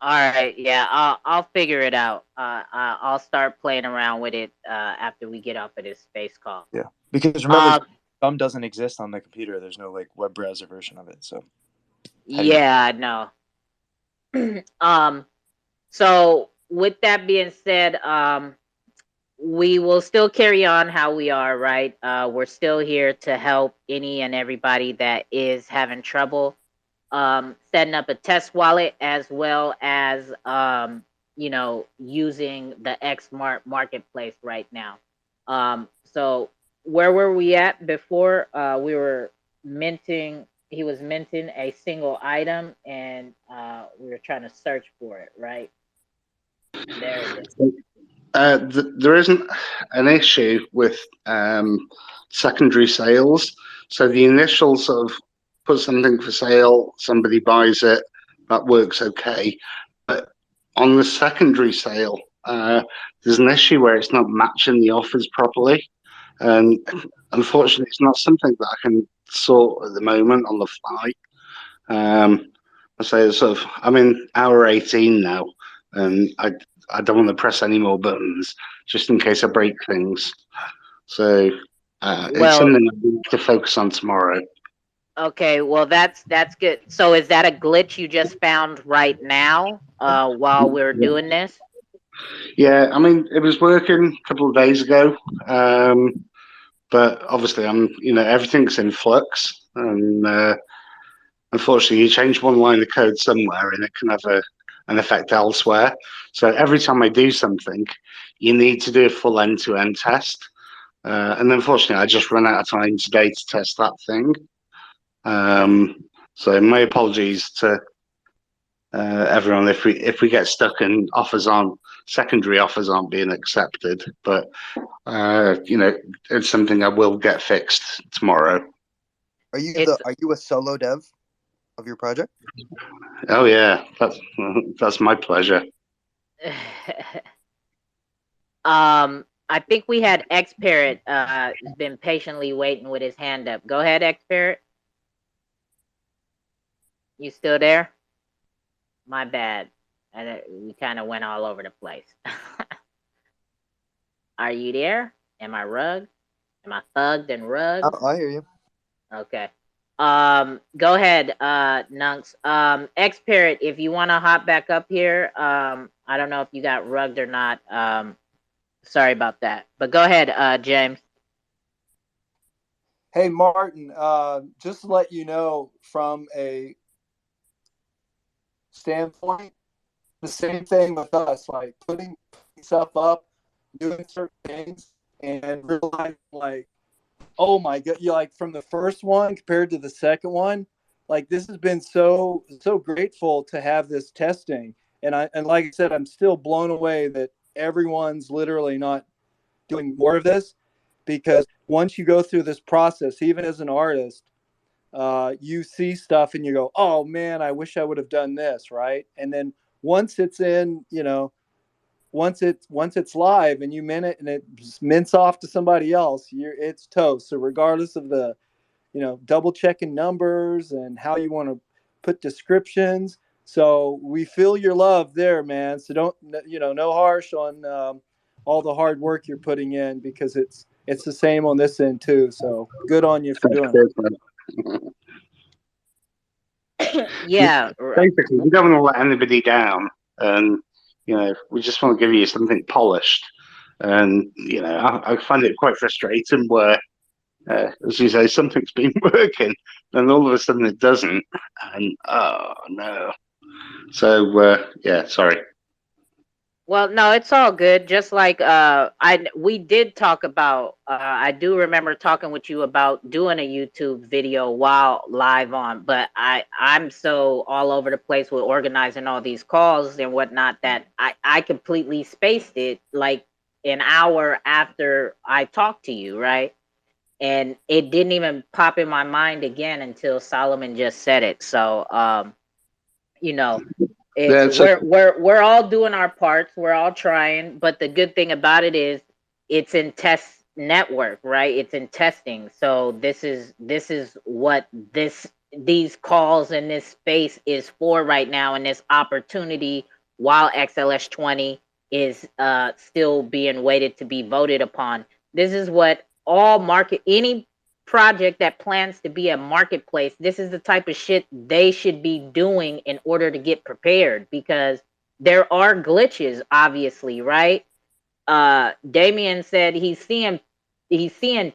All right, yeah, I'll figure it out. I'll start playing around with it after we get off of this space call. Yeah, because remember, Zoom doesn't exist on the computer. There's no like web browser version of it. So yeah, I know. So with that being said, we will still carry on how we are, right? We're still here to help any and everybody that is having trouble setting up a test wallet, as well as using the Xmart marketplace right now. So where were we at before? We were minting. He was minting a single item, and we were trying to search for it, right? There it is. There isn't an issue with secondary sales. So the initial sort of put something for sale, somebody buys it, that works okay. But on the secondary sale, there's an issue where it's not matching the offers properly. And unfortunately, it's not something that I can sort at the moment on the fly. I say I'm in hour 18 now, and I don't want to press any more buttons just in case I break things. So it's something I have to focus on tomorrow. Okay, well that's good. So is that a glitch you just found right now while we're doing this? Yeah, I mean it was working a couple of days ago, but obviously everything's in flux, and unfortunately you change one line of code somewhere and it can have an effect elsewhere. So every time I do something, you need to do a full end-to-end test. And unfortunately, I just run out of time today to test that thing. So my apologies to everyone if we get stuck and secondary offers aren't being accepted. But it's something I will get fixed tomorrow. Are you a solo dev of your project? Oh yeah, that's my pleasure. I think we had Xrpl has been patiently waiting with his hand up. Go ahead, Xrpl. You still there? My bad. We kind of went all over the place. Are you there? Am I rugged? Am I thugged and rugged? Oh, I hear you. Okay. Go ahead, Nunks. Xrpl, if you want to hop back up here, I don't know if you got rugged or not. Sorry about that. But go ahead, James. Hey, Martin, just to let you know from a standpoint, the same thing with us, like putting stuff up, doing certain things, and realizing like, oh my God, you like from the first one compared to the second one, like this has been so grateful to have this testing. And like I said, I'm still blown away that everyone's literally not doing more of this, because once you go through this process, even as an artist, you see stuff and you go, oh man, I wish I would have done this, right? And then once it's in, once it's live and you mint it and it mints off to somebody else, it's toast. So regardless of the, double checking numbers and how you want to put descriptions. So we feel your love there, man. So don't, no harsh on all the hard work you're putting in, because it's the same on this end too. So good on you for doing it. Yeah. Basically, we don't want to let anybody down, and we just want to give you something polished. And I find it quite frustrating where, as you say, something's been working, and all of a sudden it doesn't, and oh no. So yeah, sorry. Well, no, it's all good. Just like we did talk about, I do remember talking with you about doing a YouTube video while live on, but I'm so all over the place with organizing all these calls and whatnot that I completely spaced it like an hour after I talked to you, right? and it didn't even pop in my mind again until Solomon just said it. So you know, Yeah, it's a, we're all doing our parts, we're all trying, but the good thing about it is it's in test network, right? It's in testing. So this is what these calls in this space is for right now, and this opportunity while XLS20 is still being waited to be voted upon. This is what all market any project that plans to be a marketplace, this is the type of shit they should be doing in order to get prepared, because there are glitches, obviously, right? Damien said he's seeing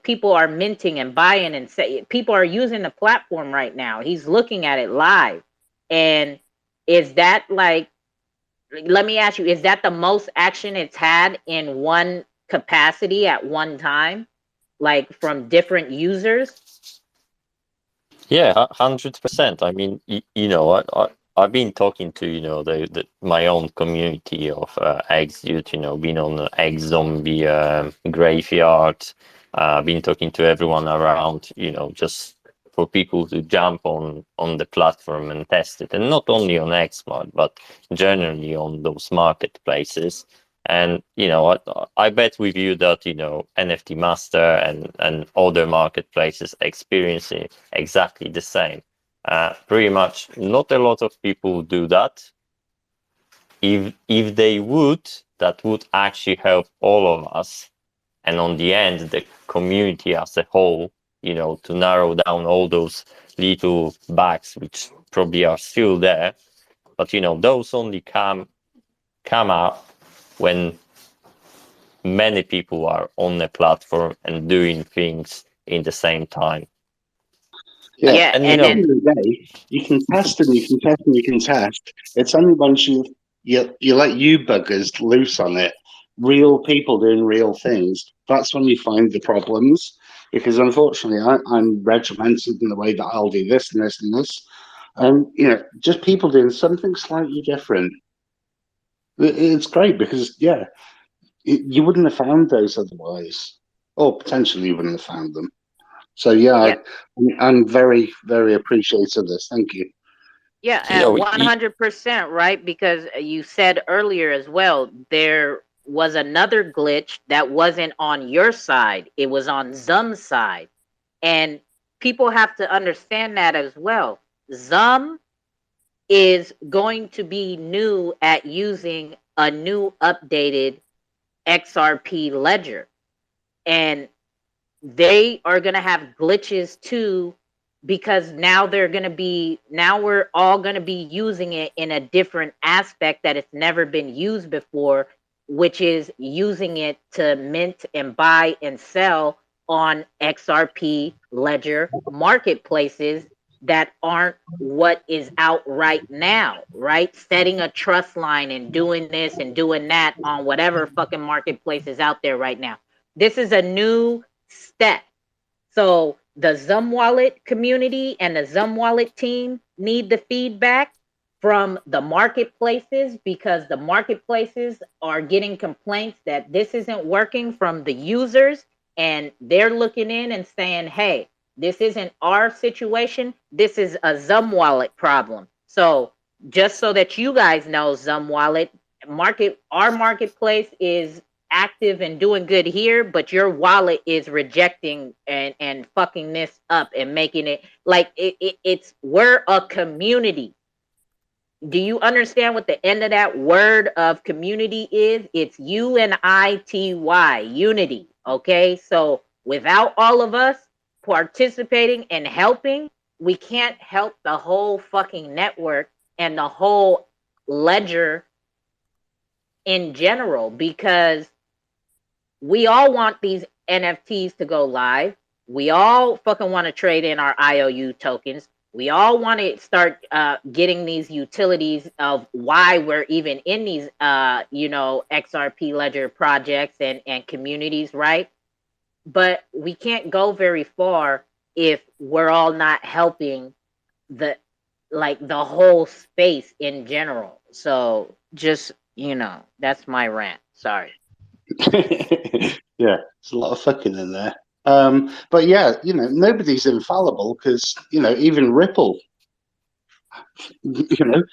people are minting and buying and say people are using the platform right now. He's looking at it live. And is that like, let me ask you, is that the most action it's had in one capacity at one time? Like from different users? Yeah, 100%. I mean, I've been talking to, my own community of ex-youth, been on the ex-zombie graveyard, been talking to everyone around, just for people to jump on the platform and test it, and not only on Xmart, but generally on those marketplaces. And I bet with you that NFT Master and other marketplaces experiencing exactly the same. Pretty much, not a lot of people do that. If they would, that would actually help all of us, and on the end, the community as a whole. To narrow down all those little bugs which probably are still there, but those only come out when many people are on the platform and doing things in the same time. yeah. Yeah, And At and the then end of the day, you can test and you can test and you can test. It's only once you let you buggers loose on it, real people doing real things. That's when you find the problems. Because unfortunately, I'm regimented in the way that I'll do this and this and this, and just people doing something slightly different. It's great because you wouldn't have found those otherwise, or potentially you wouldn't have found them. So yeah, I'm very, very appreciative of this. Thank you. yeah, Yeah, and 100%, right? Because you said earlier as well, there was another glitch that wasn't on your side, it was on Zum's side. And people have to understand that as well. Zum is going to be new at using a new updated XRP ledger. And they are going to have glitches too, because now we're all going to be using it in a different aspect that it's never been used before, which is using it to mint and buy and sell on XRP ledger marketplaces that aren't what is out right now, right? Setting a trust line and doing this and doing that on whatever fucking marketplace is out there right now. This is a new step. So the Zum Wallet community and the Zum Wallet team need the feedback from the marketplaces, because the marketplaces are getting complaints that this isn't working from the users, and they're looking in and saying, hey, this isn't our situation. This is a Zum Wallet problem. So just so that you guys know, Zum Wallet our marketplace is active and doing good here, but your wallet is rejecting and fucking this up and making it like it's we're a community. Do you understand what the end of that word of community is? It's UNITY, unity. Okay, so without all of us participating and helping, we can't help the whole fucking network and the whole ledger in general, because we all want these NFTs to go live. We all fucking want to trade in our IOU tokens. We all want to start getting these utilities of why we're even in these, XRP Ledger projects and communities, right? But we can't go very far if we're all not helping the the whole space in general. So just that's my rant. Sorry. Yeah, there's a lot of fucking in there. But yeah, nobody's infallible because, even Ripple, you know,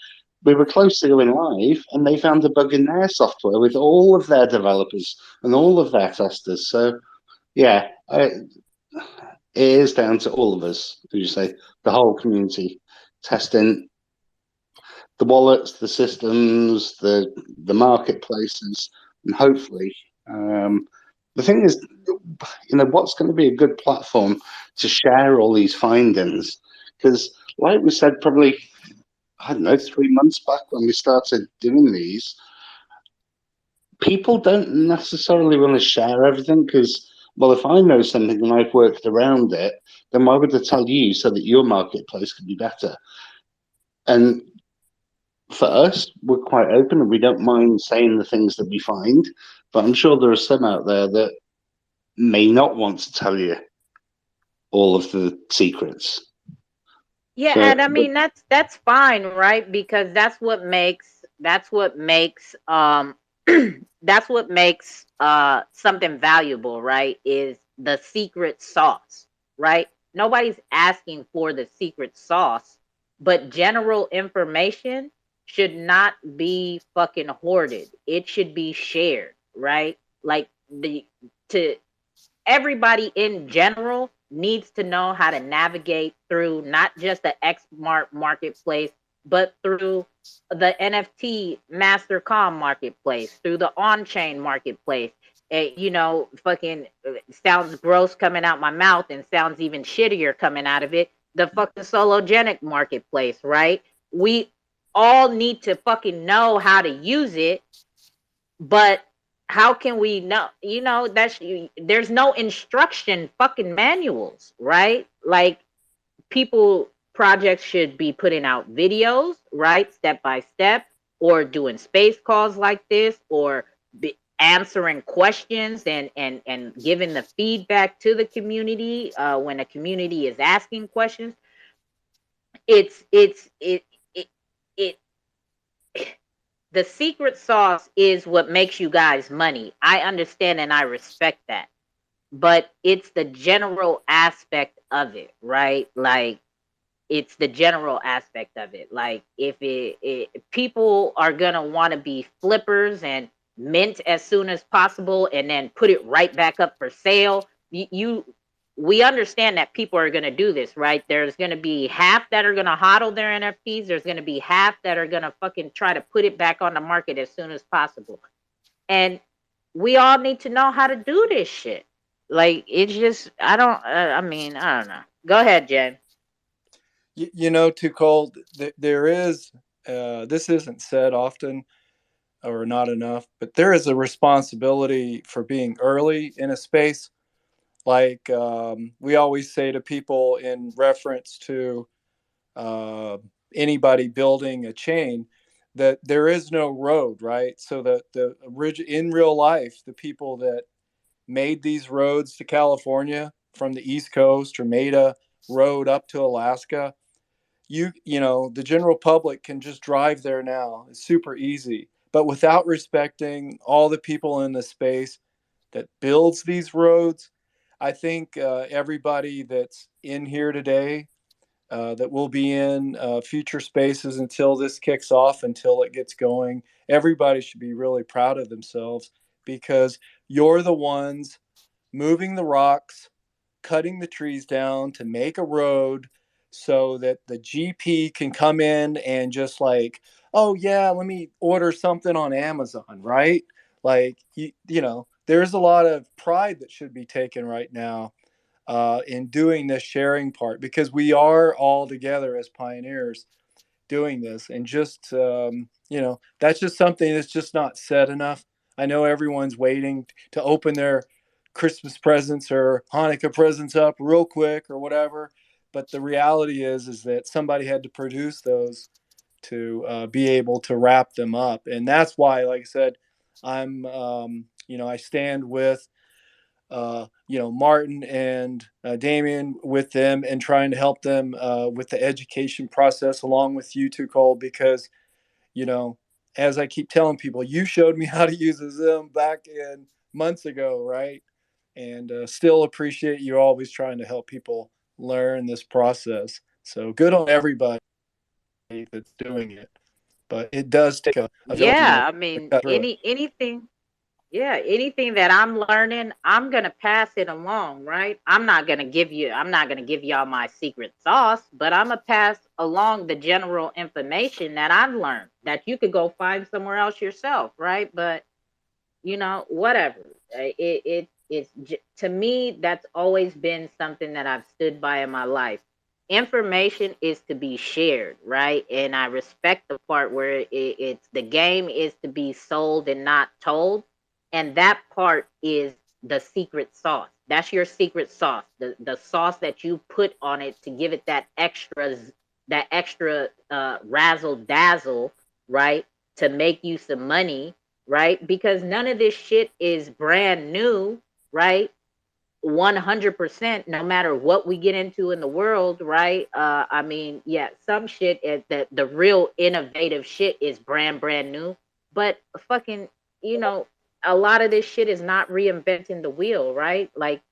we were close to going live and they found a bug in their software with all of their developers and all of their testers. So yeah, it is down to all of us, as you say, the whole community testing the wallets, the systems, the marketplaces, and hopefully, the thing is, what's going to be a good platform to share all these findings? Because, like we said, probably I don't know, 3 months back when we started doing these, people don't necessarily want to share everything because, well, if I know something and I've worked around it, then why would I tell you so that your marketplace could be better? And for us, we're quite open and we don't mind saying the things that we find, but I'm sure there are some out there that may not want to tell you all of the secrets. Yeah, But, and I mean that's fine, right? Because that's what makes something valuable, right? Is the secret sauce, right? Nobody's asking for the secret sauce, but general information should not be fucking hoarded. It should be shared, right? Like the to everybody in general needs to know how to navigate through not just the Xmart marketplace, but through the NFT Mastercom marketplace, through the on-chain marketplace. Fucking sounds gross coming out my mouth and sounds even shittier coming out of it. The fucking Sologenic marketplace, right? We all need to fucking know how to use it, but how can we know? There's no instruction fucking manuals, right? Like people projects should be putting out videos, right, step by step, or doing space calls like this, or answering questions and giving the feedback to the community when a community is asking questions. It's it it it the secret sauce is what makes you guys money. I understand and I respect that. But it's the general aspect of it, right? Like it's the general aspect of it. Like if people are going to want to be flippers and mint as soon as possible and then put it right back up for sale, we understand that people are going to do this, right? There's going to be half that are going to hodl their NFTs. There's going to be half that are going to fucking try to put it back on the market as soon as possible. And we all need to know how to do this shit. Like it's just, I don't know. Go ahead, Jen. Too cold. There is, this isn't said often or not enough, but there is a responsibility for being early in a space. Like we always say to people in reference to uh, anybody building a chain, that there is no road, right? So that in real life, the people that made these roads to California from the East Coast or made a road up to Alaska, the general public can just drive there now. It's super easy, but without respecting all the people in the space that builds these roads, I think everybody that's in here today, that will be in future spaces until this kicks off, until it gets going, everybody should be really proud of themselves because you're the ones moving the rocks, cutting the trees down to make a road so that the GP can come in and just like, oh yeah, let me order something on Amazon, right? Like there's a lot of pride that should be taken right now in doing this sharing part because we are all together as pioneers doing this, and just that's just something that's just not said enough. I know everyone's waiting to open their Christmas presents or Hanukkah presents up real quick or whatever, but the reality is that somebody had to produce those to be able to wrap them up, and that's why, like I said, I'm I stand with Martin and Damien with them and trying to help them with the education process along with you two, Cole, because, as I keep telling people, you showed me how to use a Zoom back in months ago, right? and still appreciate you always trying to help people learn this process. So good on everybody that's doing it, but it does take a village, you know, Yeah, I to mean, cut through it. anything. Yeah, anything that I'm learning, I'm gonna pass it along, right? I'm not gonna give y'all my secret sauce, but I'm gonna pass along the general information that I've learned that you could go find somewhere else yourself, right? But whatever. To me, that's always been something that I've stood by in my life. Information is to be shared, right? And I respect the part where it's the game is to be sold and not told, and that part is the secret sauce. That's your secret sauce, the sauce that you put on it to give it that extra razzle dazzle, right? To make you some money, right? Because none of this shit is brand new, right? 100%, no matter what we get into in the world, right? I mean, yeah, some shit the real innovative shit is brand new, but fucking, you know, a lot of this shit is not reinventing the wheel, right? Like,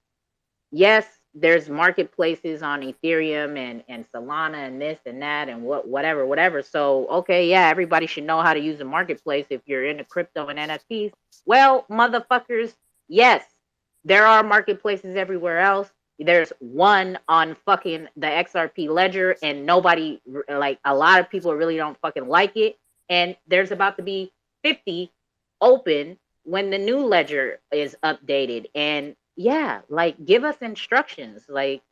yes, there's marketplaces on Ethereum and Solana and this and that and whatever. So okay, yeah, everybody should know how to use a marketplace if you're into crypto and NFTs. Well, motherfuckers, yes, there are marketplaces everywhere else. There's one on fucking the XRP Ledger, and nobody, like, a lot of people really don't fucking like it. And there's about to be 50 open when the new ledger is updated. And yeah, like, give us instructions, like,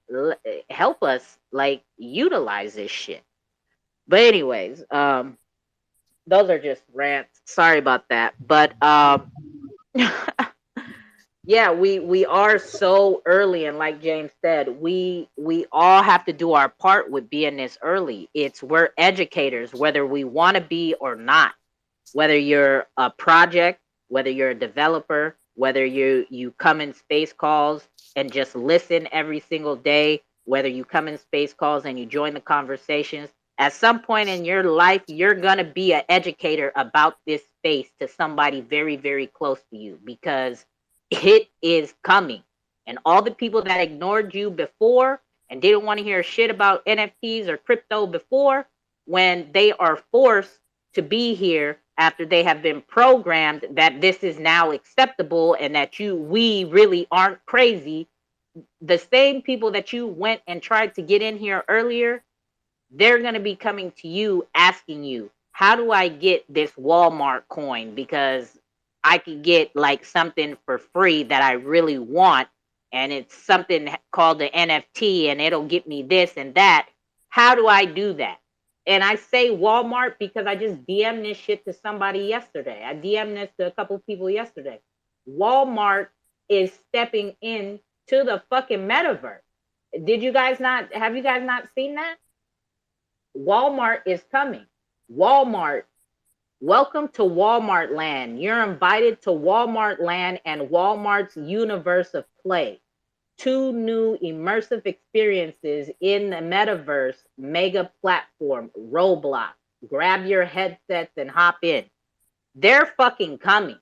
help us, like, utilize this shit. But anyways, those are just rants. Sorry about that. But yeah, we are so early, and like James said, we all have to do our part with being this early. We're educators, whether we want to be or not. Whether you're a project, whether you're a developer, whether you come in space calls and just listen every single day, whether you come in space calls and you join the conversations, at some point in your life, you're going to be an educator about this space to somebody very, very close to you, because it is coming. And all the people that ignored you before and didn't want to hear shit about NFTs or crypto before, when they are forced to be here after they have been programmed that this is now acceptable and that we really aren't crazy, the same people that you went and tried to get in here earlier, they're going to be coming to you asking you, how do I get this Walmart coin? Because I could get like something for free that I really want, and it's something called the NFT, and it'll get me this and that. How do I do that? And I say Walmart because I just DM'd this shit to somebody yesterday. I DM'd this to a couple people yesterday. Walmart is stepping in to the fucking metaverse. Have you guys not seen that? Walmart is coming. Walmart, welcome to Walmart land. You're invited to Walmart land and Walmart's universe of play. 2 new immersive experiences in the metaverse mega platform, Roblox. Grab your headsets and hop in. They're fucking coming.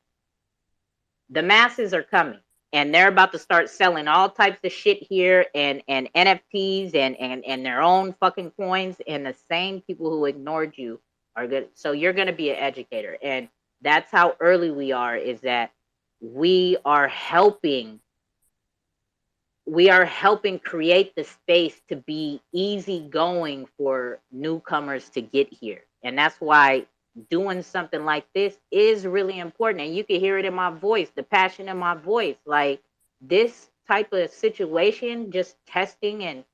The masses are coming. And they're about to start selling all types of shit here, and NFTs and their own fucking coins. And the same people who ignored you are good. So you're going to be an educator. And that's how early we are, is that we are helping create the space to be easygoing for newcomers to get here. And that's why doing something like this is really important. And you can hear it in my voice, the passion in my voice. Like, this type of situation, just testing and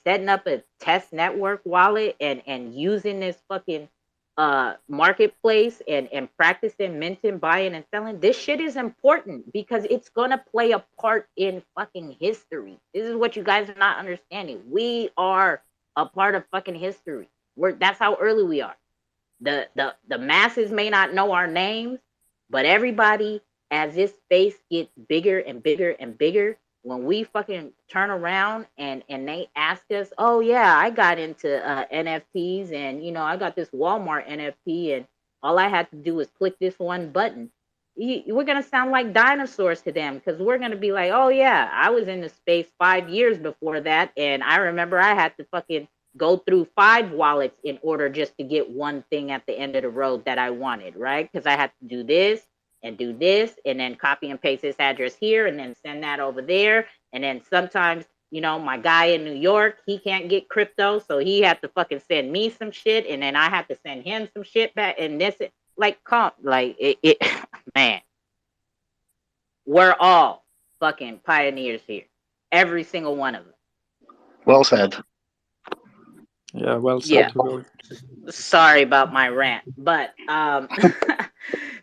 setting up a test network wallet and using this fucking marketplace and practicing minting, buying and selling, this shit is important because it's gonna play a part in fucking history. This is what you guys are not understanding. We are a part of fucking history. That's how early we are. The masses may not know our names, but everybody, as this space gets bigger and bigger and bigger, when we fucking turn around and they ask us, oh yeah, I got into NFTs, and I got this Walmart NFT, and all I had to do was click this one button. we're gonna sound like dinosaurs to them because we're gonna be like, oh yeah, I was in the space 5 years before that, and I remember I had to fucking go through 5 wallets in order just to get one thing at the end of the road that I wanted, right? Because I had to do this, and then copy and paste this address here, and then send that over there, and then sometimes, my guy in New York, he can't get crypto, so he had to fucking send me some shit, and then I had to send him some shit back, and this, like, it man, we're all fucking pioneers here, every single one of them. Well said. Yeah, well said, Yeah. Hugo. Sorry about my rant, but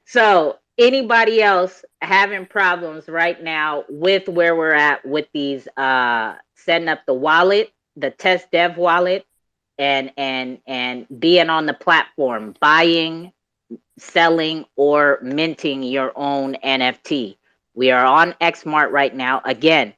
so anybody else having problems right now with where we're at with these setting up the wallet, the test dev wallet, and being on the platform, buying, selling, or minting your own NFT? We are on Xmart right now. Again,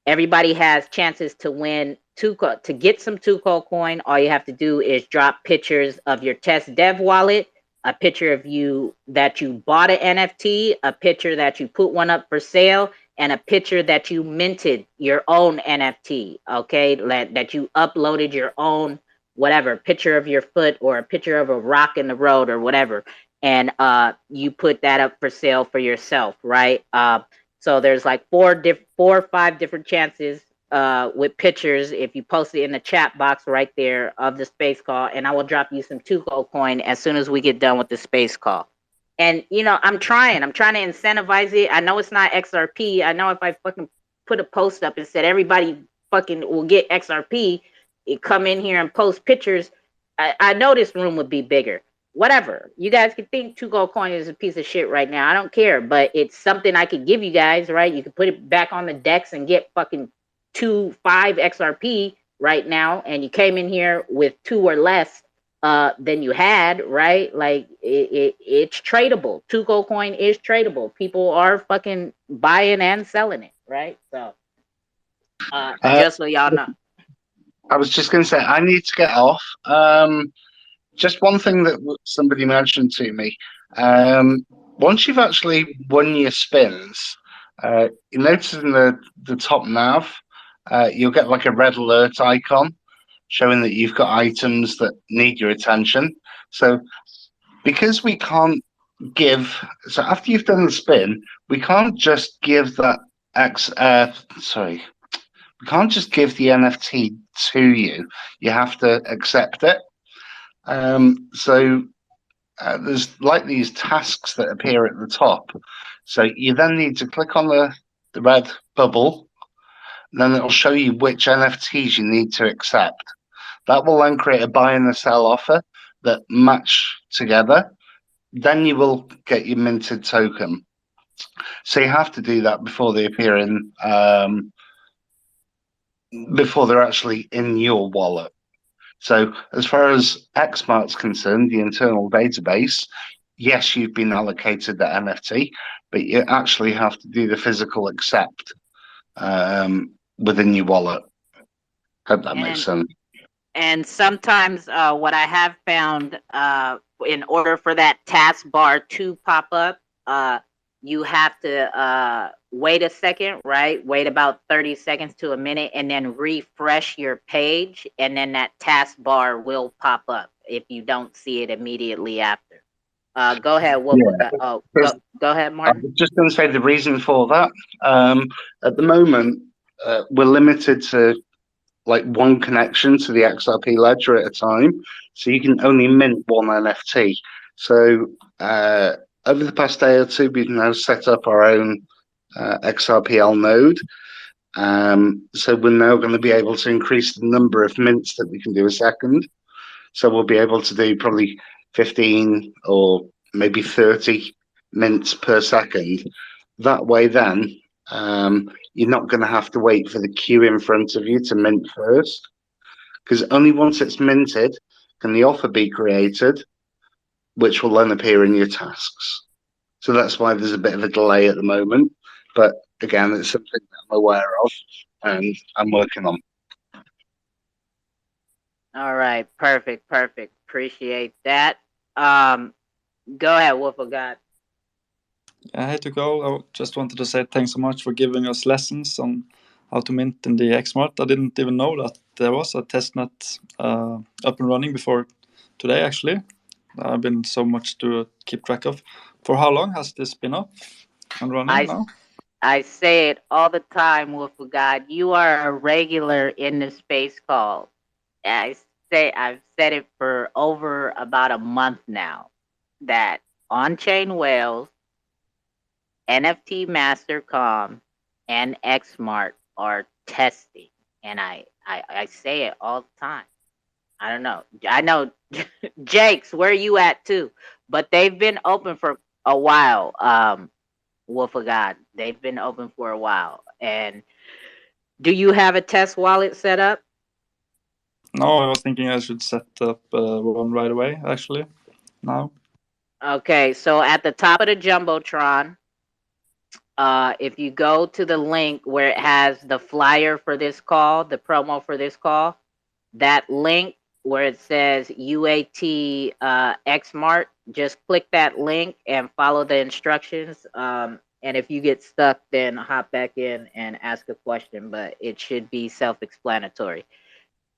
everybody has chances to win to get some Tuco coin. All you have to do is drop pictures of your test dev wallet, a picture of you that you bought an NFT, a picture that you put one up for sale, and a picture that you minted your own NFT. Okay, that you uploaded your own whatever picture of your foot or a picture of a rock in the road or whatever, and you put that up for sale for yourself, right? So there's like 4 or 5 different chances with pictures. If you post it in the chat box right there of the space call, and I will drop you some Tuco coin as soon as we get done with the space call. And I'm trying to incentivize it. I know it's not XRP. I know if I fucking put a post up and said everybody fucking will get XRP, it come in here and post pictures, I know this room would be bigger. Whatever. You guys can think Two Gold Coin is a piece of shit right now. I don't care, but it's something I could give you guys, right? You could put it back on the decks and get fucking 5 XRP right now, and you came in here with 2 or less than you had, right? Like it's tradable. Two Gold Coin is tradable. People are fucking buying and selling it, right? So just so y'all know. I was just going to say, I need to get off. Just one thing that somebody mentioned to me. Once you've actually won your spins, you notice in the top nav, you'll get like a red alert icon showing that you've got items that need your attention. So because we can't so after you've done the spin, we can't just give that we can't just give the NFT to you. You have to accept it. So there's like these tasks that appear at the top. So you then need to click on the red bubble, and then it'll show you which NFTs you need to accept. That will then create a buy and a sell offer that match together. Then you will get your minted token. So you have to do that before they appear before they're actually in your wallet. So as far as Xmart's concerned, the internal database, yes, you've been allocated the NFT, but you actually have to do the physical accept within your wallet. Hope that makes sense. And sometimes what I have found, in order for that taskbar to pop up, you have to wait a second, right? Wait about 30 seconds to a minute and then refresh your page, and then that taskbar will pop up if you don't see it immediately after. Go ahead, Wolf. Yeah. Go ahead, Martin. I was just going to say the reason for that. At the moment, we're limited to like one connection to the Xrp Ledger at a time, so you can only mint one NFT. So over the past day or two, we've now set up our own XRPL node. So we're now going to be able to increase the number of mints that we can do a second. So we'll be able to do probably 15 or maybe 30 mints per second. That way, then you're not going to have to wait for the queue in front of you to mint first, because only once it's minted can the offer be created, which will then appear in your tasks. So that's why there's a bit of a delay at the moment. But again, it's something that I'm aware of and I'm working on. All right, perfect. Appreciate that. Go ahead, Wolf of God. Hey to go. I just wanted to say thanks so much for giving us lessons on how to mint in the Xmart. I didn't even know that there was a testnet up and running before today, actually. I've been so much to keep track of. For how long has this been up and running now? I say it all the time, Wolf of God. You are a regular in the space call. I've said it for over about a month now that on-chain whales, NFT Mastercom, and Xmart are testing, and I say it all the time. I don't know. I know Jake's where you at too, but they've been open for a while. Wolf of God, they've been open for a while. And do you have a test wallet set up? No, I was thinking I should set up one right away, actually, now. Okay, so at the top of the Jumbotron, if you go to the link where it has the flyer for this call, the promo for this call, that link where it says UAT Xmart, just click that link and follow the instructions. And if you get stuck, then hop back in and ask a question, but it should be self-explanatory.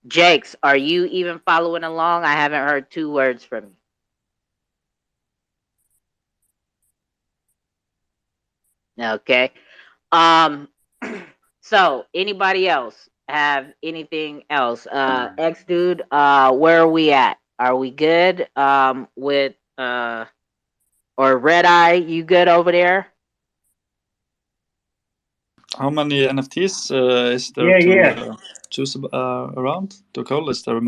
Jakes, are you even following along? I haven't heard 2 words from you. Okay. So anybody else have anything else? X dude, where are we at? Are we good? With or Red Eye, you good over there? How many NFTs is there to choose around? To call, is there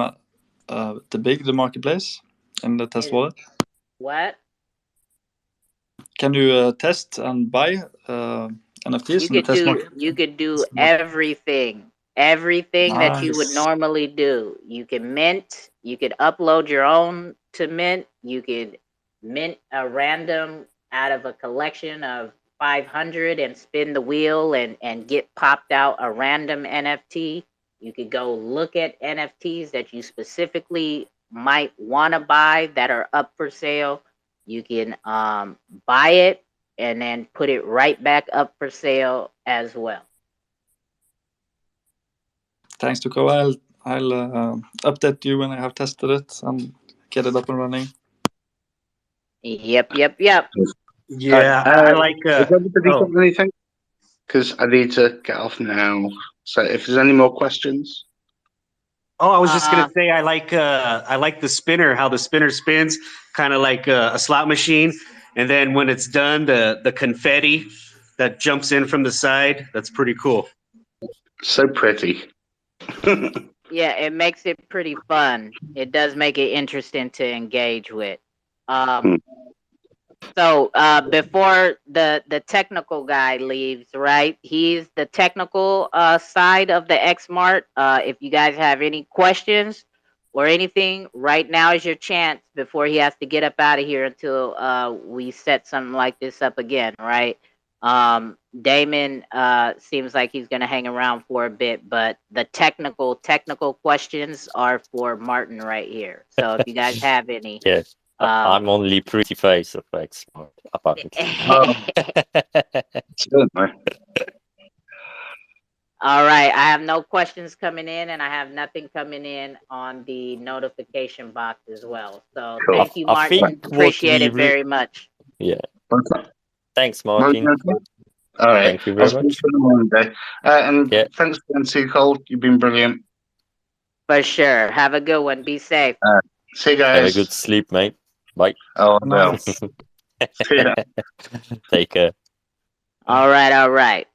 the marketplace in the test wallet? What? Can you test and buy NFTs in the test market? You could do everything. Everything that you would Nice. normally do. You can mint, you could upload your own to mint, you could mint a random out of a collection of 500 and spin the wheel and get popped out a random NFT. You could go look at NFTs that you specifically might want to buy that are up for sale. You can buy it and then put it right back up for sale as well. Thanks to Ko. I'll update you when I have tested it and get it up and running. Yep. Yeah, I like. Has everybody got anything? Because I need to get off now. So if there's any more questions. Oh, I was just gonna say I like the spinner, how the spinner spins, kind of like a slot machine, and then when it's done, the confetti that jumps in from the side. That's pretty cool. So pretty. Yeah, it makes it pretty fun. It does make it interesting to engage with. So before the technical guy leaves, right? He's the technical side of the Xmart. If you guys have any questions or anything, right now is your chance before he has to get up out of here until we set something like this up again, right? Damon seems like he's gonna hang around for a bit, but the technical questions are for Martin right here. So if you guys have any, Yes. I'm only pretty face of Xmart, apparently. All right, I have no questions coming in, and I have nothing coming in on the notification box as well. So thank you, Martin. Appreciate it very much. Yeah. Thanks, Martin. All right. Thank you very much. And thanks again, Too Cold. You've been brilliant. For sure. Have a good one. Be safe. See you guys. Have a good sleep, mate. Bye. Oh, no. Take care. All right.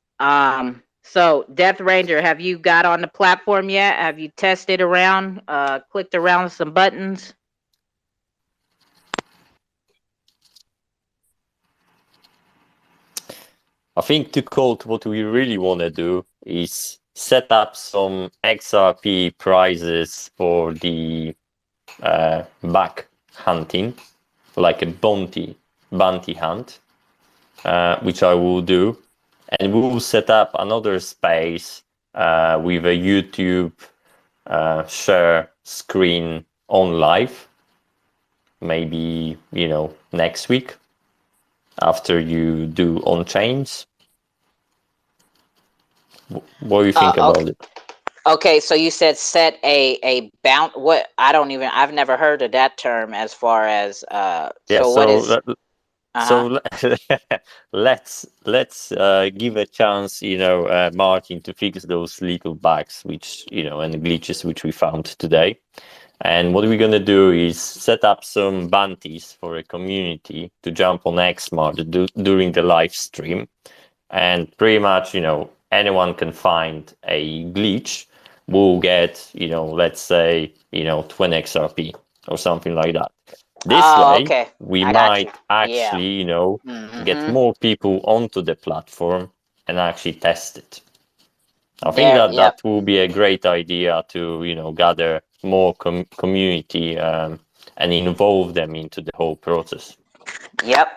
So Death Ranger, have you got on the platform yet? Have you tested around, clicked around some buttons? I think to Colt, what we really want to do is set up some XRP prizes for the back hunting, like a bounty hunt, which I will do, and we will set up another space with a YouTube share screen on live, maybe next week. after you do on chains. What do you think Okay. about it? Okay, so you said set a bound. What, I don't even. I've never heard of that term. As far as Yeah, so what is? Uh huh. so let's give a chance, Martin, to fix those little bugs which and glitches which we found today. And what we're gonna do is set up some bounties for a community to jump on Xmart during the live stream, and pretty much anyone can find a glitch will get let's say 20 XRP or something like that. This Oh, way okay. we I got you. might Yeah. actually get Mm-hmm. more people onto the platform and actually test it. I think There. that Yep. that will be a great idea to gather more community and involve them into the whole process. Yep.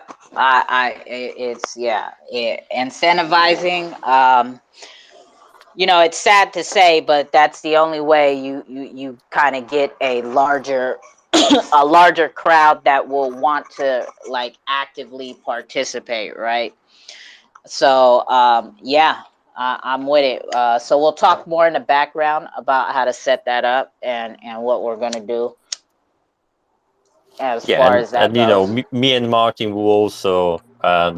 It's yeah. Incentivizing. It's sad to say, but that's the only way you kind of get a larger a larger crowd that will want to like actively participate, right? So yeah, I'm with it. So we'll talk more in the background about how to set that up and what we're gonna do as Yeah, far and, as that and goes. me and Martin will also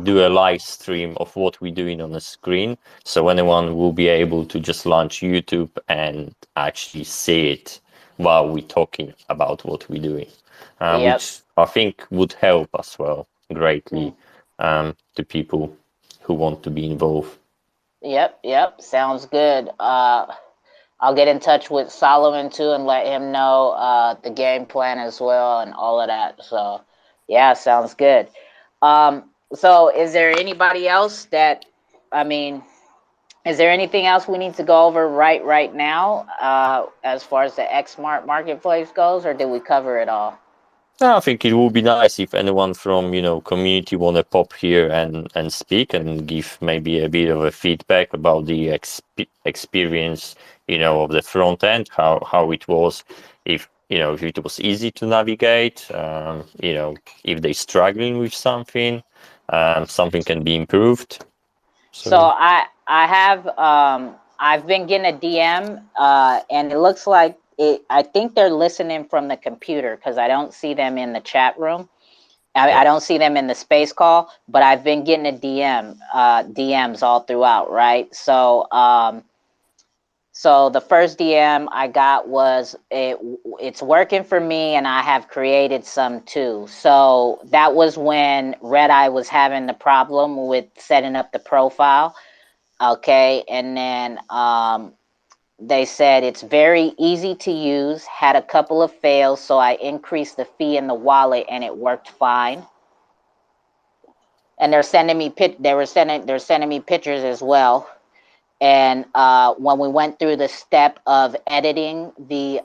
do a live stream of what we're doing on the screen, so anyone will be able to just launch YouTube and actually see it while we're talking about what we're doing, Yep. which I think would help as well greatly to people who want to be involved. Yep. Sounds good. I'll get in touch with Solomon too and let him know the game plan as well and all of that. So, yeah, sounds good. So is there anybody else that, I mean, is there anything else we need to go over right now as far as the Xmart marketplace goes, or did we cover it all? I think it would be nice if anyone from community want to pop here and speak and give maybe a bit of a feedback about the experience of the front end, how it was, if it was easy to navigate, if they're struggling with something, something can be improved. So So I have I've been getting a DM and it looks like I think they're listening from the computer because I don't see them in the chat room. yeah. I don't see them in the space call, but I've been getting a DMs all throughout, right? So the first DM I got was it's working for me and I have created some too. So that was when Red Eye was having the problem with setting up the profile. Okay, and then they said it's very easy to use, had a couple of fails, so I increased the fee in the wallet and it worked fine. And they're sending me they're sending me pictures as well. And when we went through the step of editing the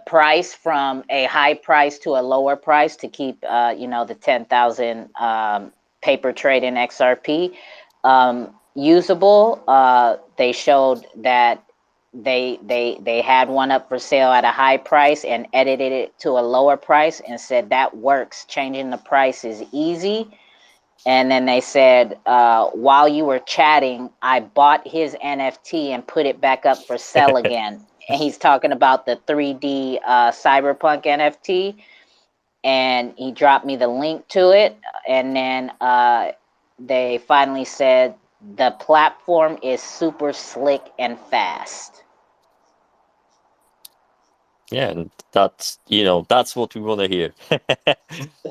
price from a high price to a lower price to keep the 10,000 paper trade in XRP usable, they showed that they had one up for sale at a high price and edited it to a lower price and said that works. Changing the price is easy. And then they said, while you were chatting, I bought his NFT and put it back up for sale again. And he's talking about the 3D Cyberpunk NFT. And he dropped me the link to it. And then they finally said the platform is super slick and fast. Yeah, and that's what we want to hear.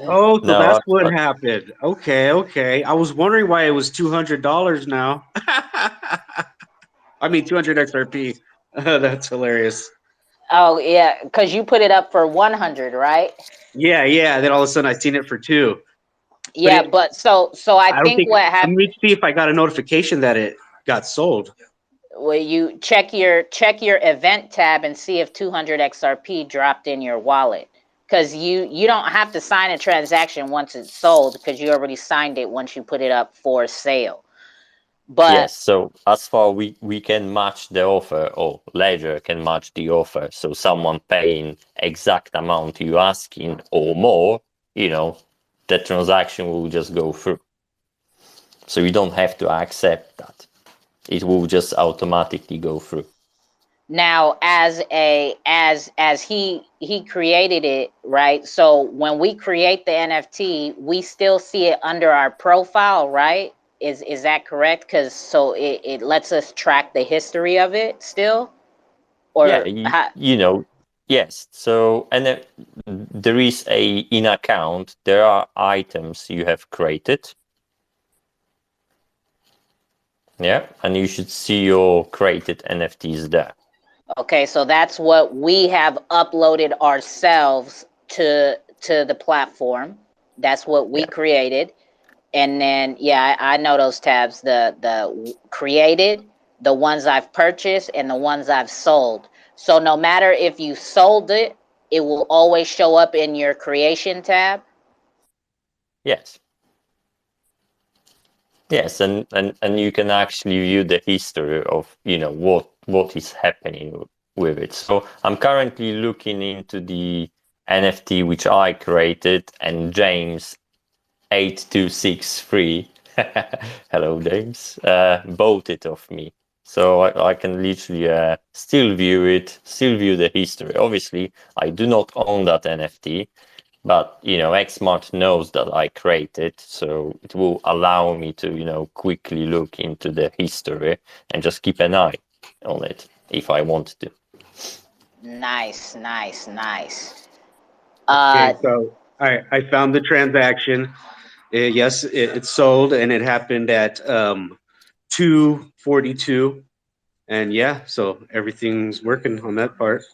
Oh, so No, that's what happened. Okay. I was wondering why it was $200 now. I mean, 200 XRP. That's hilarious. Oh, yeah, because you put it up for 100, right? Yeah. Then all of a sudden, I seen it for 2. But Yeah, but so I I don't think think. what Let happened. me see if I got a notification that it got sold. Well, you check your event tab and see if 200 XRP dropped in your wallet, because you don't have to sign a transaction once it's sold because you already signed it once you put it up for sale. But yes, so as far we can match the offer, or Ledger can match the offer. So someone paying exact amount you asking or more, that transaction will just go through. So you don't have to accept that. It will just automatically go through. Now, as he created it, right? So when we create the NFT, we still see it under our profile, right? Is that correct? Because so it lets us track the history of it still, or Yeah, you know, yes. So and there is in account there are items you have created. Yeah, and you should see your created NFTs there. Okay, so that's what we have uploaded ourselves to the platform. That's what we created. And then yeah, I know those tabs, the created, the ones I've purchased, and the ones I've sold. So no matter if you sold it, it will always show up in your creation tab. Yes. Yes, and you can actually view the history of, you know, what is happening with it. So I'm currently looking into the NFT which I created, and James 8263, hello James, bought it off me. So I can literally still view it, still view the history. Obviously, I do not own that NFT, but you know, Xmart knows that I created, so it will allow me to, you know, quickly look into the history and just keep an eye on it if I want to. Nice, nice, nice. Okay, so I found the transaction. Yes, it sold, and it happened at 2:42, and yeah, so everything's working on that part.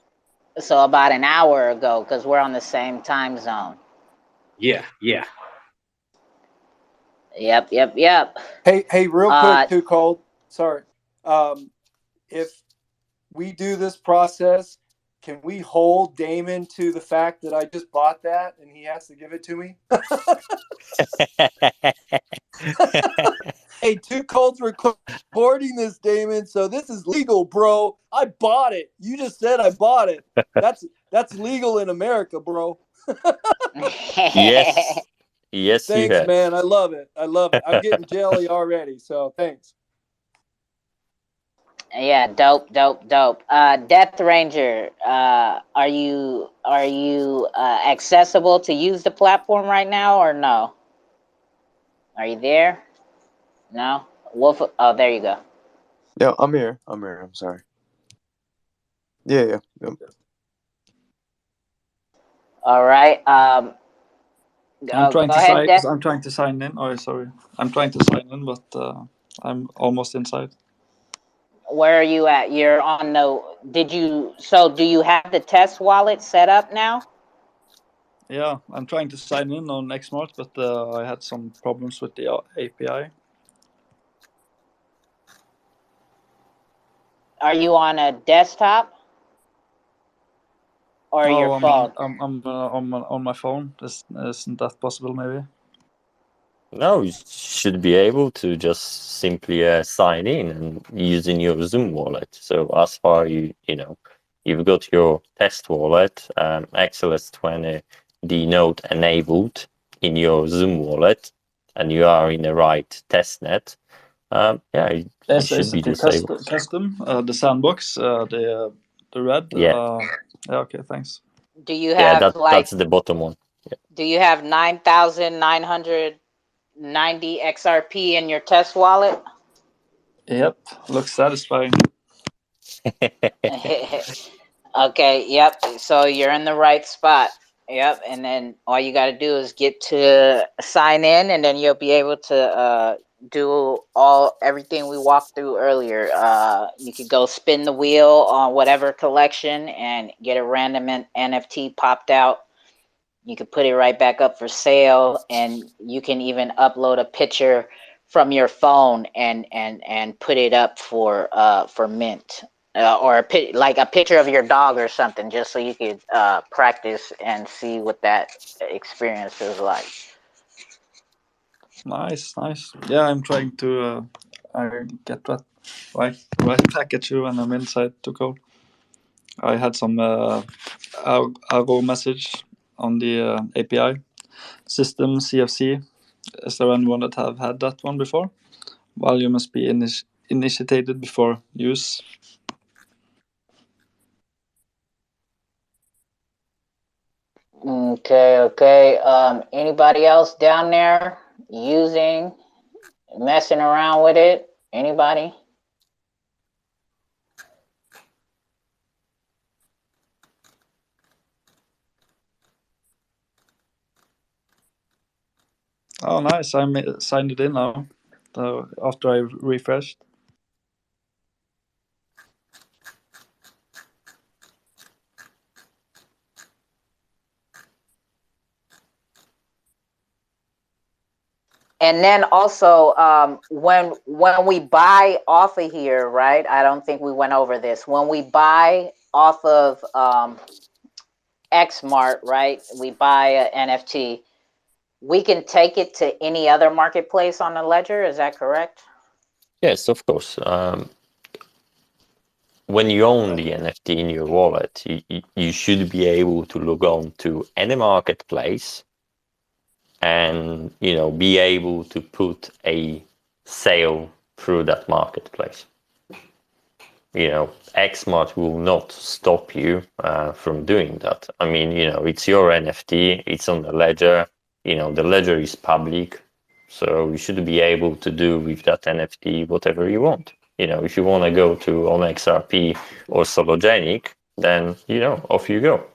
So about an hour ago, because we're on the same time zone. Yeah. Yep. Hey, real quick, too cold. Sorry. If we do this process, can we hold Damon to the fact that I just bought that and he has to give it to me? Hey, Too Cold's recording this, Damon, so this is legal, bro. I bought it. You just said I bought it. That's legal in America, bro. Yes. Yes, you Thanks, have. man. I love it. I'm getting jelly already, so thanks. Yeah, dope. Death Ranger, are you accessible to use the platform right now or no? Are you there? No? Wolf, oh, there you go. Yeah, I'm here. I'm sorry. Yeah. All right. I'm trying go to ahead, sign. Death. I'm trying to sign in. Oh, sorry. I'm trying to sign in, but I'm almost inside. Where are you at? You're on do you have the test wallet set up now? Yeah, I'm trying to sign in on Xmart, but I had some problems with the API. Are you on a desktop or your phone? I'm on my phone. Isn't that possible? Maybe. No, you should be able to just simply sign in and using your Zoom wallet. So as far you've got your test wallet, XLS20 D node enabled in your Zoom wallet, and you are in the right test net. It should be disabled. Custom, the sandbox, the red. Yeah. Yeah. Okay. Thanks. Do you have that's the bottom one. Yeah. Do you have 9,990 XRP in your test wallet? Yep. Looks satisfying. Okay, yep. So you're in the right spot. Yep. And then all you got to do is get to sign in, and then you'll be able to do everything we walked through earlier. You could go spin the wheel on whatever collection and get a random NFT popped out. You could put it right back up for sale, and you can even upload a picture from your phone and put it up for mint, or a picture of your dog or something, just so you could practice and see what that experience is like. Nice. Yeah, I'm trying to get that right package when I'm inside to go. I had some algo message on the API, system CFC. Is there anyone that have had that one before? Value must be initiated before use. Okay. Anybody else down there using, messing around with it? Anybody? Oh, nice. I signed it in now after I refreshed. And then also, when we buy off of here, right? I don't think we went over this. When we buy off of Xmart, right? We buy an NFT. We can take it to any other marketplace on the ledger. Is that correct? Yes, of course. When you own the NFT in your wallet, you should be able to log on to any marketplace and be able to put a sale through that marketplace. Xmart will not stop you from doing that. I mean, it's your NFT, it's on the ledger, the ledger is public, so you should be able to do with that NFT whatever you want. If you want to go to on Xrp or Sologenic, then, off you go.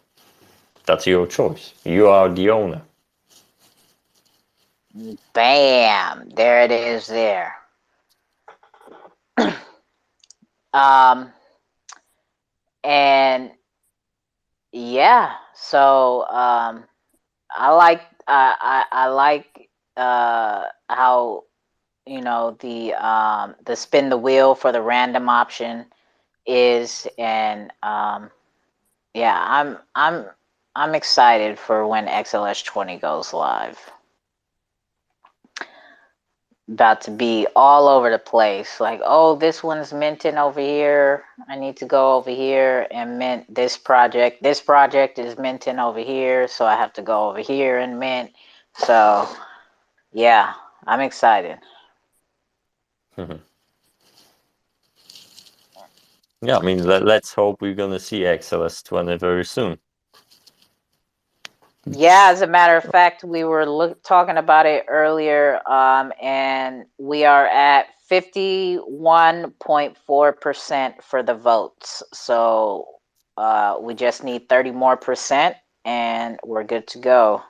That's your choice. You are the owner. Bam! There it is there. And yeah, so I like how the spin the wheel for the random option is, and yeah, I'm excited for when XLS 20 goes live. About to be all over the place. Like, oh, this one's minting over here. I need to go over here and mint this project. This project is minting over here, so I have to go over here and mint. So, yeah, I'm excited. Yeah, I mean, let's hope we're going to see XLS 20 very soon. Yeah, as a matter of fact, we were talking about it earlier, and we are at 51.4% for the votes. So we just need 30 more percent, and we're good to go.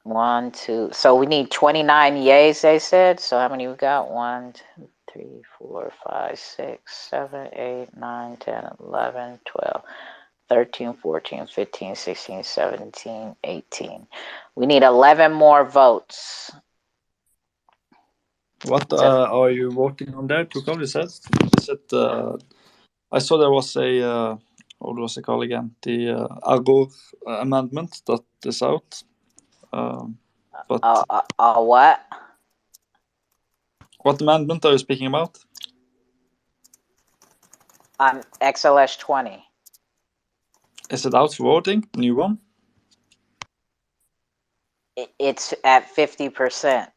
1, 2. So we need 29 yays, they said. So how many we got? 1, 2, 3, 4, 5, 6, 7, 8, 9, 10, 11, 12. 13, 14, 15, 16, 17, 18. We need 11 more votes. What are you voting on there, Tukov? Is it? I saw there was a what was it called again? The Agor amendment that is out. But what? What amendment are you speaking about? XLS 20. Is it out for voting? New one? It's at 50%.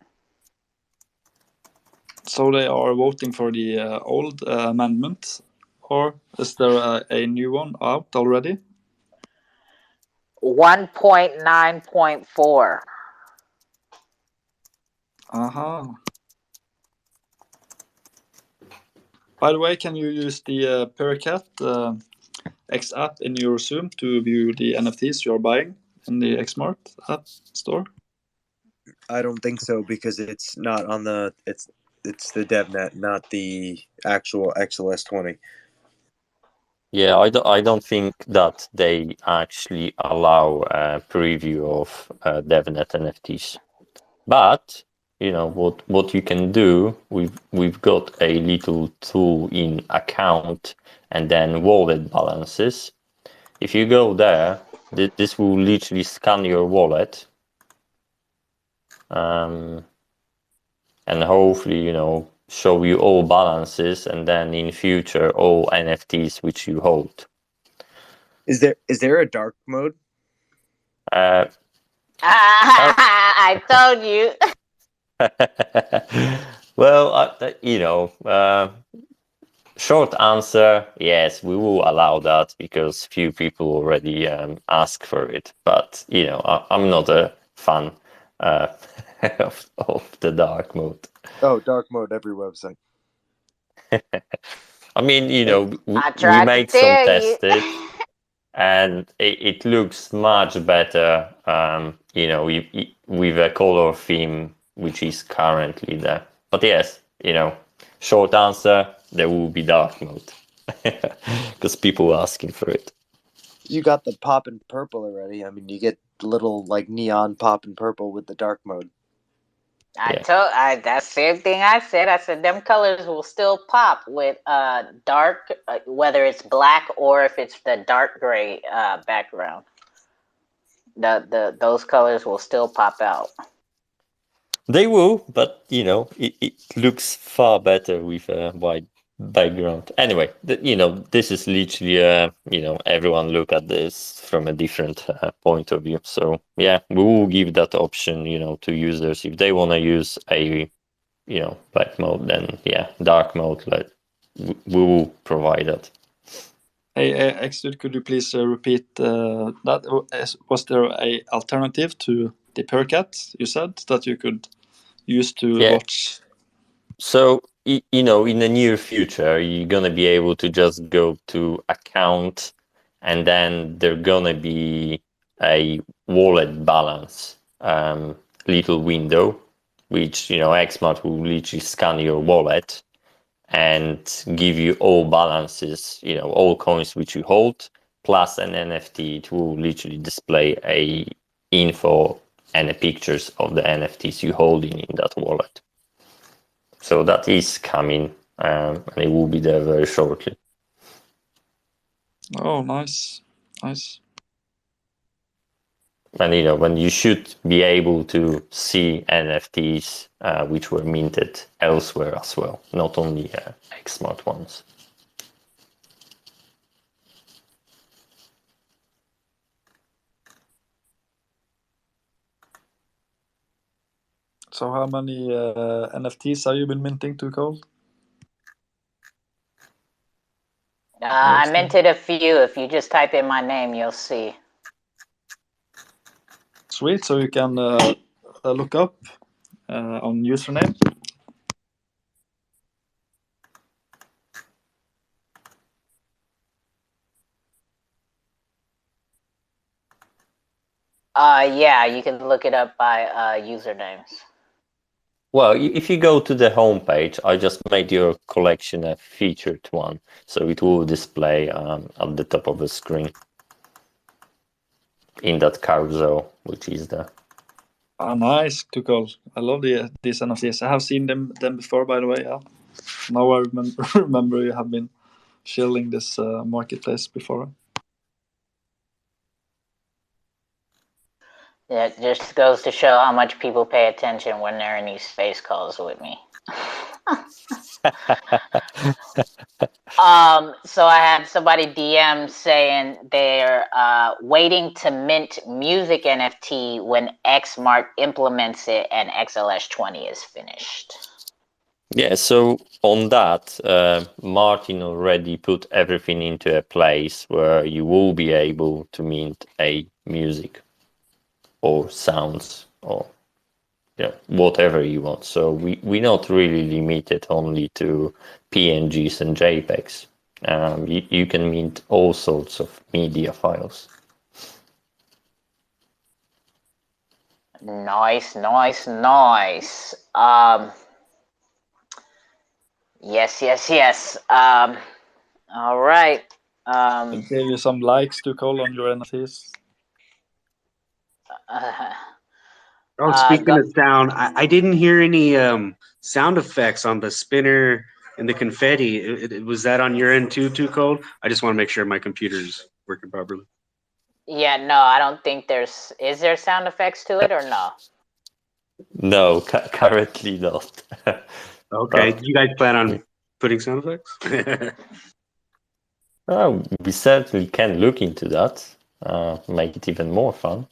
So they are voting for the old amendment, or is there a new one out already? 1.9.4. By the way, can you use the Paracat X app in your Zoom to view the NFTs you're buying in the Xmart app store? I don't think so, because it's not on the it's the DevNet, not the actual XLS 20. Yeah, I don't think that they actually allow a preview of DevNet NFTs. But what you can do, we've got a little tool in account and then wallet balances. If you go there, this will literally scan your wallet, and hopefully show you all balances, and then in future all NFTs which you hold. Is there a dark mode? Uh, I told you. well, short answer, yes, we will allow that because few people already ask for it. But I'm not a fan of the dark mode. Oh, dark mode every website. I mean, I we tried to made some tell you. tested, and it looks much better. With a color theme which is currently there. But yes, short answer, there will be dark mode because people are asking for it. You got the pop and purple already. I mean, you get little like neon pop and purple with the dark mode. That's the same thing I said. I said them colors will still pop with dark, whether it's black or if it's the dark gray background. Those colors will still pop out. They will, but it looks far better with a white background. Anyway, this is literally everyone look at this from a different point of view. So yeah, we will give that option to users if they want to use a black mode, then yeah, dark mode, we will provide that. Hey, Xrpl, could you please repeat that? Was there a alternative to the Percat you said that you could use to watch? So, in the near future, you're going to be able to just go to account, and then there's going to be a wallet balance little window, which, Xmart will literally scan your wallet and give you all balances, all coins which you hold, plus an NFT. It will literally display a info and the pictures of the NFTs you holding in that wallet. So that is coming, and it will be there very shortly. Oh, nice. And when you should be able to see NFTs which were minted elsewhere as well, not only Xmart ones. So how many NFTs have you been minting, to Cole? I minted a few. If you just type in my name, you'll see. Sweet. So you can look up on username. Yeah, you can look it up by usernames. Well, if you go to the homepage, I just made your collection a featured one, so it will display at the top of the screen in that carousel, which is there. Ah, nice, Tukol. I love these NFTs. I have seen them before, by the way. Yeah. Now I remember you have been shilling this marketplace before. Yeah, it just goes to show how much people pay attention when they're in these space calls with me. So I had somebody DM saying they're waiting to mint music NFT when Xmart implements it and XLS20 is finished. Yeah, so on that, Martin already put everything into a place where you will be able to mint a music or sounds or whatever you want. So we're not really limited only to PNGs and JPEGs. You can mint all sorts of media files. Nice. Yes. All right. I gave you some likes to call on your NFTs. Speaking of sound, I didn't hear any sound effects on the spinner and the confetti. Was that on your end too cold? I just want to make sure my computer's working properly. Yeah, no, I don't think is there sound effects to it or no? No, currently not. Okay, do you guys plan on putting sound effects? We certainly can look into that, make it even more fun.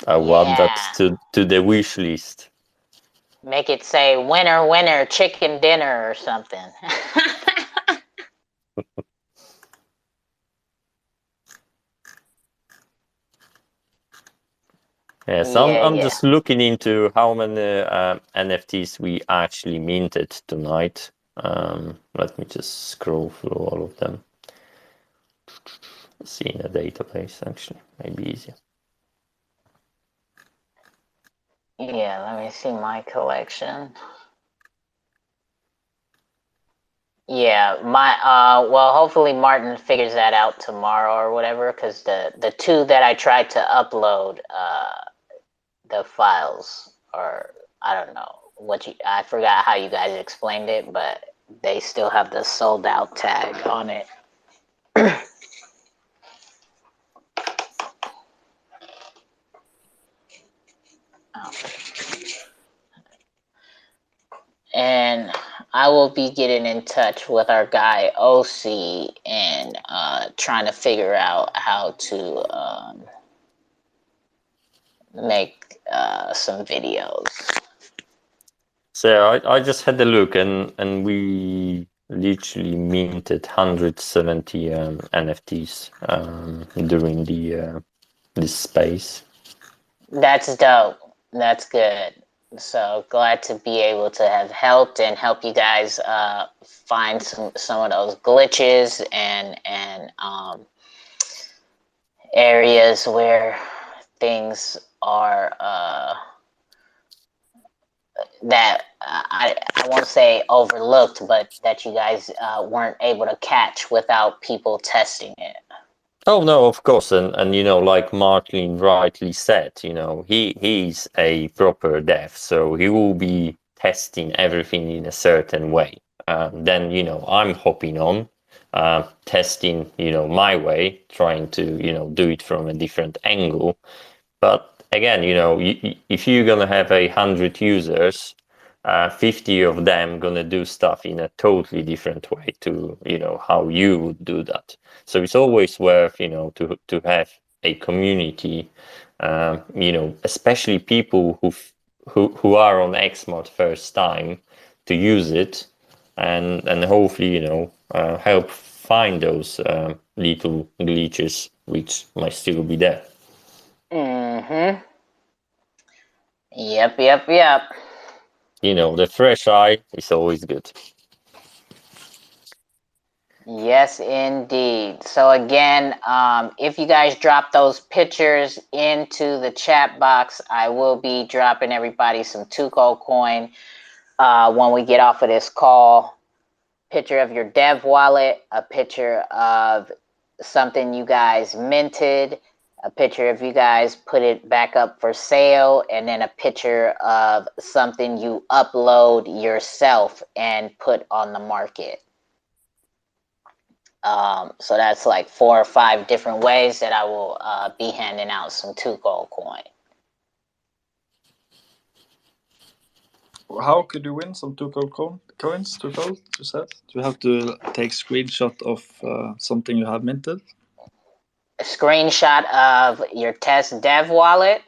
I'll add that Yeah. to the wish list. Make it say winner, winner, chicken dinner or something. Yes, Yeah, I'm yeah. just looking into how many NFTs we actually minted tonight. Let me just scroll through all of them. See in a database, actually, maybe easier. Yeah, let me see my collection. Yeah, my well, hopefully Martin figures that out tomorrow or whatever, because the two that I tried to upload, the files are, I don't know what you, I forgot how you guys explained it, but they still have the sold out tag on it. And I will be getting in touch with our guy OC and trying to figure out how to make some videos. So I just had a look, and we literally minted 170 NFTs during the this space. That's dope. That's good. So glad to be able to have helped and help you guys find some of those glitches and areas where things are that I won't say overlooked, but that you guys weren't able to catch without people testing it. Oh no, of course, and you know, like Martin rightly said, you know, he's a proper dev, so he will be testing everything in a certain way. Then you know, I'm hopping on, testing, you know, my way, trying to do it from a different angle. But again, you know, if you're gonna have 100 users, 50 of them gonna do stuff in a totally different way to how you would do that. So it's always worth to have a community, especially people who are on Xmart first time to use it, and hopefully help find those little glitches which might still be there. Mm-hmm. Yep. You know, the fresh eye is always good. Yes, indeed. So again, if you guys drop those pictures into the chat box, I will be dropping everybody some Tuco coin when we get off of this call. Picture of your dev wallet, a picture of something you guys minted, a picture of you guys put it back up for sale, and then a picture of something you upload yourself and put on the market. So that's like 4 or 5 different ways that I will be handing out some Tuco coin. How could you win some coins? Tuco, you said? Do you have to take screenshot of something you have minted? A screenshot of your test dev wallet,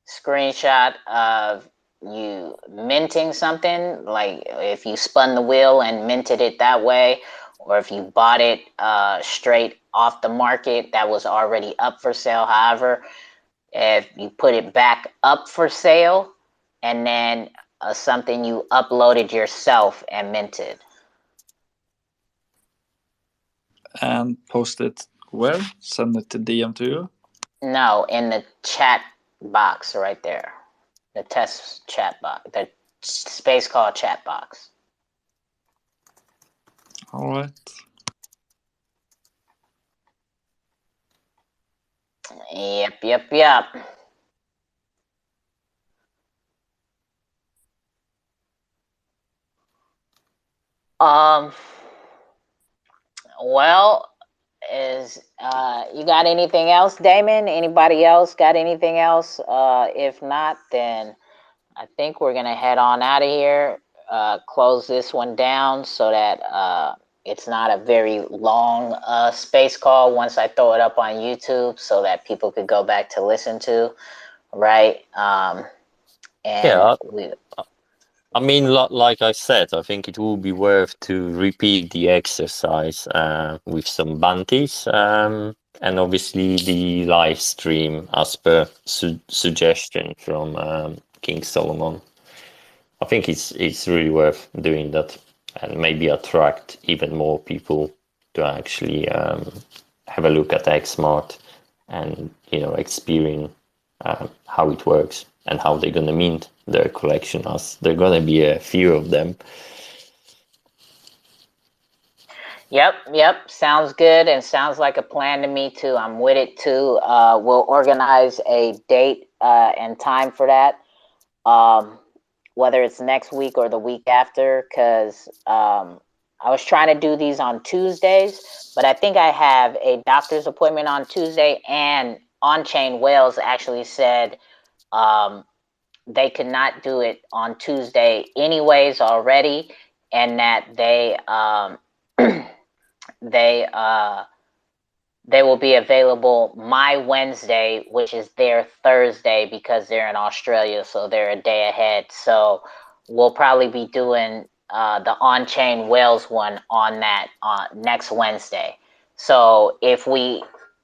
screenshot of you minting something, like if you spun the wheel and minted it that way, or if you bought it straight off the market that was already up for sale. However, if you put it back up for sale and then something you uploaded yourself and minted. And post it where? Send it to DM to you? No, in the chat box right there. The test chat box. The space called chat box. All right. Yep. Well, is you got anything else, Damon? Anybody else got anything else? If not, then I think we're gonna head on out of here. Close this one down so that it's not a very long space call once I throw it up on YouTube, so that people could go back to listen to right? And Yeah, we I mean, like I said, I think it will be worth to repeat the exercise with some banties, and obviously the live stream as per suggestion from King Solomon. I think it's really worth doing that, and maybe attract even more people to actually have a look at Xmart and experience how it works and how they're gonna mint their collection, as there are gonna be a few of them. Yep. Sounds good and sounds like a plan to me too. I'm with it too. We'll organize a date and time for that. Whether it's next week or the week after, because I was trying to do these on Tuesdays, but I think I have a doctor's appointment on Tuesday, and On Chain Wales actually said they could not do it on Tuesday anyways already, and that they they will be available my Wednesday, which is their Thursday, because they're in Australia, so they're a day ahead. So we'll probably be doing the on-chain Whales one on that next Wednesday. So if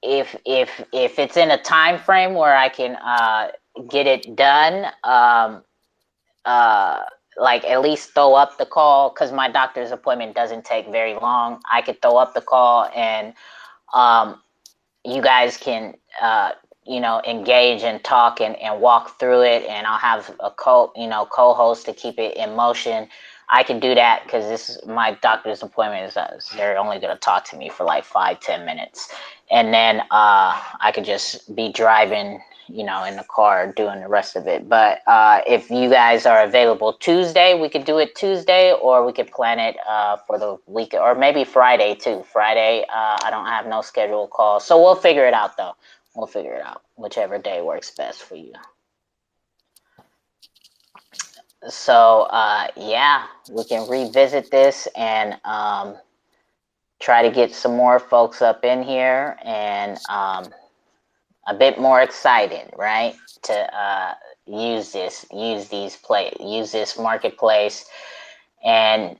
it's in a time frame where I can get it done, like at least throw up the call, because my doctor's appointment doesn't take very long. I could throw up the call, and you guys can engage and talk and walk through it, and I'll have a co-host to keep it in motion. I can do that because this is my doctor's appointment. They're only going to talk to me for like 5-10 minutes, and then I could just be driving in the car doing the rest of it. But if you guys are available Tuesday, we could do it Tuesday, or we could plan it for the week, or maybe Friday too. Friday, I don't have no scheduled calls, so we'll figure it out though. We'll figure it out, whichever day works best for you. So yeah, we can revisit this and try to get some more folks up in here and a bit more excited, right? To use this marketplace and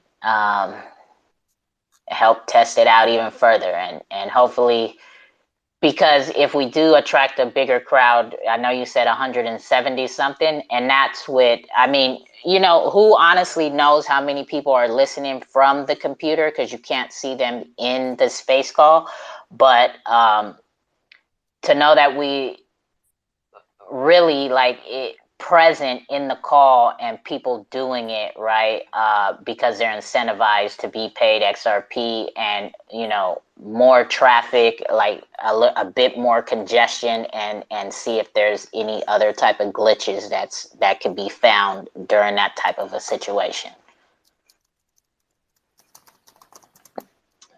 help test it out even further, and hopefully, because if we do attract a bigger crowd, I know you said 170 something, and that's who honestly knows how many people are listening from the computer, because you can't see them in the space call, but to know that we really like it present in the call and people doing it, right? Because they're incentivized to be paid XRP, and more traffic, like a bit more congestion, and see if there's any other type of glitches that could be found during that type of a situation.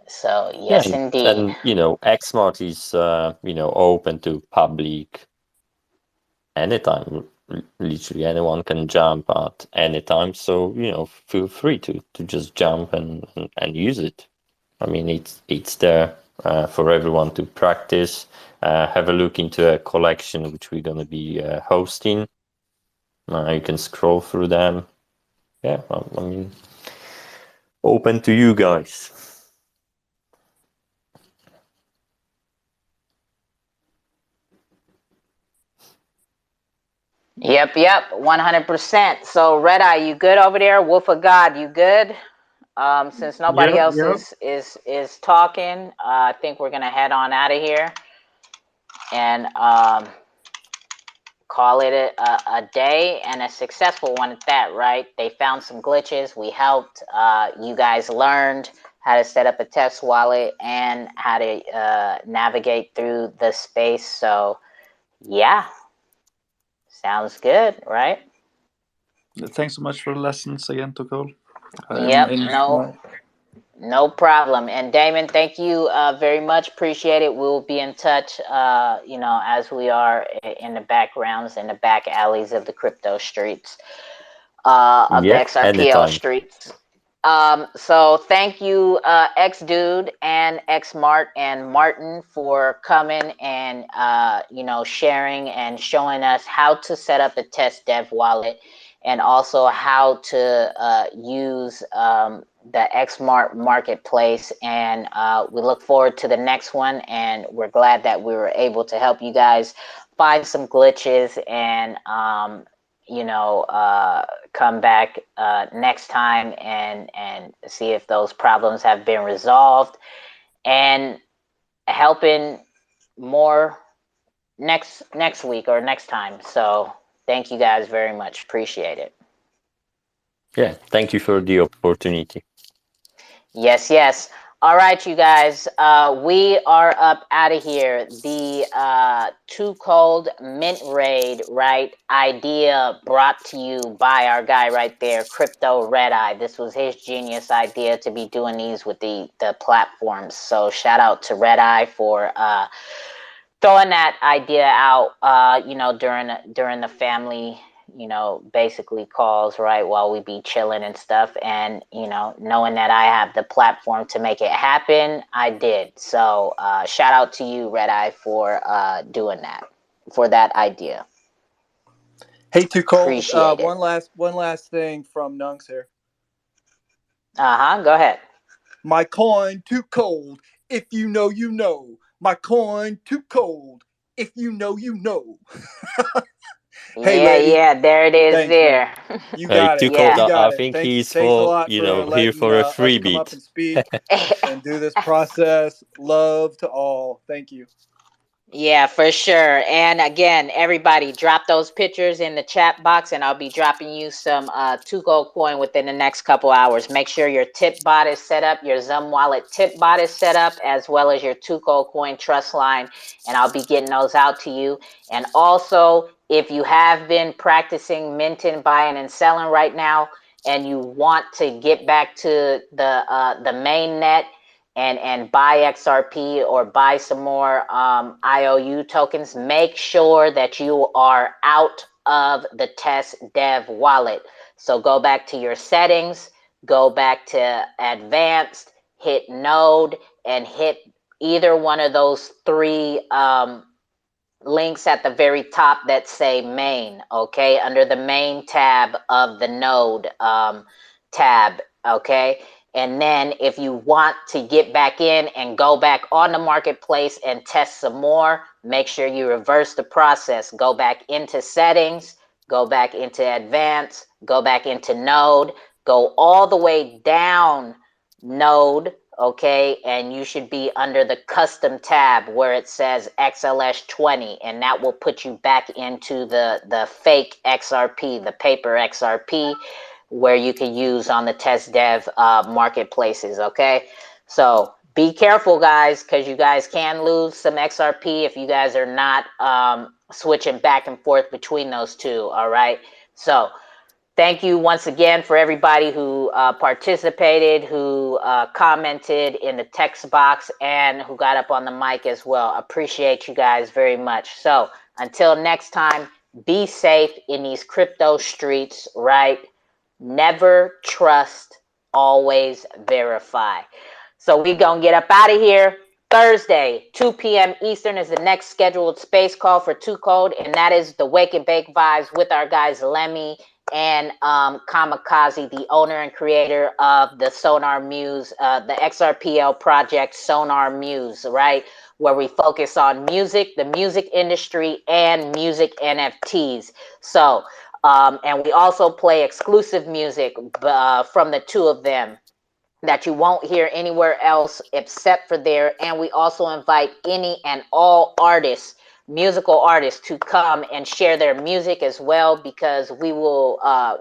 So yes, Yeah, indeed. and Xmart is open to public anytime. Literally anyone can jump at any time, so feel free to just jump and use it. I mean, it's there for everyone to practice. Have a look into a collection which we're going to be hosting. You can scroll through them. Yeah, I mean, open to you guys. Yep, 100%. So Red Eye, you good over there? Wolf of God, you good? Since nobody else is talking, I think we're gonna head on out of here and call it a day, and a successful one at that, right? They found some glitches. We helped. You guys learned how to set up a test wallet and how to navigate through the space. So yeah, sounds good, right? Thanks so much for the lessons again, Tukol. Yep, no problem. And Damon, thank you very much. Appreciate it. We'll be in touch, as we are in the backgrounds, in the back alleys of the crypto streets, of the XRPL anytime. streets. So thank you, X Dude and X Mart and Martin for coming and sharing and showing us how to set up a test dev wallet, and also how to use the Xmart marketplace. And we look forward to the next one, and we're glad that we were able to help you guys find some glitches and come back next time and see if those problems have been resolved, and helping more next week or next time. So thank you guys very much. Appreciate it. Yeah, thank you for the opportunity. Yes. All right, you guys. We are up out of here. The Too Cold Mint Raid, right? Idea brought to you by our guy right there, Crypto Red Eye. This was his genius idea to be doing these with the platforms. So shout out to Red Eye for throwing that idea out, during the family, basically calls, right, while we be chilling and stuff. And, knowing that I have the platform to make it happen, I did. So shout out to you, Red Eye, for doing that, for that idea. Hey, Too Cold. Appreciate it. One last thing from Nunks here. Go ahead. My coin too cold. If you know, you know. My coin too cold. If you know, you know. Hey, Ray. Yeah, there it is. Thanks, there. You got it. Too Cold, You got I it. think Thanks he's a for, lot for here letting for a us come up freebie. and speak and do this process. Love to all. Thank you. Yeah, for sure. And again, everybody, drop those pictures in the chat box, and I'll be dropping you some Too Cold coin within the next couple hours. Make sure your tip bot is set up, your Zum Wallet tip bot is set up, as well as your Too Cold coin trust line, and I'll be getting those out to you. And also, if you have been practicing minting, buying, and selling right now, and you want to get back to the main net, and buy XRP or buy some more IOU tokens, make sure that you are out of the test dev wallet. So go back to your settings, go back to advanced, hit node, and hit either one of those three links at the very top that say main, okay, under the main tab of the node tab, okay. And then if you want to get back in and go back on the marketplace and test some more, make sure you reverse the process. Go back into settings, go back into advanced, go back into node, go all the way down node, okay, and you should be under the custom tab where it says XLS20, and that will put you back into the fake XRP, the paper XRP, where you can use on the test dev marketplaces, okay? So be careful, guys, because you guys can lose some XRP if you guys are not switching back and forth between those two, all right? So thank you once again for everybody who participated, who commented in the text box, and who got up on the mic as well. Appreciate you guys very much. So until next time, be safe in these crypto streets, right? Never trust, always verify. So we gonna get up out of here. Thursday, 2 p.m. Eastern is the next scheduled space call for Too Cold, and that is the Wake and Bake Vibes with our guys Lemmy and Kamikaze, the owner and creator of the Sonar Muse, the XRPL project Sonar Muse, right? Where we focus on music, the music industry, and music NFTs. So, and we also play exclusive music from the two of them that you won't hear anywhere else except for there. And we also invite any and all artists, musical artists, to come and share their music as well, because we will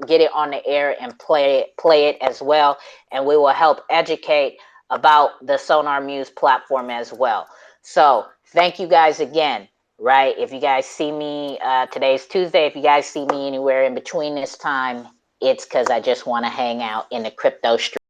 get it on the air and play it as well, and we will help educate about the Sonar Muse platform as well. So thank you guys again. Right, if you guys see me, today's Tuesday, if you guys see me anywhere in between this time, it's because I just want to hang out in the crypto street.